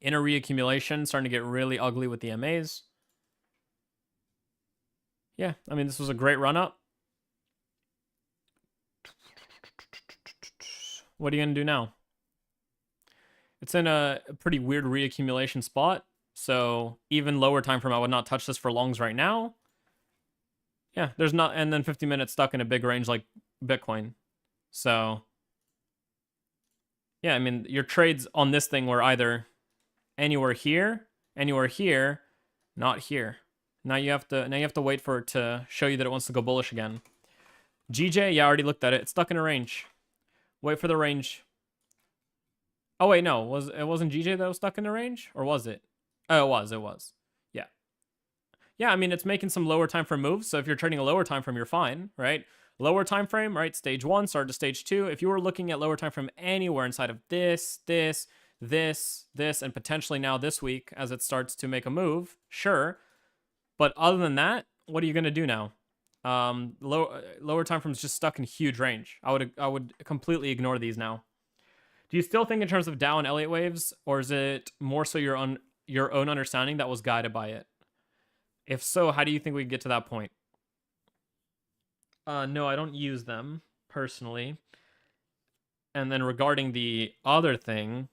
Inner reaccumulation, starting to get really ugly with the MAs. Yeah, I mean, this was a great run up. What are you going to do now? It's in a pretty weird reaccumulation spot. So even lower time frame, I would not touch this for longs right now. Yeah, there's not, and then 50 minutes stuck in a big range like Bitcoin. So yeah, I mean, your trades on this thing were either anywhere here, not here. Now you have to wait for it to show you that it wants to go bullish again. GJ, yeah, I already looked at it. It's stuck in a range. Wait for the range. Oh wait, no, it wasn't GJ that was stuck in the range, or was it? Oh, it was. Yeah. Yeah, I mean, it's making some lower time frame moves. So if you're trading a lower time frame, you're fine, right? Lower time frame, right? Stage 1, start to stage 2. If you were looking at lower time frame anywhere inside of this, and potentially now this week as it starts to make a move, sure. But other than that, what are you gonna do now? Lower time frame is just stuck in huge range. I would completely ignore these now. Do you still think in terms of Dow and Elliott waves, or is it more so your own understanding that was guided by it? If so, how do you think we get to that point? No, I don't use them personally. And then regarding the other thing,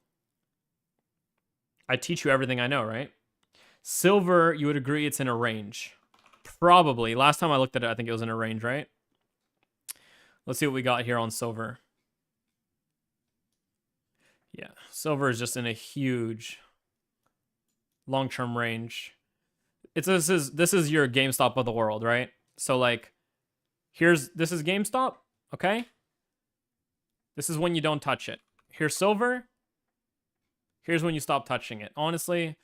I teach you everything I know, right? Silver, you would agree it's in a range. Probably. Last time I looked at it, I think it was in a range, right? Let's see what we got here on silver. Yeah, silver is just in a huge long-term range. This is your GameStop of the world, right? So like, this is GameStop, okay? This is when you don't touch it. Here's silver. Here's when you stop touching it. Honestly,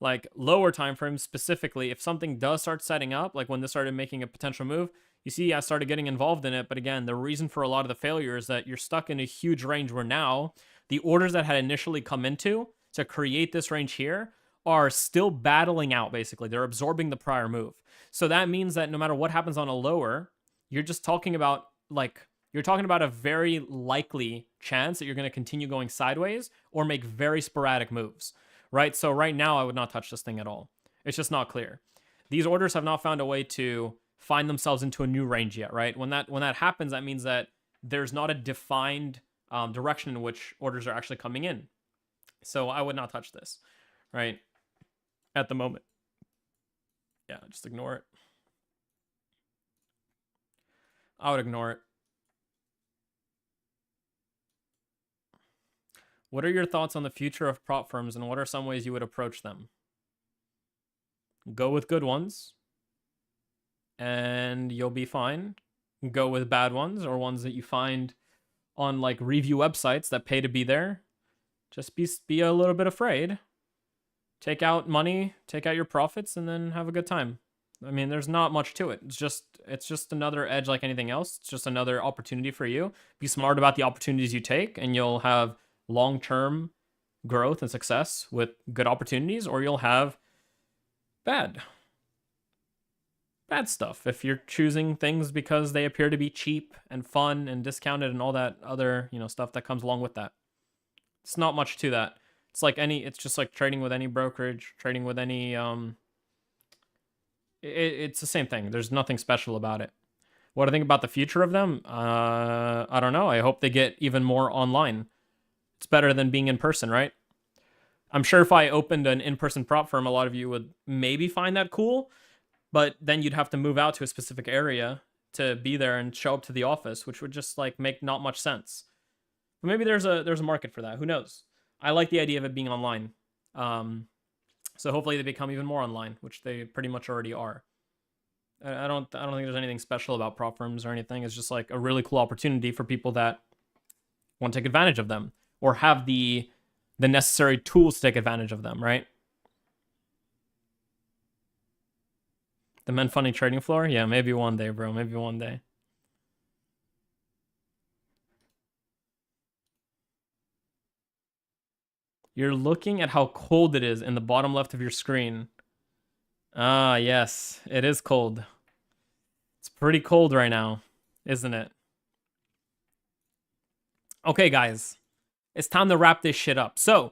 like lower time frames specifically, if something does start setting up, like when this started making a potential move, you see I started getting involved in it. But again, the reason for a lot of the failure is that you're stuck in a huge range where now the orders that had initially come into to create this range here are still battling out, basically. They're absorbing the prior move. So that means that no matter what happens on a lower, you're just talking about a very likely chance that you're going to continue going sideways or make very sporadic moves, right? So right now, I would not touch this thing at all. It's just not clear. These orders have not found a way to find themselves into a new range yet, right? When that happens, that means that there's not a defined direction in which orders are actually coming in. So I would not touch this, right? At the moment. Yeah, just ignore it. I would ignore it. What are your thoughts on the future of prop firms and what are some ways you would approach them? Go with good ones and you'll be fine. Go with bad ones or ones that you find on like review websites that pay to be there. Just be a little bit afraid. take out money, take out your profits, and then have a good time. I mean, there's not much to it. It's just another edge like anything else. It's just another opportunity for you. Be smart about the opportunities you take, and you'll have long-term growth and success with good opportunities, or you'll have bad stuff if you're choosing things because they appear to be cheap and fun and discounted and all that other, stuff that comes along with that. It's not much to that. It's just like trading with any brokerage, trading with any it's the same thing. There's nothing special about it. What I think about the future of them, I don't know. I hope they get even more online. It's better than being in person, right? I'm sure if I opened an in-person prop firm, a lot of you would maybe find that cool, but then you'd have to move out to a specific area to be there and show up to the office, which would just like make not much sense. But maybe there's a market for that. Who knows? I like the idea of it being online. So hopefully they become even more online, which they pretty much already are. I don't think there's anything special about prop firms or anything. It's just like a really cool opportunity for people that want to take advantage of them or have the necessary tools to take advantage of them, right? The men funny trading floor? Yeah, maybe one day, bro. Maybe one day. You're looking at how cold it is in the bottom left of your screen. Ah, yes. It is cold. It's pretty cold right now, isn't it? Okay, guys. It's time to wrap this shit up. So,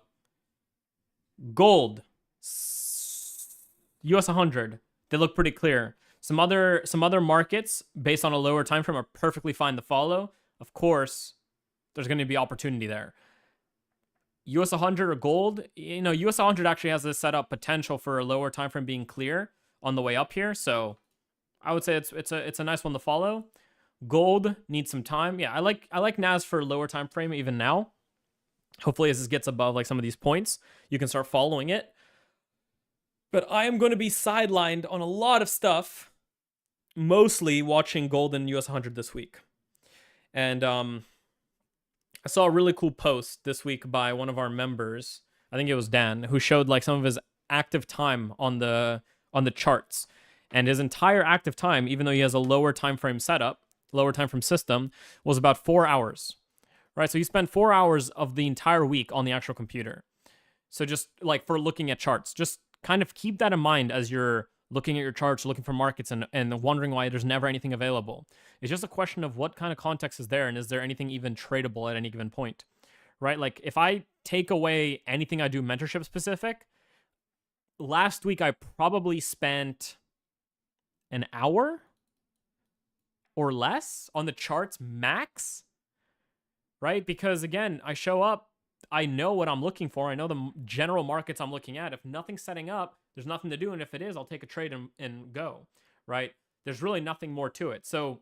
gold. US 100. They look pretty clear. Some other markets based on a lower time frame are perfectly fine to follow. Of course, there's going to be opportunity there. US 100 or gold, US 100 actually has this setup potential for a lower time frame being clear on the way up here. So I would say it's a nice one to follow. Gold needs some time. Yeah, I like NAS for lower time frame even now. Hopefully as this gets above like some of these points, you can start following it. But I am going to be sidelined on a lot of stuff, mostly watching gold and US 100 this week. And I saw a really cool post this week by one of our members. I think it was Dan, who showed like some of his active time on the charts. And his entire active time, even though he has a lower time frame setup, lower time frame system, was about 4 hours. Right? So he spent 4 hours of the entire week on the actual computer. So just like for looking at charts, just kind of keep that in mind as you're looking at your charts, looking for markets and wondering why there's never anything available. It's just a question of what kind of context is there and is there anything even tradable at any given point, right? Like if I take away anything I do mentorship specific, last week I probably spent an hour or less on the charts max, right? Because again, I show up, I know what I'm looking for. I know the general markets I'm looking at. If nothing's setting up, there's nothing to do. And if it is, I'll take a trade and go, right? There's really nothing more to it. So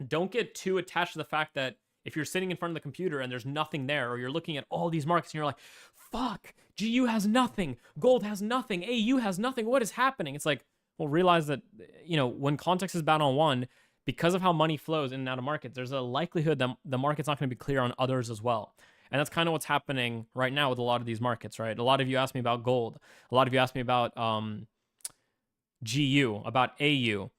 don't get too attached to the fact that if you're sitting in front of the computer and there's nothing there, or you're looking at all these markets and you're like, fuck, GU has nothing, gold has nothing, AU has nothing, what is happening? It's like, well, realize that, when context is bound on one, because of how money flows in and out of markets, there's a likelihood that the market's not going to be clear on others as well. And that's kind of what's happening right now with a lot of these markets, right? A lot of you asked me about gold. A lot of you asked me about GU, about AU.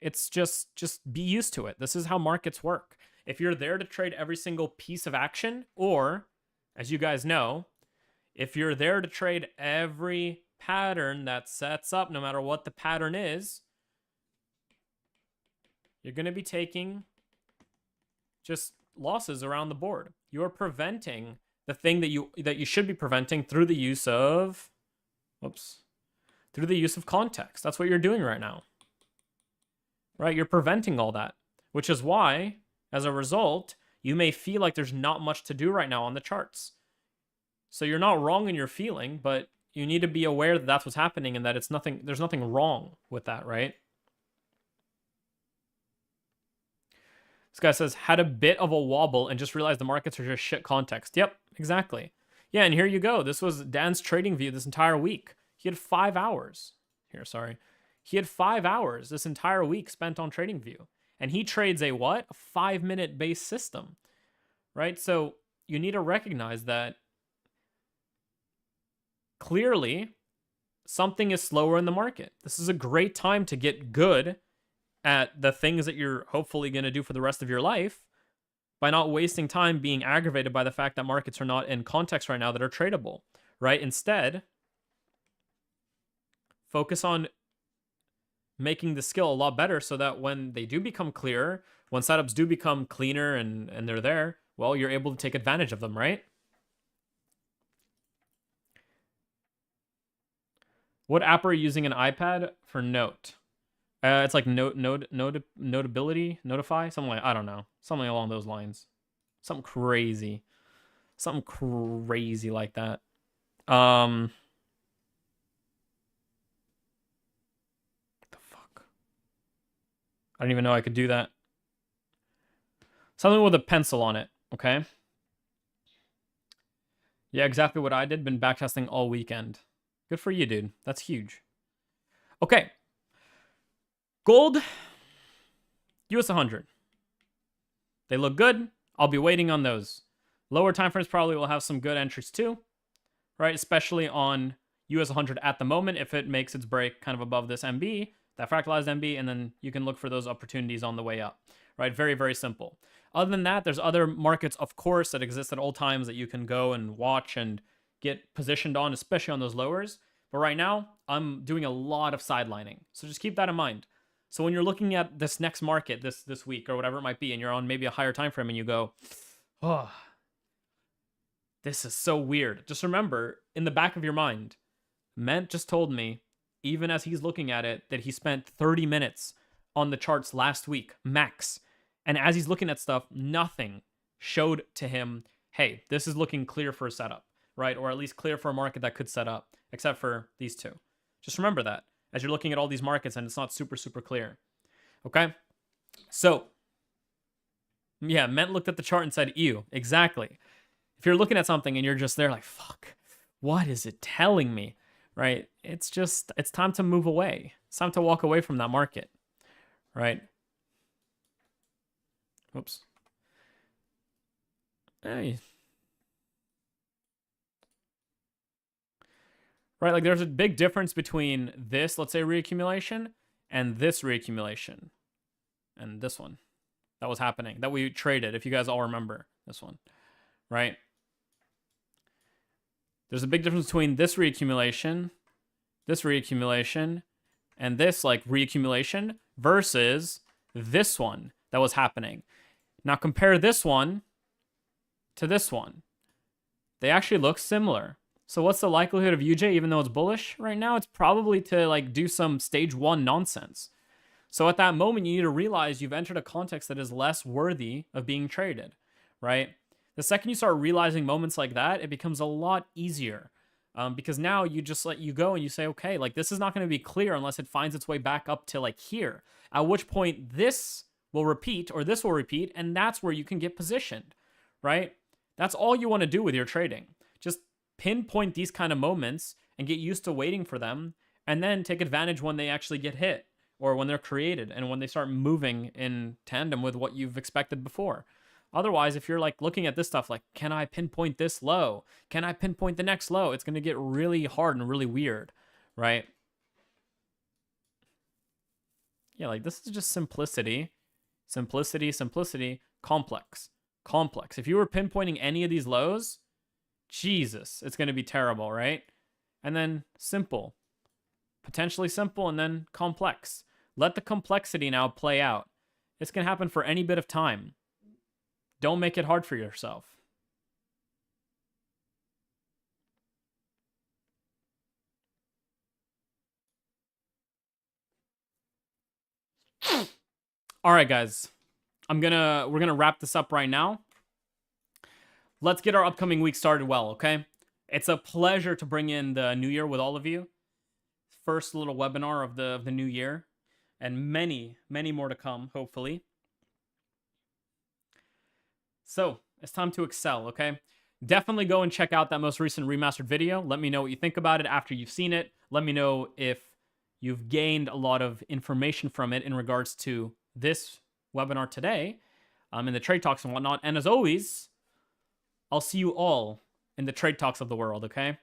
It's just be used to it. This is how markets work. If you're there to trade every single piece of action, or, as you guys know, if you're there to trade every pattern that sets up, no matter what the pattern is, you're going to be taking just losses around the board. You're preventing the thing that you should be preventing through the use of context. That's what you're doing right now. Right? You're preventing all that, which is why, as a result, you may feel like there's not much to do right now on the charts. So you're not wrong in your feeling, but you need to be aware that that's what's happening and that there's nothing wrong with that, right? This guy says, had a bit of a wobble and just realized the markets are just shit context. Yep, exactly. Yeah, and here you go. This was Dan's trading view this entire week. He had 5 hours. He had 5 hours this entire week spent on trading view. And he trades a what? A 5-minute base system, right? So you need to recognize that clearly something is slower in the market. This is a great time to get good at the things that you're hopefully going to do for the rest of your life by not wasting time being aggravated by the fact that markets are not in context right now that are tradable, right? Instead, focus on making the skill a lot better so that when they do become clearer, when setups do become cleaner and they're there, well, you're able to take advantage of them, right? What app are you using an iPad for Note? It's like Notability, Notify, something like, I don't know, something along those lines, something crazy like that. What the fuck? I didn't even know I could do that. Something with a pencil on it, okay? Yeah, exactly what I did. Been backtesting all weekend. Good for you, dude. That's huge. Okay. Gold, US 100. They look good. I'll be waiting on those. Lower time frames probably will have some good entries too, right? Especially on US 100 at the moment, if it makes its break kind of above this MB, that fractalized MB, and then you can look for those opportunities on the way up, right? Very, very simple. Other than that, there's other markets, of course, that exist at all times that you can go and watch and get positioned on, especially on those lowers. But right now, I'm doing a lot of sidelining. So just keep that in mind. So when you're looking at this next market this week or whatever it might be, and you're on maybe a higher time frame and you go, oh, this is so weird. Just remember, in the back of your mind, Ment just told me, even as he's looking at it, that he spent 30 minutes on the charts last week, max. And as he's looking at stuff, nothing showed to him, hey, this is looking clear for a setup, right? Or at least clear for a market that could set up, except for these two. Just remember that as you're looking at all these markets and it's not super, super clear. Okay? So, yeah, Ment looked at the chart and said, ew, exactly. If you're looking at something and you're just there like, fuck, what is it telling me? Right? It's time to move away. It's time to walk away from that market. Right? Oops. Hey. Right, like there's a big difference between this, let's say, reaccumulation, and this reaccumulation. And this one that was happening, that we traded, if you guys all remember this one. Right? There's a big difference between this reaccumulation, and this like reaccumulation versus this one that was happening. Now compare this one to this one. They actually look similar. So what's the likelihood of UJ, even though it's bullish right now? It's probably to like do some stage 1 nonsense. So at that moment, you need to realize you've entered a context that is less worthy of being traded, right? The second you start realizing moments like that, it becomes a lot easier. Because now you just you go and you say, okay, like this is not going to be clear unless it finds its way back up to like here. At which point this will repeat or this will repeat, and that's where you can get positioned, right? That's all you want to do with your trading. Just pinpoint these kind of moments and get used to waiting for them, and then take advantage when they actually get hit or when they're created and when they start moving in tandem with what you've expected before. Otherwise, if you're like looking at this stuff like, can I pinpoint this low? Can I pinpoint the next low? It's going to get really hard and really weird, right? Yeah, like this is just simplicity. Simplicity, complex. If you were pinpointing any of these lows, Jesus, it's going to be terrible, right? And then simple, potentially simple, and then complex. Let the complexity now play out. This can happen for any bit of time. Don't make it hard for yourself. All right, guys. We're gonna wrap this up right now. Let's get our upcoming week started well, okay? It's a pleasure to bring in the new year with all of you. First little webinar of the new year, and many, many more to come, hopefully. So it's time to excel, okay? Definitely go and check out that most recent remastered video. Let me know what you think about it after you've seen it. Let me know if you've gained a lot of information from it in regards to this webinar today, in the trade talks and whatnot. And as always, I'll see you all in the trade talks of the world, okay?